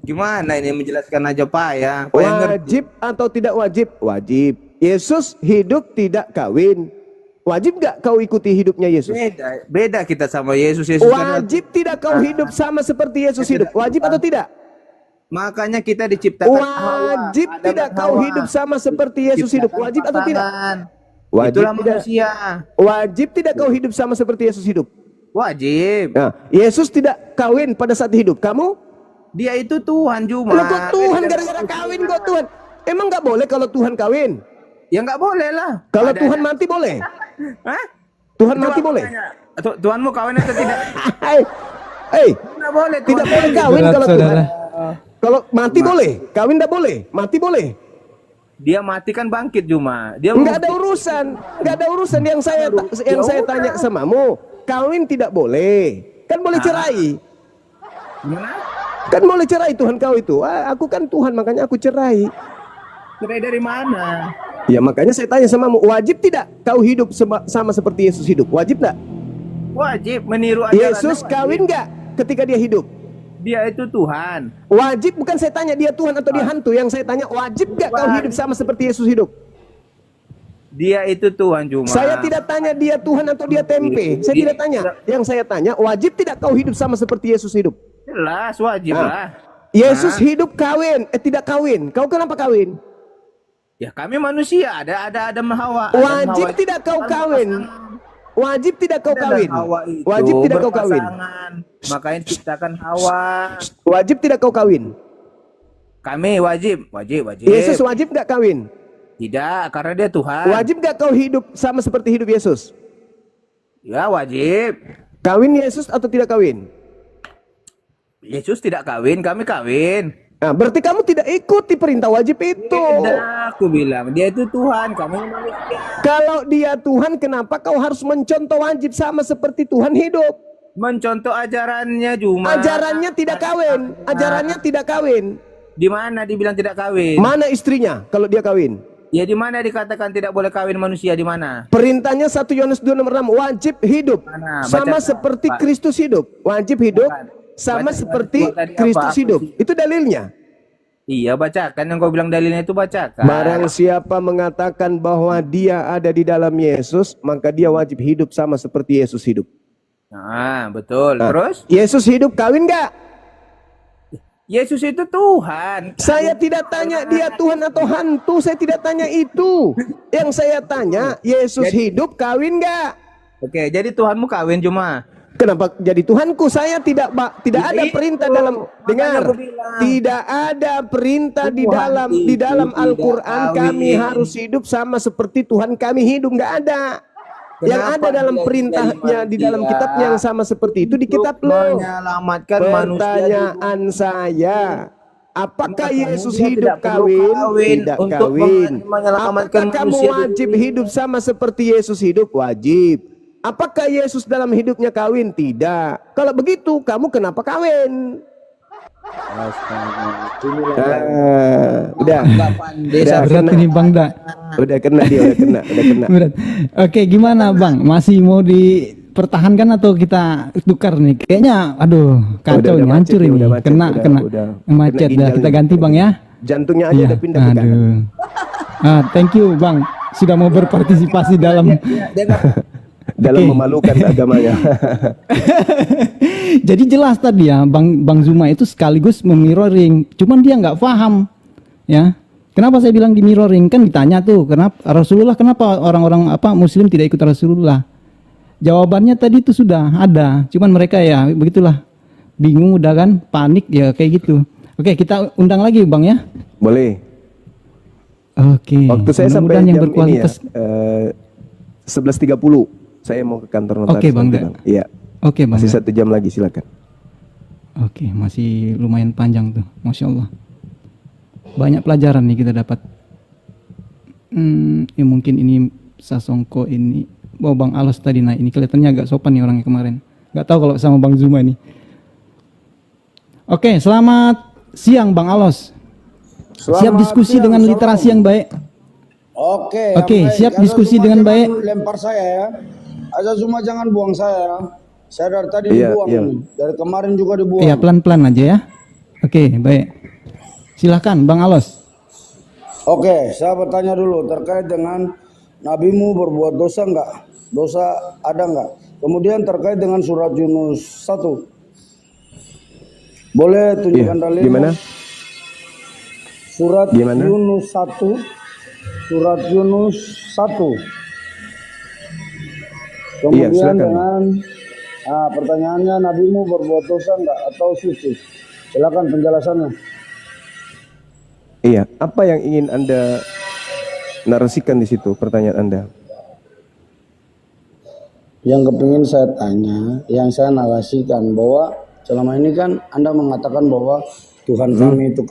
[SPEAKER 5] Gimana ini menjelaskan aja Pak ya? Pak yang ngerti.
[SPEAKER 4] Wajib atau tidak wajib? Wajib. Yesus hidup tidak kawin. Wajib gak kau ikuti hidupnya Yesus?
[SPEAKER 5] Beda kita sama Yesus. Yesus
[SPEAKER 4] wajib kan tidak kau hidup sama seperti Yesus hidup? Wajib atau tidak?
[SPEAKER 5] Makanya kita diciptakan.
[SPEAKER 4] Wajib tidak kau hidup sama seperti Yesus hidup? Wajib atau tidak? Wajib
[SPEAKER 5] Itulah
[SPEAKER 4] tidak.
[SPEAKER 5] manusia.
[SPEAKER 4] Wajib tidak kau hidup sama seperti Yesus hidup?
[SPEAKER 5] Wajib.
[SPEAKER 4] Nah, Yesus tidak kawin pada saat hidup. Kamu?
[SPEAKER 5] Dia itu Tuhan cuma.
[SPEAKER 4] Loh, kok Tuhan gara-gara kawin kok Tuhan? Emang nggak boleh kalau Tuhan kawin?
[SPEAKER 5] Ya nggak boleh lah.
[SPEAKER 4] Kalau Tuhan mati boleh?
[SPEAKER 5] Hah?
[SPEAKER 4] Tuhan mati boleh?
[SPEAKER 5] Tuhanmu kawin atau tidak?
[SPEAKER 4] Tidak boleh. Tidak boleh kawin kalau Tuhan. Kalau mati boleh, kawin tidak boleh, mati boleh.
[SPEAKER 5] Dia mati kan bangkit cuma. Dia
[SPEAKER 4] nggak ada urusan, nggak ada urusan yang saya tanya samamu. Kawin tidak boleh, kan boleh cerai.
[SPEAKER 5] Gimana?
[SPEAKER 4] Kan boleh cerai Tuhan kau itu. Aku kan Tuhan makanya aku cerai.
[SPEAKER 5] Cerai dari mana?
[SPEAKER 4] Ya makanya saya tanya samamu, wajib tidak kau hidup sama seperti Yesus hidup? Wajib tidak?
[SPEAKER 5] Wajib meniru ajaran.
[SPEAKER 4] Yesus kawin nggak ketika dia hidup?
[SPEAKER 5] Dia itu Tuhan.
[SPEAKER 4] Wajib, bukan saya tanya dia Tuhan atau dia hantu. Yang saya tanya wajib nggak kau hidup sama seperti Yesus hidup?
[SPEAKER 5] Dia itu Tuhan cuma.
[SPEAKER 4] Saya tidak tanya dia Tuhan atau dia tempe. Saya tidak tanya. Yang saya tanya, wajib tidak kau hidup sama seperti Yesus hidup?
[SPEAKER 5] Jelas wajib lah.
[SPEAKER 4] Yesus hidup kawin, tidak kawin. Kau kenapa kawin?
[SPEAKER 5] Ya kami manusia, ada Hawa.
[SPEAKER 4] Wajib tidak kau kawin. Wajib tidak kau kawin. Wajib tidak kau kawin.
[SPEAKER 5] Makanya ciptakan Hawa.
[SPEAKER 4] Wajib tidak kau kawin.
[SPEAKER 5] Kami wajib.
[SPEAKER 4] Yesus wajib nggak kawin?
[SPEAKER 5] Tidak, karena dia Tuhan.
[SPEAKER 4] Wajib nggak kau hidup sama seperti hidup Yesus?
[SPEAKER 5] Ya wajib.
[SPEAKER 4] Kawin Yesus atau tidak kawin?
[SPEAKER 5] Yesus tidak kawin, kami kawin.
[SPEAKER 4] Nah, berarti kamu tidak ikuti perintah wajib itu.
[SPEAKER 5] Tidak, aku bilang dia itu Tuhan, kami manusia.
[SPEAKER 4] Kalau dia Tuhan, kenapa kau harus mencontoh wajib sama seperti Tuhan hidup?
[SPEAKER 5] Mencontoh ajarannya cuma.
[SPEAKER 4] Ajarannya tidak kawin. Ajarannya tidak kawin.
[SPEAKER 5] Di mana dibilang tidak kawin?
[SPEAKER 4] Mana istrinya kalau dia kawin?
[SPEAKER 5] Ya di mana dikatakan tidak boleh kawin manusia, di mana?
[SPEAKER 4] Perintahnya 1 Yohanes 2:6 wajib hidup sama seperti Kristus hidup. Wajib hidup sama seperti Kristus hidup. Itu dalilnya.
[SPEAKER 5] Iya, bacakan yang kau bilang dalilnya itu, bacakan.
[SPEAKER 4] Barang siapa mengatakan bahwa dia ada di dalam Yesus, maka dia wajib hidup sama seperti Yesus hidup.
[SPEAKER 5] Nah, betul. Terus?
[SPEAKER 4] Yesus hidup kawin nggak?
[SPEAKER 5] Yesus itu Tuhan.
[SPEAKER 4] Saya tidak tanya dia Tuhan atau hantu, saya tidak tanya itu. Yang saya tanya, Yesus hidup kawin nggak?
[SPEAKER 5] Oke, jadi Tuhanmu kawin cuma.
[SPEAKER 4] Kenapa jadi Tuhanku? Saya tidak ada perintah dalam dengar. Tidak ada perintah di dalam Al-Qur'an kami harus hidup sama seperti Tuhan kami hidup, nggak ada. Yang ada dalam perintahnya di dalam kitabnya yang sama seperti itu di kitab lo. Pertanyaan saya, apakah Yesus hidup kawin? Tidak kawin. Apakah kamu wajib hidup sama seperti Yesus hidup? Wajib. Apakah Yesus dalam hidupnya kawin? Tidak. Kalau begitu, kamu kenapa kawin? Udah
[SPEAKER 13] berat ini Bang Da.
[SPEAKER 4] Udah kena dia, udah kena.
[SPEAKER 13] Berat. Oke, gimana Bang? Masih mau dipertahankan atau kita tukar nih? Kayaknya aduh, kacau nih, hancur ini. Kena macet. Dah kita ganti Bang ya.
[SPEAKER 4] Jantungnya aja udah pindah ke kanan.
[SPEAKER 13] Thank you Bang sudah mau berpartisipasi dalam
[SPEAKER 4] memalukan agamanya.
[SPEAKER 13] Jadi jelas tadi ya, Bang Zuma itu sekaligus memirroring, cuman dia nggak paham ya. Kenapa saya bilang di mirroring? Kan ditanya tuh, kenapa orang-orang Muslim tidak ikut Rasulullah? Jawabannya tadi itu sudah ada, cuman mereka ya begitulah, bingung udah kan, panik ya kayak gitu. Oke, kita undang lagi Bang ya.
[SPEAKER 4] Boleh.
[SPEAKER 13] Oke.
[SPEAKER 4] Waktu saya sampai
[SPEAKER 13] yang
[SPEAKER 4] jam
[SPEAKER 13] berkualitas.
[SPEAKER 4] ini ya, 11.30. Saya mau ke kantor notaris.
[SPEAKER 13] Oke Bang Da.
[SPEAKER 4] Iya.
[SPEAKER 13] Oke Bang.
[SPEAKER 4] Masih 1 jam lagi, silakan.
[SPEAKER 13] Oke, masih lumayan panjang tuh, Masya Allah. Banyak pelajaran nih kita dapat. Ya mungkin ini Sasongko ini. Bang Alos tadi, nah ini kelihatannya agak sopan nih orangnya kemarin. Gak tahu kalau sama Bang Zuma nih. Oke, selamat siang Bang Alos. Siap diskusi dengan literasi yang baik. Oke, siap diskusi dengan baik.
[SPEAKER 14] Lempar saya ya. Aja Zuma jangan buang saya. Saya dari tadi dibuang. Dari kemarin juga dibuang.
[SPEAKER 13] Iya, pelan-pelan aja ya. Oke, baik. Silahkan Bang Alos.
[SPEAKER 14] Oke, saya bertanya dulu terkait dengan nabimu berbuat dosa enggak? Dosa ada enggak? Kemudian terkait dengan surat Yunus 1. Boleh tunjukkan dalilnya?
[SPEAKER 4] Gimana?
[SPEAKER 14] Surat
[SPEAKER 4] Gimana?
[SPEAKER 14] Yunus 1. Surat Yunus 1. Kemudian
[SPEAKER 4] silakan.
[SPEAKER 14] dengan pertanyaannya, nabimu berbuat dosa enggak atau suci? Silakan penjelasannya.
[SPEAKER 4] Iya, apa yang ingin Anda narasikan di situ pertanyaan Anda?
[SPEAKER 14] Yang kepingin saya tanya, yang saya narasikan bahwa selama ini kan Anda mengatakan bahwa Tuhan kami itu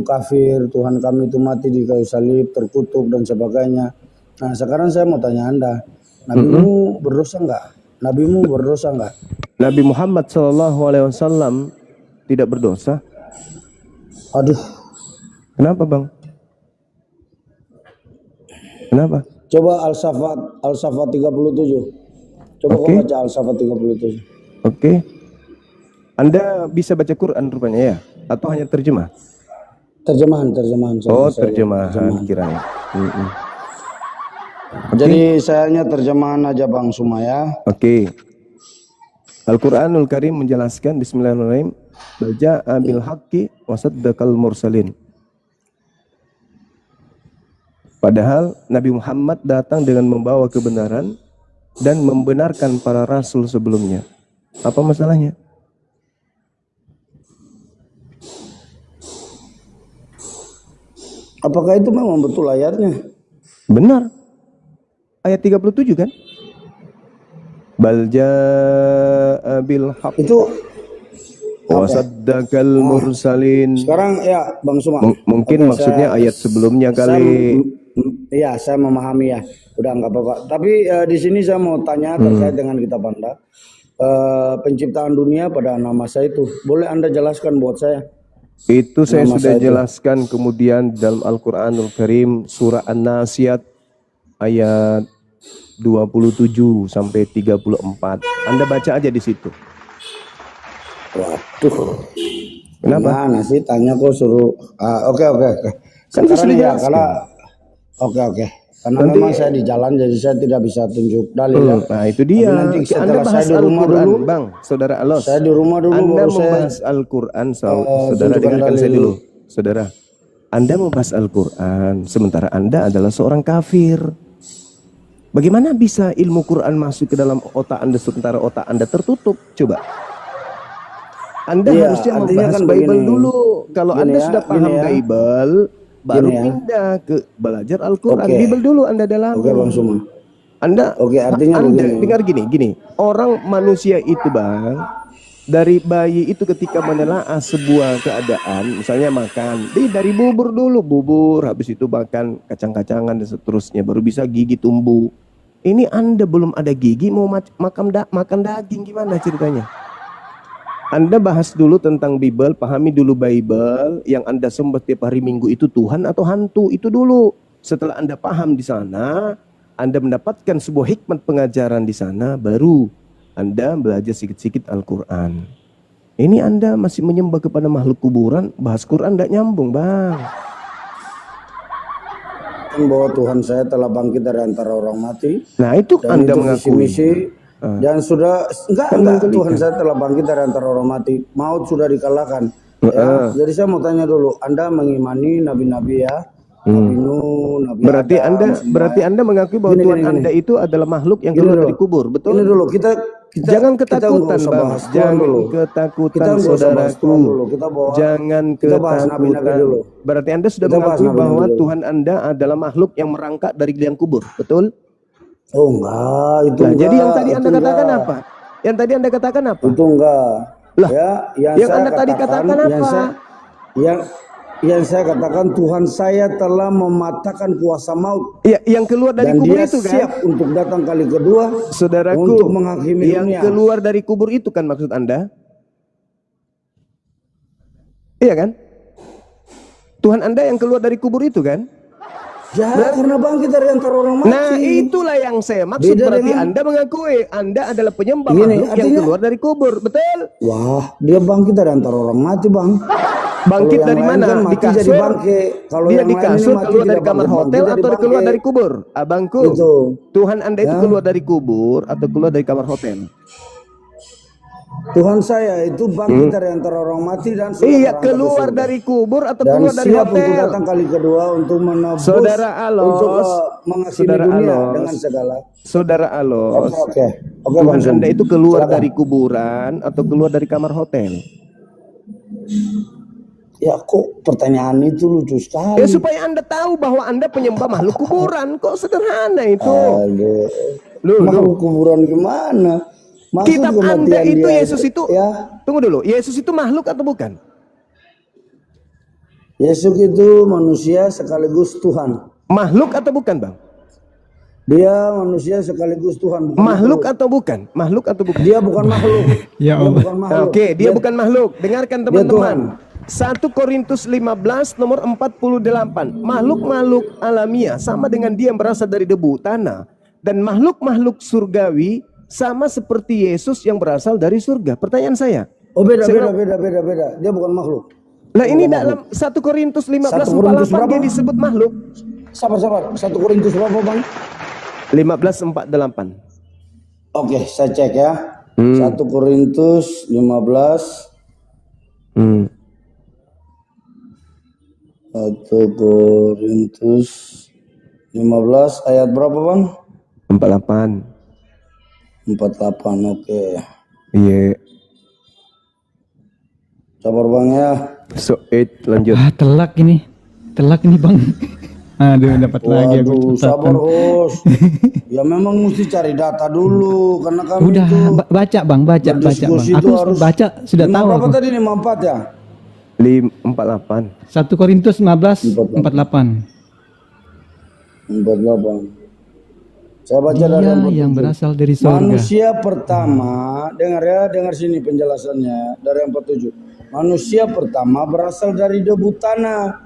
[SPEAKER 14] kafir, Tuhan kami itu mati di kayu salib, terkutuk dan sebagainya. Nah sekarang saya mau tanya Anda, nabimu berdosa enggak? Nabimu berdosa enggak?
[SPEAKER 4] Nabi Muhammad SAW tidak berdosa.
[SPEAKER 14] Aduh.
[SPEAKER 4] Kenapa Bang? Kenapa?
[SPEAKER 14] Coba Al-Safat 37. Coba kau baca Al-Safat 37.
[SPEAKER 4] Oke. Anda bisa baca Quran rupanya ya? Atau hanya terjemah?
[SPEAKER 14] Terjemahan.
[SPEAKER 4] Oh, terjemahan kirain.
[SPEAKER 14] Jadi saya hanya terjemahan aja Bang Sumaya.
[SPEAKER 4] Oke. Al-Quranul Karim menjelaskan Bismillahirrahmanirrahim. Baja'a bil haqqi wa saddaqal mursalin. Padahal Nabi Muhammad datang dengan membawa kebenaran dan membenarkan para rasul sebelumnya. Apa masalahnya?
[SPEAKER 14] Apakah itu memang betul ayatnya?
[SPEAKER 4] Benar. Ayat 37 kan? Bal jaa bil haqq.
[SPEAKER 14] Itu
[SPEAKER 4] wa saddaqal mursalin.
[SPEAKER 14] Sekarang ya Bang Suma.
[SPEAKER 4] Mungkin maksudnya ayat sebelumnya kali.
[SPEAKER 14] Iya, saya memahami ya. Udah enggak apa-apa. Tapi di sini saya mau tanya terkait dengan kitab Anda. Penciptaan dunia pada nama saya itu. Boleh Anda jelaskan buat saya?
[SPEAKER 4] Itu saya sudah jelaskan kemudian dalam Al-Quranul Karim surah An-Nasiyat ayat 27 sampai 34. Anda baca aja di situ.
[SPEAKER 14] Waduh.
[SPEAKER 4] Kenapa?
[SPEAKER 14] Nah, sih tanya kok suruh. Oke.
[SPEAKER 4] Kan saya sudah jelaskan.
[SPEAKER 14] Oke. Karena nanti, memang saya di jalan jadi saya tidak bisa tunjuk dalil.
[SPEAKER 4] Nah itu dia.
[SPEAKER 14] Nanti
[SPEAKER 4] Anda bahas Al-Quran, Bang, Saudara Alos.
[SPEAKER 14] Saya di rumah dulu.
[SPEAKER 4] Anda membahas Al-Quran, Saudara dengarkan saya dulu. Saudara, Anda membahas Al-Quran, sementara Anda adalah seorang kafir. Bagaimana bisa ilmu Quran masuk ke dalam otak Anda sementara otak Anda tertutup? Coba. Anda harusnya membahas
[SPEAKER 14] kan
[SPEAKER 4] Bible
[SPEAKER 14] begini.
[SPEAKER 4] dulu. Kalau Anda sudah paham Bible, baru pindah ke belajar Al-Quran. Bible dulu Anda dalam.
[SPEAKER 14] Oke Bang Suma.
[SPEAKER 4] Anda dengar gini. Orang manusia itu Bang, dari bayi itu ketika menelaah sebuah keadaan, misalnya makan, dari bubur dulu, habis itu makan kacang-kacangan dan seterusnya, baru bisa gigi tumbuh. Ini Anda belum ada gigi mau makan daging, gimana ceritanya? Anda bahas dulu tentang Bible, pahami dulu Bible, yang Anda sembah tiap hari Minggu itu Tuhan atau hantu, itu dulu. Setelah Anda paham di sana, Anda mendapatkan sebuah hikmat pengajaran di sana, baru Anda belajar sedikit-sedikit Al-Quran. Ini Anda masih menyembah kepada makhluk kuburan, bahas Quran tidak nyambung Bang.
[SPEAKER 14] Bahwa Tuhan saya telah bangkit dari antara orang mati.
[SPEAKER 4] Nah itu Anda mengakui.
[SPEAKER 14] Dan sudah enggak Tuhan saya telah bangkit dari antara orang mati, maut sudah dikalahkan. Ya, jadi saya mau tanya dulu, Anda mengimani nabi-nabi ya? Nabi Nuh, Nabi Adam,
[SPEAKER 4] berarti Anda mengakui bahwa Tuhan Anda itu adalah makhluk yang keluar dari kubur, betul?
[SPEAKER 14] Ini dulu kita
[SPEAKER 4] jangan ketakutan Bang, jangan ketakutan saudaraku, jangan ketakutan. Berarti Anda sudah mengakui bahwa Tuhan Anda adalah makhluk yang merangkak dari liang kubur, betul?
[SPEAKER 14] Oh enggak, itu
[SPEAKER 4] nah,
[SPEAKER 14] enggak.
[SPEAKER 4] Jadi yang tadi Anda katakan apa? Yang tadi Anda katakan apa?
[SPEAKER 14] Itu enggak.
[SPEAKER 4] Lah,
[SPEAKER 14] ya,
[SPEAKER 4] yang Anda tadi katakan apa?
[SPEAKER 14] Yang saya katakan Tuhan saya telah mematahkan kuasa maut.
[SPEAKER 4] Ya, yang keluar dari
[SPEAKER 14] dan
[SPEAKER 4] kubur
[SPEAKER 14] dia
[SPEAKER 4] itu kan?
[SPEAKER 14] Siap untuk datang kali kedua.
[SPEAKER 4] Saudaraku,
[SPEAKER 14] untuk menghakimi
[SPEAKER 4] yang
[SPEAKER 14] dunia.
[SPEAKER 4] keluar dari kubur itu kan maksud Anda? Iya kan? Tuhan Anda yang keluar dari kubur itu kan?
[SPEAKER 14] Ya, karena bangkit dari antara orang mati.
[SPEAKER 4] Nah, itulah yang saya maksud.
[SPEAKER 14] Beda
[SPEAKER 4] Berarti
[SPEAKER 14] dengan-
[SPEAKER 4] Anda mengakui Anda adalah penyembah
[SPEAKER 14] Gini,
[SPEAKER 4] makhluk yang
[SPEAKER 14] artinya-
[SPEAKER 4] keluar dari kubur, betul?
[SPEAKER 14] Wah, dia bangkit dari antara orang mati, Bang.
[SPEAKER 4] Bangkit
[SPEAKER 14] Kalau
[SPEAKER 4] dari
[SPEAKER 14] yang lain
[SPEAKER 4] mana?
[SPEAKER 14] kan
[SPEAKER 4] Di
[SPEAKER 14] mati jadi
[SPEAKER 4] kasur?
[SPEAKER 14] bangke. Kalau
[SPEAKER 4] Dia
[SPEAKER 14] yang
[SPEAKER 4] di
[SPEAKER 14] lain ini
[SPEAKER 4] kasur
[SPEAKER 14] mati
[SPEAKER 4] keluar dari
[SPEAKER 14] tidak
[SPEAKER 4] kamar
[SPEAKER 14] bangkit,
[SPEAKER 4] hotel
[SPEAKER 14] bangkit
[SPEAKER 4] atau
[SPEAKER 14] jadi
[SPEAKER 4] keluar
[SPEAKER 14] bangke.
[SPEAKER 4] dari kubur? Abangku,
[SPEAKER 14] Itu.
[SPEAKER 4] Tuhan Anda itu
[SPEAKER 14] Ya.
[SPEAKER 4] keluar dari kubur atau keluar dari kamar hotel?
[SPEAKER 14] Tuhan saya itu bangkit dari antara orang mati dan sudah
[SPEAKER 4] Iya,
[SPEAKER 14] berangkat ke
[SPEAKER 4] keluar
[SPEAKER 14] surga.
[SPEAKER 4] dari kubur atau
[SPEAKER 14] Dan
[SPEAKER 4] keluar dari
[SPEAKER 14] siap untuk
[SPEAKER 4] hotel?
[SPEAKER 14] datang kali kedua untuk menebus,
[SPEAKER 4] Saudara Alos,
[SPEAKER 14] untuk mengasih
[SPEAKER 4] Saudara
[SPEAKER 14] dunia
[SPEAKER 4] Alos,
[SPEAKER 14] dengan segala.
[SPEAKER 4] Saudara Alos,
[SPEAKER 14] Oke,
[SPEAKER 4] Tuhan
[SPEAKER 14] Bang Sum.
[SPEAKER 4] Anda itu keluar
[SPEAKER 14] Silakan.
[SPEAKER 4] dari kuburan atau keluar dari kamar hotel?
[SPEAKER 14] Ya kok pertanyaan itu lucu sekali.
[SPEAKER 4] Ya supaya Anda tahu bahwa Anda penyembah makhluk kuburan. Kok sederhana itu?
[SPEAKER 14] Aduh, makhluk kuburan gimana? Maksud
[SPEAKER 4] Kitab Anda
[SPEAKER 14] kematian
[SPEAKER 4] itu
[SPEAKER 14] dia
[SPEAKER 4] Yesus itu,
[SPEAKER 14] ya.
[SPEAKER 4] tunggu dulu, Yesus itu makhluk atau bukan?
[SPEAKER 14] Yesus itu manusia sekaligus Tuhan.
[SPEAKER 4] Makhluk atau bukan, Bang?
[SPEAKER 14] Dia manusia sekaligus Tuhan. Bukan
[SPEAKER 4] Makhluk atau bukan? Makhluk atau bukan?
[SPEAKER 14] Dia bukan makhluk.
[SPEAKER 13] Ya
[SPEAKER 14] Dia
[SPEAKER 13] Allah.
[SPEAKER 14] bukan makhluk.
[SPEAKER 4] Oke, dia bukan makhluk. Dengarkan teman-teman.
[SPEAKER 14] Tuhan.
[SPEAKER 4] 1 Korintus 15 nomor 48. Makhluk-makhluk alamiah sama dengan dia yang berasal dari debu tanah, dan makhluk-makhluk surgawi sama seperti Yesus yang berasal dari surga. Pertanyaan saya.
[SPEAKER 14] Oh beda.
[SPEAKER 4] Saya bilang,
[SPEAKER 14] Beda. Dia bukan makhluk.
[SPEAKER 4] lah ini dalam 1 Korintus 15
[SPEAKER 14] 1 Korintus
[SPEAKER 4] 48 dia
[SPEAKER 14] berapa?
[SPEAKER 4] disebut makhluk.
[SPEAKER 14] Sabar. 1 Korintus berapa, Bang?
[SPEAKER 4] 15:48.
[SPEAKER 14] Oke, saya cek ya. 1 Korintus 15. 1 Korintus 15 ayat berapa, Bang?
[SPEAKER 4] 48.
[SPEAKER 14] 48, oke.
[SPEAKER 4] Iya.
[SPEAKER 14] Sabar, Bang ya.
[SPEAKER 4] So, lanjut.
[SPEAKER 13] Ah, telak ini Bang. Aduh, dapat lagi aku
[SPEAKER 14] Waduh, sabar,
[SPEAKER 13] catatan.
[SPEAKER 14] Host. Ya memang mesti cari data dulu karena kami
[SPEAKER 13] Udah
[SPEAKER 14] itu
[SPEAKER 13] baca Bang.
[SPEAKER 14] berdiskusi itu
[SPEAKER 13] Aku
[SPEAKER 14] harus
[SPEAKER 13] baca sudah tahu
[SPEAKER 14] berapa
[SPEAKER 13] aku.
[SPEAKER 14] tadi 54 ya?
[SPEAKER 4] 48.
[SPEAKER 13] 1 Korintus 15:48.
[SPEAKER 14] 48. Saya baca
[SPEAKER 13] Dia
[SPEAKER 14] dari
[SPEAKER 13] yang berasal dari surga.
[SPEAKER 14] Manusia pertama, dengar sini penjelasannya dari 47. Manusia pertama berasal dari debu tanah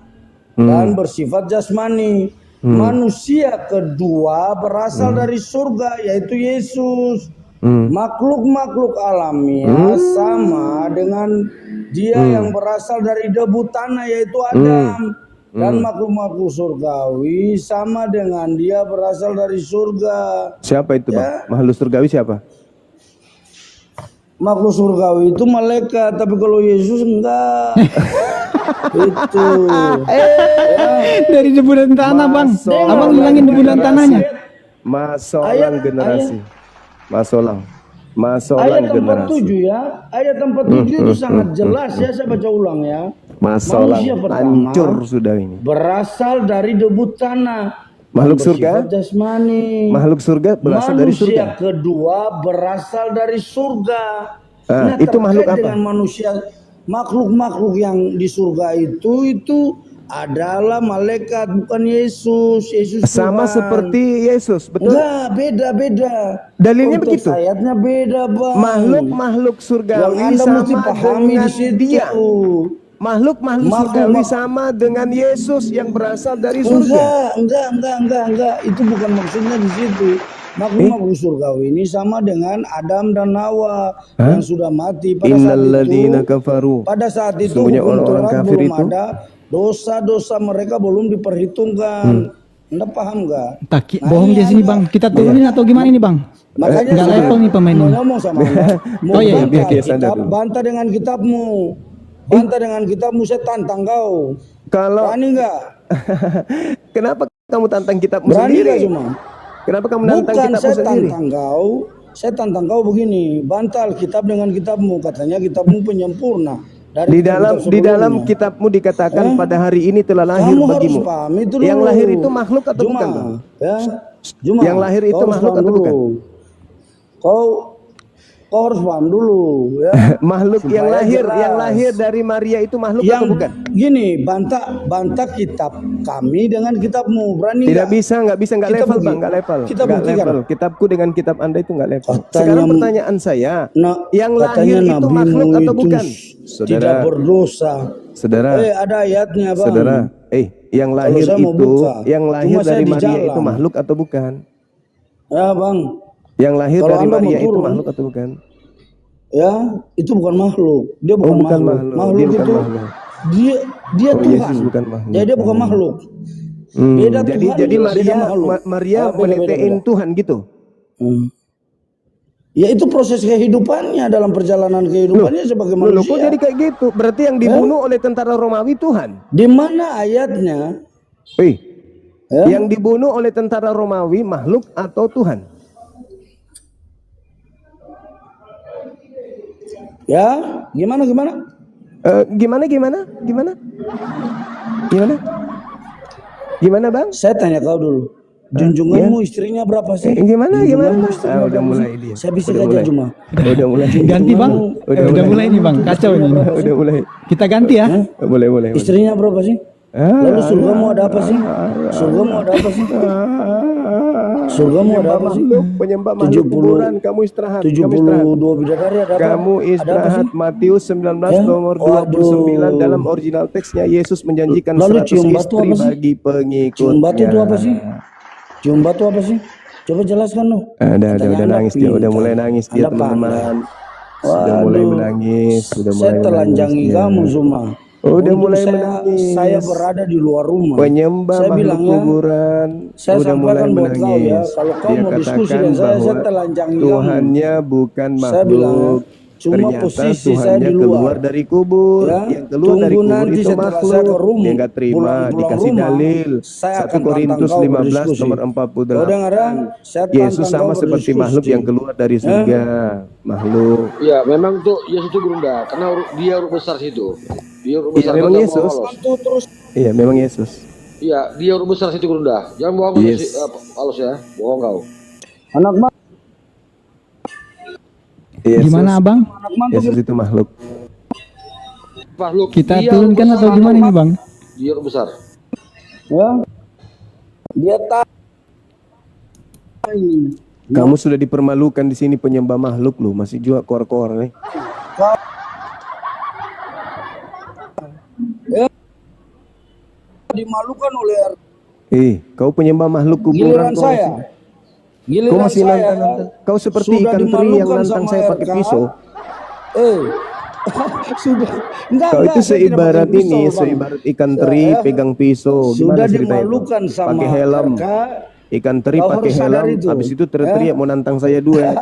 [SPEAKER 14] dan bersifat jasmani. Manusia kedua berasal dari surga, yaitu Yesus. Makhluk-makhluk alamiah sama dengan dia yang berasal dari debu tanah, yaitu Adam. Dan makhluk-makhluk surgawi sama dengan dia berasal dari surga.
[SPEAKER 4] Siapa itu, Bang? Makhluk surgawi siapa?
[SPEAKER 14] Makhluk surgawi itu malaikat, tapi kalau Yesus enggak. Itu.
[SPEAKER 13] Dari debu dan tanah, Bang. Abang hilangin debu dan tanahnya.
[SPEAKER 4] Masolang generasi. Masolang
[SPEAKER 14] Ayat
[SPEAKER 4] generasi.
[SPEAKER 14] 47 ya. Ayat 47 itu sangat jelas ya, saya baca ulang ya.
[SPEAKER 4] Masolang
[SPEAKER 14] Manusia pertama
[SPEAKER 4] hancur sudah ini.
[SPEAKER 14] berasal dari debu tanah.
[SPEAKER 4] Makhluk
[SPEAKER 14] Bersifat
[SPEAKER 4] surga?
[SPEAKER 14] jasmani.
[SPEAKER 4] Makhluk surga berasal dari surga.
[SPEAKER 14] Manusia kedua berasal dari surga.
[SPEAKER 4] Ah, itu makhluk
[SPEAKER 14] terkait
[SPEAKER 4] apa?
[SPEAKER 14] dengan manusia, makhluk-makhluk yang di surga itu adalah malaikat, bukan Yesus. Yesus
[SPEAKER 4] Sama
[SPEAKER 14] Tuhan.
[SPEAKER 4] seperti Yesus, betul?
[SPEAKER 14] Enggak, beda.
[SPEAKER 4] Dalilnya
[SPEAKER 14] Konteks
[SPEAKER 4] begitu.
[SPEAKER 14] ayatnya beda, Bang.
[SPEAKER 4] Makhluk-makhluk
[SPEAKER 14] yang
[SPEAKER 4] surgawi
[SPEAKER 14] Anda mesti
[SPEAKER 4] sama
[SPEAKER 14] pahami
[SPEAKER 4] dengan
[SPEAKER 14] di situ.
[SPEAKER 4] dia. Makhluk-makhluk surgawi sama dengan Yesus yang berasal dari surga.
[SPEAKER 14] Enggak. Itu bukan maksudnya di situ. Makhluk-makhluk surgawi ini sama dengan Adam dan Hawa yang sudah mati pada saat
[SPEAKER 4] Innalladzina
[SPEAKER 14] itu.
[SPEAKER 4] kafaru.
[SPEAKER 14] Pada saat itu
[SPEAKER 4] Sesungguhnya
[SPEAKER 14] hukum
[SPEAKER 4] orang-orang
[SPEAKER 14] Taurat
[SPEAKER 4] kafir
[SPEAKER 14] belum
[SPEAKER 4] itu
[SPEAKER 14] ada, dosa-dosa mereka belum diperhitungkan. Anda paham nggak?
[SPEAKER 13] Bohong dia sini, Bang. Kita turunin atau gimana ini, Bang?
[SPEAKER 14] Makanya
[SPEAKER 13] Nggak
[SPEAKER 14] saya
[SPEAKER 13] level nih pemainnya.
[SPEAKER 14] mau ngomong sama Anda. Mau
[SPEAKER 13] Oh, iya,
[SPEAKER 14] bantah
[SPEAKER 4] biar sadar
[SPEAKER 14] kitab,
[SPEAKER 4] dulu.
[SPEAKER 14] bantah dengan kitabmu. Bantah dengan kitabmu, saya tantang kau.
[SPEAKER 4] Kalau
[SPEAKER 14] Berani nggak?
[SPEAKER 4] kenapa kamu tantang kitabmu
[SPEAKER 14] Berani
[SPEAKER 4] sendiri?
[SPEAKER 14] nggak cuma?
[SPEAKER 4] Kenapa kamu nantang
[SPEAKER 14] Bukan,
[SPEAKER 4] kitabmu
[SPEAKER 14] saya
[SPEAKER 4] sendiri?
[SPEAKER 14] tantang kau. Saya tantang kau begini, bantah kitab dengan kitabmu. Katanya kitabmu penyempurna.
[SPEAKER 4] Di dalam kitabmu dikatakan pada hari ini telah lahir
[SPEAKER 14] Kamu
[SPEAKER 4] bagimu.
[SPEAKER 14] harus paham itu dulu.
[SPEAKER 4] Yang lahir itu makhluk atau
[SPEAKER 14] Juma,
[SPEAKER 4] bukan, Bang?
[SPEAKER 14] Ya. Juma,
[SPEAKER 4] Yang lahir itu
[SPEAKER 14] kau harus
[SPEAKER 4] makhluk
[SPEAKER 14] paham
[SPEAKER 4] atau
[SPEAKER 14] dulu.
[SPEAKER 4] bukan?
[SPEAKER 14] Kau harus paham dulu ya.
[SPEAKER 4] Makhluk
[SPEAKER 14] Supaya
[SPEAKER 4] yang
[SPEAKER 14] jelas.
[SPEAKER 4] lahir dari Maria itu makhluk
[SPEAKER 14] Yang
[SPEAKER 4] atau bukan?
[SPEAKER 14] Gini, bantah kitab kami dengan kitabmu. Berani
[SPEAKER 4] Nggak bisa, nggak
[SPEAKER 14] Kita
[SPEAKER 4] level,
[SPEAKER 14] bukti-
[SPEAKER 4] Bang, nggak level.
[SPEAKER 14] kita
[SPEAKER 4] Nggak
[SPEAKER 14] buktikan.
[SPEAKER 4] level. Kitabku dengan kitab Anda itu nggak level.
[SPEAKER 14] Katanya-
[SPEAKER 4] Sekarang pertanyaan saya, yang
[SPEAKER 14] katanya
[SPEAKER 4] lahir itu
[SPEAKER 14] nabimu
[SPEAKER 4] makhluk atau
[SPEAKER 14] itu
[SPEAKER 4] bukan?
[SPEAKER 14] tidak berdosa.
[SPEAKER 4] Saudara,
[SPEAKER 14] Ada ayatnya, Bang.
[SPEAKER 4] saudara, yang
[SPEAKER 14] Kalau
[SPEAKER 4] lahir
[SPEAKER 14] saya mau
[SPEAKER 4] itu,
[SPEAKER 14] buka.
[SPEAKER 4] yang lahir
[SPEAKER 14] Cuma saya
[SPEAKER 4] dari
[SPEAKER 14] di
[SPEAKER 4] Maria
[SPEAKER 14] jalan.
[SPEAKER 4] itu makhluk atau bukan?
[SPEAKER 14] Ya bang,
[SPEAKER 4] Yang lahir
[SPEAKER 14] Kalau
[SPEAKER 4] dari
[SPEAKER 14] Anda mau
[SPEAKER 4] Maria itu
[SPEAKER 14] turun,
[SPEAKER 4] makhluk atau bukan?
[SPEAKER 14] ya itu bukan makhluk. Dia bukan,
[SPEAKER 4] bukan
[SPEAKER 14] makhluk.
[SPEAKER 4] makhluk.
[SPEAKER 14] Makhluk
[SPEAKER 4] Dia bukan
[SPEAKER 14] itu
[SPEAKER 4] makhluk.
[SPEAKER 14] dia
[SPEAKER 4] Oh,
[SPEAKER 14] Tuhan.
[SPEAKER 4] Yesus bukan makhluk.
[SPEAKER 14] Ya dia bukan makhluk.
[SPEAKER 4] Hmm,
[SPEAKER 14] Beda
[SPEAKER 4] jadi
[SPEAKER 14] Tuhan,
[SPEAKER 4] jadi
[SPEAKER 14] beda
[SPEAKER 4] Maria
[SPEAKER 14] makhluk.
[SPEAKER 4] Maria
[SPEAKER 14] Ah, beda,
[SPEAKER 4] menetein
[SPEAKER 14] beda.
[SPEAKER 4] Tuhan gitu.
[SPEAKER 14] Ya itu proses kehidupannya, dalam perjalanan kehidupannya sebagai
[SPEAKER 4] Loh,
[SPEAKER 14] manusia.
[SPEAKER 4] kok jadi kayak gitu? Berarti yang dibunuh oleh tentara Romawi Tuhan.
[SPEAKER 14] Di mana ayatnya?
[SPEAKER 4] Yang dibunuh oleh tentara Romawi makhluk atau Tuhan?
[SPEAKER 14] Ya, gimana?
[SPEAKER 4] Gimana bang?
[SPEAKER 14] Saya tanya kau dulu. Junjunganmu istrinya berapa sih?
[SPEAKER 4] Gimana?
[SPEAKER 14] Junjunganmu istrinya
[SPEAKER 4] Udah
[SPEAKER 14] berapa
[SPEAKER 4] mulai
[SPEAKER 14] sih?
[SPEAKER 4] dia.
[SPEAKER 14] Saya bisa
[SPEAKER 4] Udah
[SPEAKER 14] saja
[SPEAKER 4] mulai.
[SPEAKER 14] cuma.
[SPEAKER 4] Udah mulai.
[SPEAKER 13] Ganti bang. Udah mulai nih bang. Kacau ini.
[SPEAKER 4] Udah mulai.
[SPEAKER 13] Kita ganti ya.
[SPEAKER 4] Boleh.
[SPEAKER 14] Istrinya berapa sih? Lalu surgamu ada apa sih? Surgamu ada apa sih? Surgamu ada apa sih?
[SPEAKER 4] Penyembah makhluk kuburan, kamu istirahat.
[SPEAKER 14] 72 bidadari ada apa?
[SPEAKER 4] Kamu
[SPEAKER 14] Ada apa
[SPEAKER 4] istirahat.
[SPEAKER 14] sih?
[SPEAKER 4] Matius 19
[SPEAKER 14] Ya?
[SPEAKER 4] nomor
[SPEAKER 14] Waduh.
[SPEAKER 4] 29 dalam original teksnya Yesus menjanjikan
[SPEAKER 14] Lalu
[SPEAKER 4] 100
[SPEAKER 14] cium batu
[SPEAKER 4] istri
[SPEAKER 14] apa sih?
[SPEAKER 4] bagi pengikutnya.
[SPEAKER 14] Cium batu itu apa sih? Cium batu apa sih? Coba jelaskan loh.
[SPEAKER 4] Udah
[SPEAKER 14] Katanya Anda
[SPEAKER 4] nangis dia, udah
[SPEAKER 14] pintar.
[SPEAKER 4] mulai nangis dia
[SPEAKER 14] Anda
[SPEAKER 4] teman-teman.
[SPEAKER 14] pandai.
[SPEAKER 4] Sudah mulai
[SPEAKER 14] Waduh.
[SPEAKER 4] menangis, sudah mulai
[SPEAKER 14] Saya telanjangi
[SPEAKER 4] menangis dia.
[SPEAKER 14] kamu semua.
[SPEAKER 4] Udah
[SPEAKER 14] Untung
[SPEAKER 4] mulai
[SPEAKER 14] saya,
[SPEAKER 4] menangis.
[SPEAKER 14] Saya berada di luar rumah.
[SPEAKER 4] Penyembah
[SPEAKER 14] Saya
[SPEAKER 4] makhluk
[SPEAKER 14] bilang ya,
[SPEAKER 4] kuburan
[SPEAKER 14] saya
[SPEAKER 4] udah mulai
[SPEAKER 14] sampaikan buat kau ya,
[SPEAKER 4] menangis.
[SPEAKER 14] kalau kau
[SPEAKER 4] Dia
[SPEAKER 14] mau diskusi
[SPEAKER 4] katakan
[SPEAKER 14] dengan saya
[SPEAKER 4] bahwa
[SPEAKER 14] telanjangi kamu.
[SPEAKER 4] Tuhannya bukan
[SPEAKER 14] Saya bilang ya,
[SPEAKER 4] makhluk.
[SPEAKER 14] cuma
[SPEAKER 4] Ternyata
[SPEAKER 14] posisi saya
[SPEAKER 4] Tuhannya
[SPEAKER 14] di luar.
[SPEAKER 4] keluar dari kubur.
[SPEAKER 14] Ya,
[SPEAKER 4] Yang keluar dari
[SPEAKER 14] tunggu
[SPEAKER 4] kubur
[SPEAKER 14] nanti
[SPEAKER 4] itu
[SPEAKER 14] setelah saya ke
[SPEAKER 4] makhluk.
[SPEAKER 14] rumah,
[SPEAKER 4] Dia nggak terima,
[SPEAKER 14] pulang
[SPEAKER 4] dikasih
[SPEAKER 14] rumah,
[SPEAKER 4] dalil.
[SPEAKER 14] saya
[SPEAKER 4] 1
[SPEAKER 14] akan
[SPEAKER 4] Korintus
[SPEAKER 14] tantang kau
[SPEAKER 4] 15
[SPEAKER 14] berdiskusi.
[SPEAKER 4] nomor
[SPEAKER 14] Kau dengar ya?
[SPEAKER 4] 48.
[SPEAKER 14] Saya
[SPEAKER 4] Yesus
[SPEAKER 14] tantang
[SPEAKER 4] sama
[SPEAKER 14] kau
[SPEAKER 4] seperti
[SPEAKER 14] berdiskusi.
[SPEAKER 4] makhluk yang keluar dari surga. Makhluk.
[SPEAKER 1] Ya, memang tuh Yesus itu gerunda karena dia huruf besar situ. Dia huruf
[SPEAKER 4] Iya
[SPEAKER 1] besar.
[SPEAKER 4] memang
[SPEAKER 1] jangan
[SPEAKER 4] Yesus.
[SPEAKER 1] lolos.
[SPEAKER 4] Iya memang Yesus.
[SPEAKER 1] Iya, dia huruf besar situ gerunda. Jangan bohong
[SPEAKER 4] Yes.
[SPEAKER 1] halus ya. Bohong kau.
[SPEAKER 14] Anak mak.
[SPEAKER 4] Yesus.
[SPEAKER 13] Gimana abang?
[SPEAKER 4] Yesus itu makhluk.
[SPEAKER 1] Makhluk.
[SPEAKER 13] Kita
[SPEAKER 1] dia
[SPEAKER 13] turunkan
[SPEAKER 1] huruf
[SPEAKER 13] atau
[SPEAKER 1] besar.
[SPEAKER 13] gimana ini bang?
[SPEAKER 1] Dia huruf besar.
[SPEAKER 14] Ya. Dia tak.
[SPEAKER 4] Kamu sudah dipermalukan di sini penyembah makhluk lu, masih juga kor-kor nih.
[SPEAKER 14] Ya. Dimalukan oleh
[SPEAKER 4] Kau penyembah makhluk kuburan
[SPEAKER 14] giliran
[SPEAKER 4] kau
[SPEAKER 14] saya.
[SPEAKER 4] masih-
[SPEAKER 14] Giliran
[SPEAKER 4] Kau masih
[SPEAKER 14] saya.
[SPEAKER 4] nantang. Kau seperti
[SPEAKER 14] Sudah
[SPEAKER 4] ikan teri yang
[SPEAKER 14] dimalukan
[SPEAKER 4] nantang
[SPEAKER 14] sama
[SPEAKER 4] saya pakai
[SPEAKER 14] RK.
[SPEAKER 4] pisau.
[SPEAKER 14] Sudah. Enggak,
[SPEAKER 4] Kau itu
[SPEAKER 14] saya tidak
[SPEAKER 4] seibarat
[SPEAKER 14] pakai pisau,
[SPEAKER 4] ini,
[SPEAKER 14] Bang.
[SPEAKER 4] seibarat ikan teri
[SPEAKER 14] Saya-
[SPEAKER 4] pegang pisau.
[SPEAKER 14] Sudah
[SPEAKER 4] Gimana ceritanya?
[SPEAKER 14] dimalukan sama
[SPEAKER 4] Pakai helm.
[SPEAKER 14] RK.
[SPEAKER 4] Ikan teri
[SPEAKER 14] Kau
[SPEAKER 4] pakai
[SPEAKER 14] harus sadar
[SPEAKER 4] helm,
[SPEAKER 14] itu.
[SPEAKER 4] habis itu teriak mau nantang saya duet.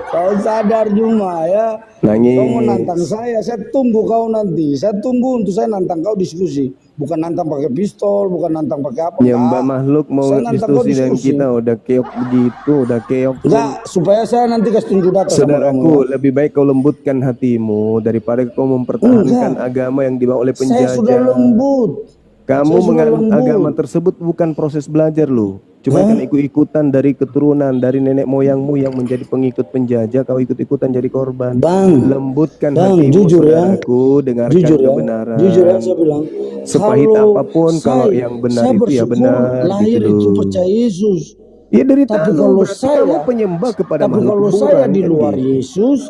[SPEAKER 14] Kau sadar Juma ya.
[SPEAKER 4] Nangis.
[SPEAKER 14] Kau mau nantang saya tunggu kau nanti. Saya tunggu untuk saya nantang kau diskusi. Bukan nantang pakai pistol, bukan nantang pakai apa.
[SPEAKER 4] Penyembah
[SPEAKER 14] enggak.
[SPEAKER 4] makhluk mau
[SPEAKER 14] Saya nantang kau
[SPEAKER 4] diskusi dengan
[SPEAKER 14] diskusi.
[SPEAKER 4] kita udah keok begitu, udah keok.
[SPEAKER 14] Enggak, supaya saya nanti kasih tunjuk data sama kamu.
[SPEAKER 4] Saudaraku, lebih baik kau lembutkan hatimu daripada kau mempertahankan agama yang dibawa oleh
[SPEAKER 14] Saya sudah
[SPEAKER 4] penjajah.
[SPEAKER 14] lembut.
[SPEAKER 4] Kamu
[SPEAKER 14] Saya sudah
[SPEAKER 4] menganut
[SPEAKER 14] lembut.
[SPEAKER 4] agama tersebut bukan proses belajar lu. Cuma kan ikut-ikutan dari keturunan, dari nenek moyangmu yang menjadi pengikut penjajah, kau ikut-ikutan jadi korban.
[SPEAKER 14] Bang,
[SPEAKER 4] lembutkan
[SPEAKER 14] Bang,
[SPEAKER 4] hatimu,
[SPEAKER 14] jujur ya.
[SPEAKER 4] saudaraku, dengarkan
[SPEAKER 14] Jujur ya.
[SPEAKER 4] kebenaran.
[SPEAKER 14] Jujur ya saya bilang.
[SPEAKER 4] Sepahit apapun, kalau yang benar
[SPEAKER 14] saya
[SPEAKER 4] itu ya
[SPEAKER 14] bersyukur
[SPEAKER 4] benar.
[SPEAKER 14] lahir
[SPEAKER 4] gitu
[SPEAKER 14] itu
[SPEAKER 4] loh.
[SPEAKER 14] percaya Yesus.
[SPEAKER 4] Ya dari
[SPEAKER 14] Tapi
[SPEAKER 4] tahu,
[SPEAKER 14] kalau
[SPEAKER 4] berarti
[SPEAKER 14] saya,
[SPEAKER 4] kamu penyembah kepada
[SPEAKER 14] tapi
[SPEAKER 4] makhluk
[SPEAKER 14] kalau
[SPEAKER 4] kuburan,
[SPEAKER 14] saya di
[SPEAKER 4] kan
[SPEAKER 14] luar
[SPEAKER 4] gitu.
[SPEAKER 14] Yesus,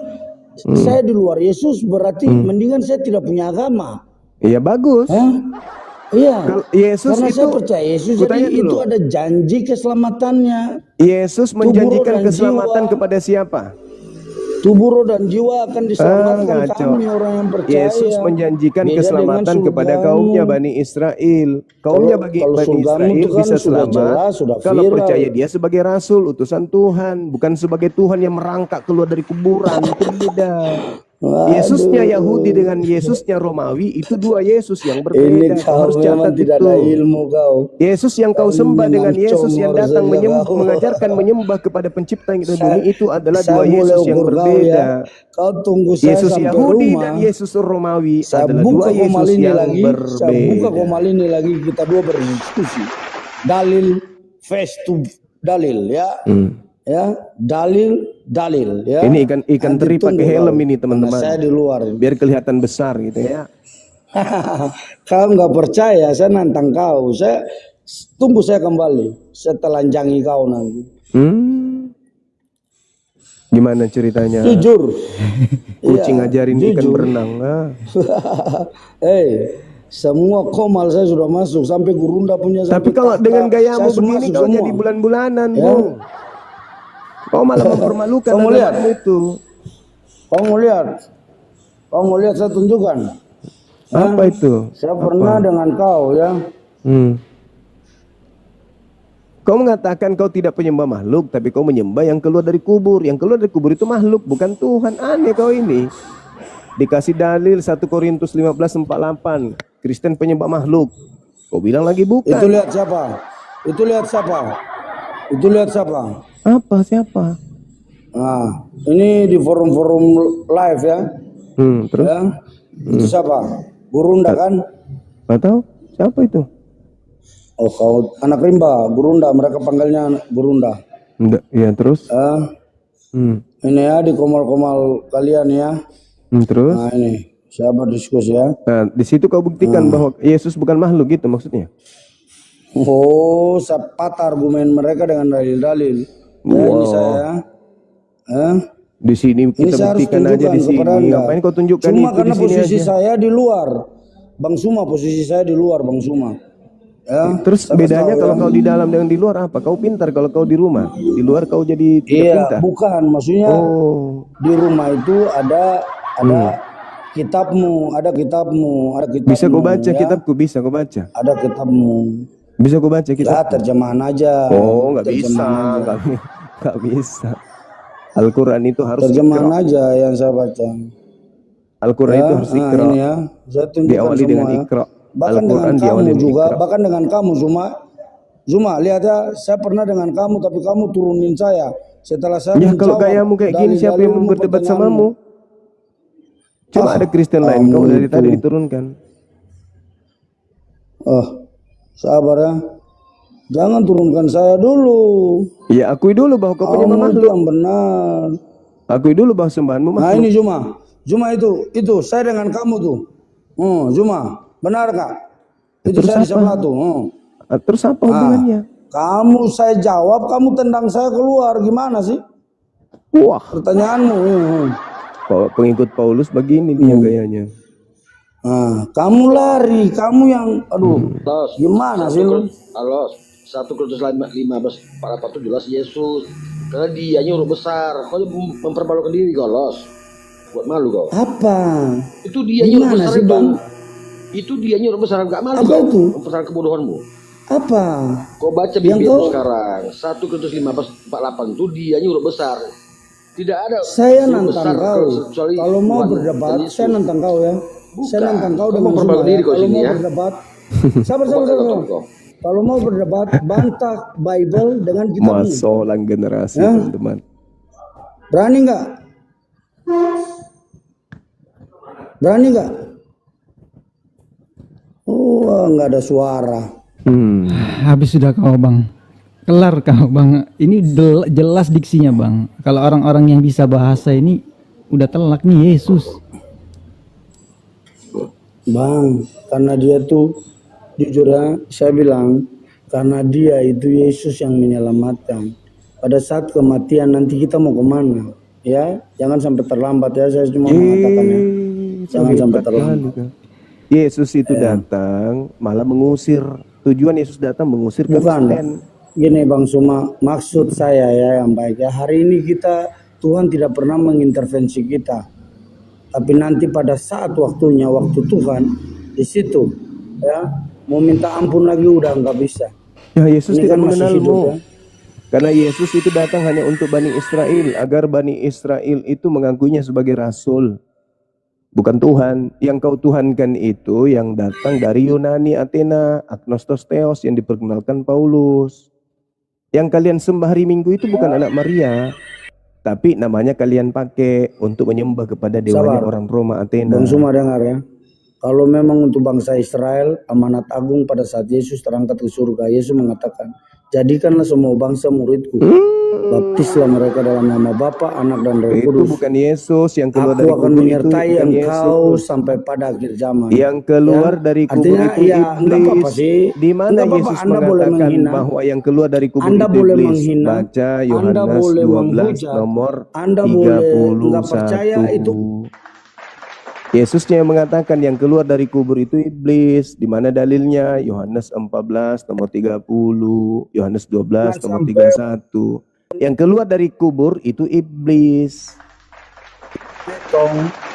[SPEAKER 14] saya di luar Yesus berarti mendingan saya tidak punya agama.
[SPEAKER 4] Iya bagus.
[SPEAKER 14] Iya.
[SPEAKER 4] Kalau Yesus
[SPEAKER 14] Karena
[SPEAKER 4] itu,
[SPEAKER 14] saya percaya Yesus,
[SPEAKER 4] ku
[SPEAKER 14] jadi
[SPEAKER 4] tanya
[SPEAKER 14] itu
[SPEAKER 4] dulu.
[SPEAKER 14] ada janji keselamatannya.
[SPEAKER 4] Yesus menjanjikan
[SPEAKER 14] dan
[SPEAKER 4] keselamatan
[SPEAKER 14] jiwa.
[SPEAKER 4] kepada siapa?
[SPEAKER 14] Tubuh roh dan jiwa akan diselamatkan
[SPEAKER 4] ngaco.
[SPEAKER 14] kami orang yang percaya.
[SPEAKER 4] Yesus menjanjikan
[SPEAKER 14] Beda
[SPEAKER 4] keselamatan
[SPEAKER 14] dengan
[SPEAKER 4] kepada
[SPEAKER 14] surgamu.
[SPEAKER 4] kaumnya Bani Israel. Kaumnya bagi
[SPEAKER 14] Kalau
[SPEAKER 4] Bani
[SPEAKER 14] surgamu
[SPEAKER 4] Israel
[SPEAKER 14] itu kan
[SPEAKER 4] bisa
[SPEAKER 14] sudah
[SPEAKER 4] selamat
[SPEAKER 14] jelas, sudah
[SPEAKER 4] kalau
[SPEAKER 14] viral.
[SPEAKER 4] percaya dia sebagai rasul, utusan Tuhan, bukan sebagai Tuhan yang merangkak keluar dari kuburan. Itu beda. Yesusnya Yahudi dengan Yesusnya Romawi itu dua Yesus yang
[SPEAKER 14] Ini
[SPEAKER 4] berbeda. Kau
[SPEAKER 14] kau
[SPEAKER 4] harus
[SPEAKER 14] memang
[SPEAKER 4] catat
[SPEAKER 14] tidak
[SPEAKER 4] itu.
[SPEAKER 14] ada ilmu kau.
[SPEAKER 4] Yesus yang kau sembah dengan Yesus yang datang
[SPEAKER 14] kau.
[SPEAKER 4] mengajarkan menyembah kepada pencipta yang ada di dunia itu adalah
[SPEAKER 14] Saya
[SPEAKER 4] dua
[SPEAKER 14] boleh
[SPEAKER 4] Yesus yang
[SPEAKER 14] ukur kau
[SPEAKER 4] berbeda.
[SPEAKER 14] ya. Kau tunggu saya
[SPEAKER 4] Yesus
[SPEAKER 14] sampai
[SPEAKER 4] Yahudi
[SPEAKER 14] rumah.
[SPEAKER 4] dan Yesus Romawi
[SPEAKER 14] Saya
[SPEAKER 4] adalah
[SPEAKER 14] buka
[SPEAKER 4] dua Yesus
[SPEAKER 14] Komal ini
[SPEAKER 4] yang
[SPEAKER 14] lagi. Saya buka
[SPEAKER 4] berbeda.
[SPEAKER 14] Komal ini lagi, kita dua berdiskusi. Dalil face to dalil ya. Ya, dalil ya.
[SPEAKER 4] Ini ikan
[SPEAKER 14] Nanti
[SPEAKER 4] teri
[SPEAKER 14] tunggu
[SPEAKER 4] pakai helm
[SPEAKER 14] kau.
[SPEAKER 4] ini teman-teman.
[SPEAKER 14] Karena saya di luar.
[SPEAKER 4] Biar kelihatan besar gitu ya.
[SPEAKER 14] Kau nggak percaya, saya nantang kau. Saya tunggu saya kembali. Saya telanjangi kau nanti.
[SPEAKER 4] Gimana ceritanya?
[SPEAKER 14] Jujur.
[SPEAKER 4] Kucing
[SPEAKER 14] Iya,
[SPEAKER 4] ngajarin ikan
[SPEAKER 14] jujur.
[SPEAKER 4] berenang.
[SPEAKER 14] Semua komal saya sudah masuk sampai gurunda punya.
[SPEAKER 4] Tapi kalau dengan gayamu begini kau jadi bulan-bulanan, ya. Bung. Kau malah mempermalukan
[SPEAKER 14] Kau mau lihat
[SPEAKER 4] itu.
[SPEAKER 14] Kau mau lihat? Kau mau lihat saya tunjukkan.
[SPEAKER 4] Apa itu?
[SPEAKER 14] Saya pernah dengan kau ya.
[SPEAKER 4] Kau mengatakan kau tidak penyembah makhluk, tapi kau menyembah yang keluar dari kubur. Yang keluar dari kubur itu makhluk, bukan Tuhan. Aneh kau ini. Dikasih dalil 1 Korintus 15:48. Kristen penyembah makhluk. Kau bilang lagi bukan.
[SPEAKER 14] Itu lihat siapa? Itu lihat siapa? Itu lihat siapa?
[SPEAKER 4] Apa? Siapa?
[SPEAKER 14] Nah, ini di forum-forum live ya.
[SPEAKER 4] Terus?
[SPEAKER 14] Ya. Itu siapa? Gurunda kan?
[SPEAKER 4] Gak tahu. Siapa itu?
[SPEAKER 14] Oh, kau anak rimba, Gurunda. Mereka panggilnya Gurunda.
[SPEAKER 4] Enggak, iya terus?
[SPEAKER 14] Ini ya di komal-komal kalian ya.
[SPEAKER 4] Terus?
[SPEAKER 14] Nah ini siapa diskusi ya?
[SPEAKER 4] Nah, di situ kau buktikan bahwa Yesus bukan makhluk gitu maksudnya.
[SPEAKER 14] Oh, saya patah argumen mereka dengan dalil-dalil. Ya, ini saya.
[SPEAKER 4] Di sini kita buktikan aja di sini. Ngapain kau tunjukkan
[SPEAKER 14] Cuma
[SPEAKER 4] itu
[SPEAKER 14] karena
[SPEAKER 4] di sini
[SPEAKER 14] posisi
[SPEAKER 4] aja?
[SPEAKER 14] saya di luar, Bang Suma, posisi saya di luar, Bang Suma. Ya,
[SPEAKER 4] terus bedanya kalau kau di dalam dengan di luar apa? Kau pintar kalau kau di rumah, di luar kau jadi tidak pintar.
[SPEAKER 14] Bukan, maksudnya di rumah itu ada kitabmu, ada kitabmu.
[SPEAKER 4] Bisa kau baca kitabku, bisa kau baca.
[SPEAKER 14] Ada kitabmu.
[SPEAKER 4] Bisa kau baca kitab.
[SPEAKER 14] Ya, terjemahan aja.
[SPEAKER 4] Oh, nggak bisa, nggak bisa. Al-Quran itu harus
[SPEAKER 14] terjemahan aja yang saya baca.
[SPEAKER 4] Al-Quran itu harus ikra.
[SPEAKER 14] Ini ya, saya tunjukkan
[SPEAKER 4] diawali
[SPEAKER 14] semua
[SPEAKER 4] dengan
[SPEAKER 14] ya.
[SPEAKER 4] ikra.
[SPEAKER 14] Bahkan dengan kamu juga, bahkan dengan kamu Zuma, lihat ya, saya pernah dengan kamu tapi kamu turunin saya. Setelah saya
[SPEAKER 4] ya kalau gayamu kayak gini siapa yang berdebat samamu? Cuma ada Kristen lain kau dari tadi diturunkan.
[SPEAKER 14] Sabar ya. Jangan turunkan saya dulu.
[SPEAKER 4] Ya akui dulu bahwa kau penyembah makhluk.
[SPEAKER 14] Yang benar.
[SPEAKER 4] Akui dulu bahwa sembahanmu makhluk.
[SPEAKER 14] Nah ini Zuma itu saya dengan kamu tuh. Zuma, benar kak? Itu saya di sebelah tuh.
[SPEAKER 4] Terus apa hubungannya?
[SPEAKER 14] Kamu saya jawab, kamu tendang saya keluar, gimana sih?
[SPEAKER 4] Wah.
[SPEAKER 14] Pertanyaanmu.
[SPEAKER 4] Pengikut Paulus begini dia gayanya.
[SPEAKER 14] Kamu lari, kamu yang, gimana sih lu?
[SPEAKER 1] Halo, 1 Korintus 15:48 itu jelas Yesus. Karena dia nyuruh besar. Kau mempermalukan diri kau, Los. Buat malu kau.
[SPEAKER 14] Apa?
[SPEAKER 1] Itu dia nyuruh besar sih, Bang. Itu dia nyuruh besar, enggak malu
[SPEAKER 14] apa
[SPEAKER 1] kau.
[SPEAKER 14] Itu?
[SPEAKER 1] Mempersar kebodohanmu.
[SPEAKER 14] Apa?
[SPEAKER 1] Kau baca Bibelmu sekarang. 1 Korintus 15:48 itu dia nyuruh besar. Tidak ada.
[SPEAKER 14] Saya nantang kau. Kalau mau berdebat, saya nantang kau ya. Saya nantang kau dengan semua ya. Kalau mau berdebat, sabar. Kalau mau berdebat, bantah Bible dengan kitabmu.
[SPEAKER 4] Masolang generasi teman-teman.
[SPEAKER 14] Berani nggak? Berani nggak? Nggak ada suara.
[SPEAKER 13] Habis sudah kau bang. Kelar kau bang. Ini jelas diksinya bang. Kalau orang-orang yang bisa bahasa ini udah telak nih Yesus.
[SPEAKER 14] Bang, karena dia tuh jujur ya, saya bilang karena dia itu Yesus yang menyelamatkan. Pada saat kematian nanti kita mau kemana? Ya, jangan sampai terlambat ya. Saya cuma mengatakan ya, jangan sampai terlambat.
[SPEAKER 4] Yesus itu datang malah mengusir. Tujuan Yesus datang mengusir
[SPEAKER 14] Kristen. Gini Bang Suma, maksud saya ya yang baik ya. Hari ini Tuhan tidak pernah mengintervensi kita. Tapi nanti pada saat waktunya, waktu Tuhan di situ ya mau minta ampun lagi udah nggak bisa.
[SPEAKER 4] Ya Yesus
[SPEAKER 14] ini
[SPEAKER 4] tidak
[SPEAKER 14] kan
[SPEAKER 4] mengenalmu
[SPEAKER 14] ya?
[SPEAKER 4] Karena Yesus itu datang hanya untuk Bani Israel, agar Bani Israel itu mengakuinya sebagai rasul, bukan Tuhan. Yang kau tuhankan itu yang datang dari Yunani, Athena, Agnostos Theos yang diperkenalkan Paulus. Yang kalian sembah hari Minggu itu bukan anak Maria, tapi namanya kalian pakai untuk menyembah kepada dewanya orang Roma, Athena.
[SPEAKER 14] Bang Suma dengar ya. Kalau memang untuk bangsa Israel, amanat agung pada saat Yesus terangkat ke surga, Yesus mengatakan, jadikanlah semua bangsa muridku. Baptislah mereka dalam nama Bapa, Anak dan Roh Kudus.
[SPEAKER 4] Itu bukan Yesus yang keluar
[SPEAKER 14] Aku
[SPEAKER 4] dari
[SPEAKER 14] akan
[SPEAKER 4] kubur
[SPEAKER 14] menyertai
[SPEAKER 4] itu,
[SPEAKER 14] engkau sampai pada akhir zaman.
[SPEAKER 4] Yang keluar dari kubur
[SPEAKER 14] artinya,
[SPEAKER 4] itu
[SPEAKER 14] enggak apa-apa sih.
[SPEAKER 4] Di mana Yesus mengatakan bahwa yang keluar dari kubur
[SPEAKER 14] Anda
[SPEAKER 4] itu
[SPEAKER 14] boleh
[SPEAKER 4] iblis?
[SPEAKER 14] menghina,
[SPEAKER 4] Baca
[SPEAKER 14] Anda
[SPEAKER 4] Yohanes
[SPEAKER 14] boleh
[SPEAKER 4] 12
[SPEAKER 14] menghujat,
[SPEAKER 4] nomor
[SPEAKER 14] Anda
[SPEAKER 4] 31.
[SPEAKER 14] boleh enggak percaya itu.
[SPEAKER 4] Yesusnya yang mengatakan yang keluar dari kubur itu iblis. Di mana dalilnya? Yohanes 14 nomor 30, Yohanes 12 nomor 31. Yang keluar dari kubur itu iblis.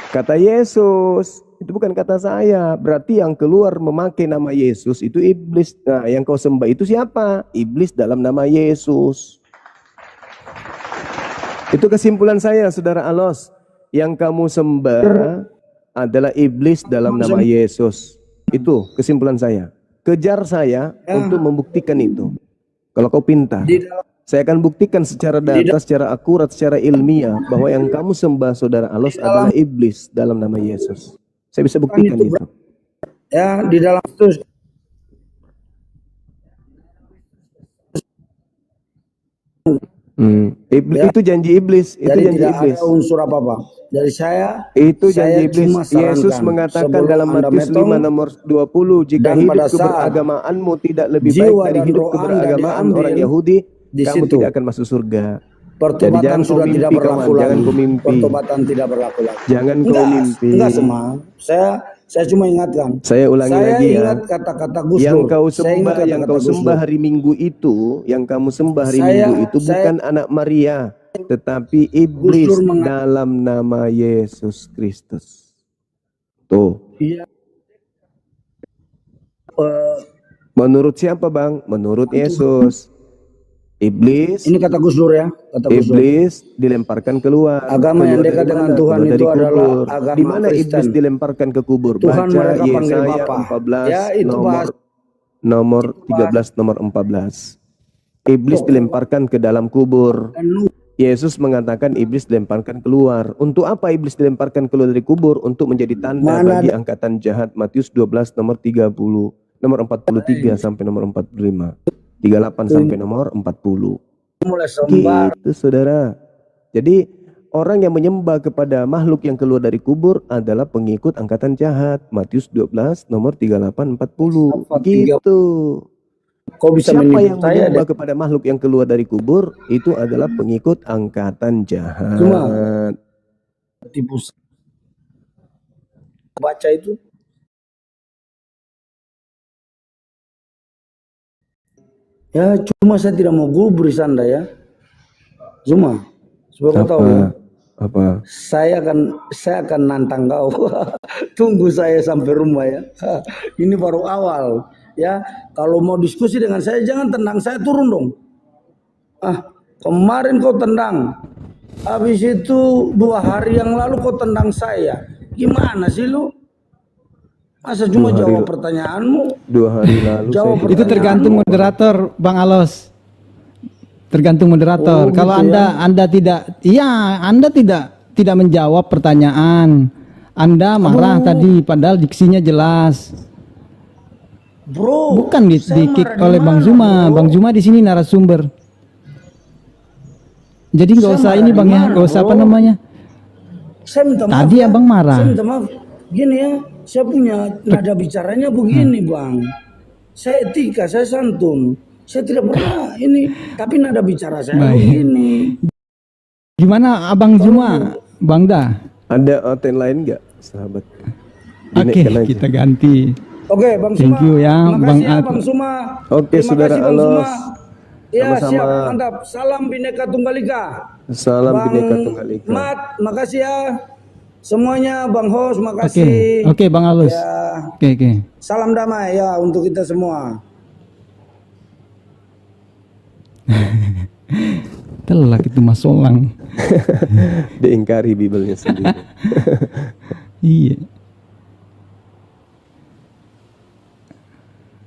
[SPEAKER 4] Kata Yesus, itu bukan kata saya. Berarti yang keluar memakai nama Yesus itu iblis. Nah, yang kau sembah itu siapa? Iblis dalam nama Yesus. Itu kesimpulan saya, Saudara Alos. Yang kamu sembah adalah iblis dalam nama Yesus. Itu kesimpulan saya. Kejar saya untuk membuktikan itu. Kalau kau pintar, saya akan buktikan secara data, secara akurat, secara ilmiah bahwa yang kamu sembah, Saudara Alos, adalah iblis dalam nama Yesus. Saya bisa buktikan itu.
[SPEAKER 14] Ya, di dalam itu
[SPEAKER 4] Itu janji iblis, itu
[SPEAKER 14] jadi
[SPEAKER 4] janji
[SPEAKER 14] tidak
[SPEAKER 4] iblis.
[SPEAKER 14] ada unsur apa-apa. Dari saya,
[SPEAKER 4] Itu
[SPEAKER 14] saya
[SPEAKER 4] janji iblis.
[SPEAKER 14] cuma
[SPEAKER 4] Yesus
[SPEAKER 14] sarankan,
[SPEAKER 4] mengatakan
[SPEAKER 14] sebelum
[SPEAKER 4] dalam
[SPEAKER 14] Anda
[SPEAKER 4] Matius 5
[SPEAKER 14] metong,
[SPEAKER 4] nomor 20, jika
[SPEAKER 14] dan
[SPEAKER 4] hidup
[SPEAKER 14] pada saat
[SPEAKER 4] keberagamaanmu tidak lebih baik
[SPEAKER 14] jiwa
[SPEAKER 4] dari
[SPEAKER 14] dan
[SPEAKER 4] hidup
[SPEAKER 14] roh Anda
[SPEAKER 4] keberagamaan
[SPEAKER 14] diambil
[SPEAKER 4] orang Yahudi,
[SPEAKER 14] di
[SPEAKER 4] kamu
[SPEAKER 14] situ.
[SPEAKER 4] tidak akan masuk surga. Jadi
[SPEAKER 14] Pertobatan
[SPEAKER 4] jangan kau
[SPEAKER 14] sudah tidak
[SPEAKER 4] mimpi,
[SPEAKER 14] berlaku
[SPEAKER 4] kawan. Jangan
[SPEAKER 14] lagi.
[SPEAKER 4] kau mimpi.
[SPEAKER 14] Pertobatan tidak berlaku lagi.
[SPEAKER 4] Jangan kau mimpi.
[SPEAKER 14] Enggak semua. Saya cuma ingatkan.
[SPEAKER 4] Saya ulangi
[SPEAKER 14] Saya
[SPEAKER 4] lagi ya.
[SPEAKER 14] ingat kata-kata Gus
[SPEAKER 4] Yang
[SPEAKER 14] Dur.
[SPEAKER 4] kau
[SPEAKER 14] Saya ingat
[SPEAKER 4] sembah, yang
[SPEAKER 14] kata-kata
[SPEAKER 4] kau
[SPEAKER 14] Gus
[SPEAKER 4] sembah
[SPEAKER 14] Dur.
[SPEAKER 4] hari Minggu itu, yang kamu sembah hari
[SPEAKER 14] Saya-
[SPEAKER 4] Minggu itu bukan anak Maria, tetapi iblis
[SPEAKER 14] Gus Dur
[SPEAKER 4] dalam nama Yesus Kristus. Tuh.
[SPEAKER 14] Iya.
[SPEAKER 4] Menurut siapa, Bang? Menurut Yesus. Iblis.
[SPEAKER 14] Ini kata Gus Dur ya. Kata Gus Dur.
[SPEAKER 4] Iblis dilemparkan keluar.
[SPEAKER 14] Agama yang
[SPEAKER 4] Keluar
[SPEAKER 14] dekat
[SPEAKER 4] dari
[SPEAKER 14] dengan
[SPEAKER 4] mana?
[SPEAKER 14] Tuhan
[SPEAKER 4] Keluar
[SPEAKER 14] itu
[SPEAKER 4] dari
[SPEAKER 14] adalah
[SPEAKER 4] kubur.
[SPEAKER 14] agama
[SPEAKER 4] Di mana
[SPEAKER 14] Kristen.
[SPEAKER 4] iblis dilemparkan ke kubur?
[SPEAKER 14] Tuhan
[SPEAKER 4] Baca
[SPEAKER 14] mereka panggil
[SPEAKER 4] Yesaya
[SPEAKER 14] Bapa.
[SPEAKER 4] 14
[SPEAKER 14] Ya, itu
[SPEAKER 4] nomor 13 nomor 14. Iblis dilemparkan ke dalam kubur. Yesus mengatakan iblis dilemparkan keluar. Untuk apa iblis dilemparkan keluar dari kubur? Untuk menjadi tanda bagi angkatan jahat. Matius 12 nomor 30, nomor 43 sampai nomor 45. 38 sampai nomor 40.
[SPEAKER 14] Mulai sembar.
[SPEAKER 4] Gitu, Saudara. Jadi orang yang menyembah kepada makhluk yang keluar dari kubur adalah pengikut angkatan jahat. Matius 12 nomor 38 40. Gitu.
[SPEAKER 14] Kau bisa
[SPEAKER 4] Siapa yang
[SPEAKER 14] menipu saya
[SPEAKER 4] menyembah kepada makhluk yang keluar dari kubur itu adalah pengikut angkatan jahat.
[SPEAKER 14] Cuma tipu baca itu. Ya, cuma saya tidak mau gubris Anda ya. Cuma supaya kau tahu ya.
[SPEAKER 4] Apa?
[SPEAKER 14] Saya akan nantang kau. Tunggu saya sampai rumah ya. Ini baru awal ya. Kalau mau diskusi dengan saya jangan tendang saya, turun dong. Kemarin kau tendang. Habis itu 2 hari yang lalu kau tendang saya. Gimana sih lu? Masa cuma jawab pertanyaanmu?
[SPEAKER 4] 2 hari lalu.
[SPEAKER 13] Itu tergantung moderator, Bang Alos. Tergantung moderator.
[SPEAKER 14] Oh,
[SPEAKER 13] kalau
[SPEAKER 14] gitu
[SPEAKER 13] Anda Anda tidak menjawab pertanyaan. Anda marah tadi padahal diksinya jelas.
[SPEAKER 14] Bro,
[SPEAKER 13] bukan di-kick oleh Bang Zuma. Bang Zuma di sini narasumber. Jadi nggak usah ini Bang ya, nggak usah apa namanya.
[SPEAKER 14] Saya minta maaf.
[SPEAKER 13] Tadi Abang marah.
[SPEAKER 14] Saya minta maaf. Gini ya, saya punya nada bicaranya begini Bang. Saya etika, saya santun. Saya tidak pernah ini, tapi nada bicara saya begini.
[SPEAKER 13] Gimana Abang Zuma, Bang Da?
[SPEAKER 4] Ada outline lain nggak, sahabat?
[SPEAKER 13] Oke, kita ganti.
[SPEAKER 14] Oke, Bang Suma.
[SPEAKER 13] Thank you ya, Bang
[SPEAKER 14] Makasih ya,
[SPEAKER 13] Ad.
[SPEAKER 14] Bang Suma.
[SPEAKER 4] Oke,
[SPEAKER 14] Terima
[SPEAKER 4] Saudara
[SPEAKER 14] kasih, Bang
[SPEAKER 4] Alos.
[SPEAKER 14] Suma. Ya,
[SPEAKER 4] Sama-sama.
[SPEAKER 14] siap, mantap. Salam Bhinneka Tunggal Ika.
[SPEAKER 4] Salam
[SPEAKER 14] Bang
[SPEAKER 4] Bhinneka Tunggal Ika.
[SPEAKER 14] Mat, makasih ya. Semuanya, Bang Hos, makasih.
[SPEAKER 13] Oke, Bang Alus.
[SPEAKER 14] Ya.
[SPEAKER 13] Oke.
[SPEAKER 14] Salam damai ya untuk kita semua.
[SPEAKER 13] Telak itu Mas Solang.
[SPEAKER 4] Diingkari Bibelnya sendiri.
[SPEAKER 13] Iya.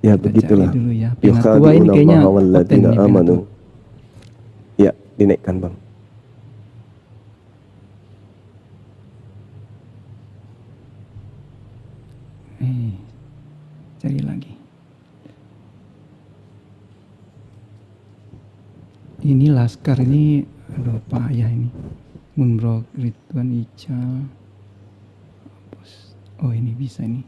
[SPEAKER 4] Ya begitulah.
[SPEAKER 13] Dulu ya. Tua ini kayaknya
[SPEAKER 4] amanu. Ya, dinaikkan Bang.
[SPEAKER 13] Cari lagi. Ini Laskar ini, aduh payah ini. Moonbrook, Ridwan Ical. Oh ini bisa ini.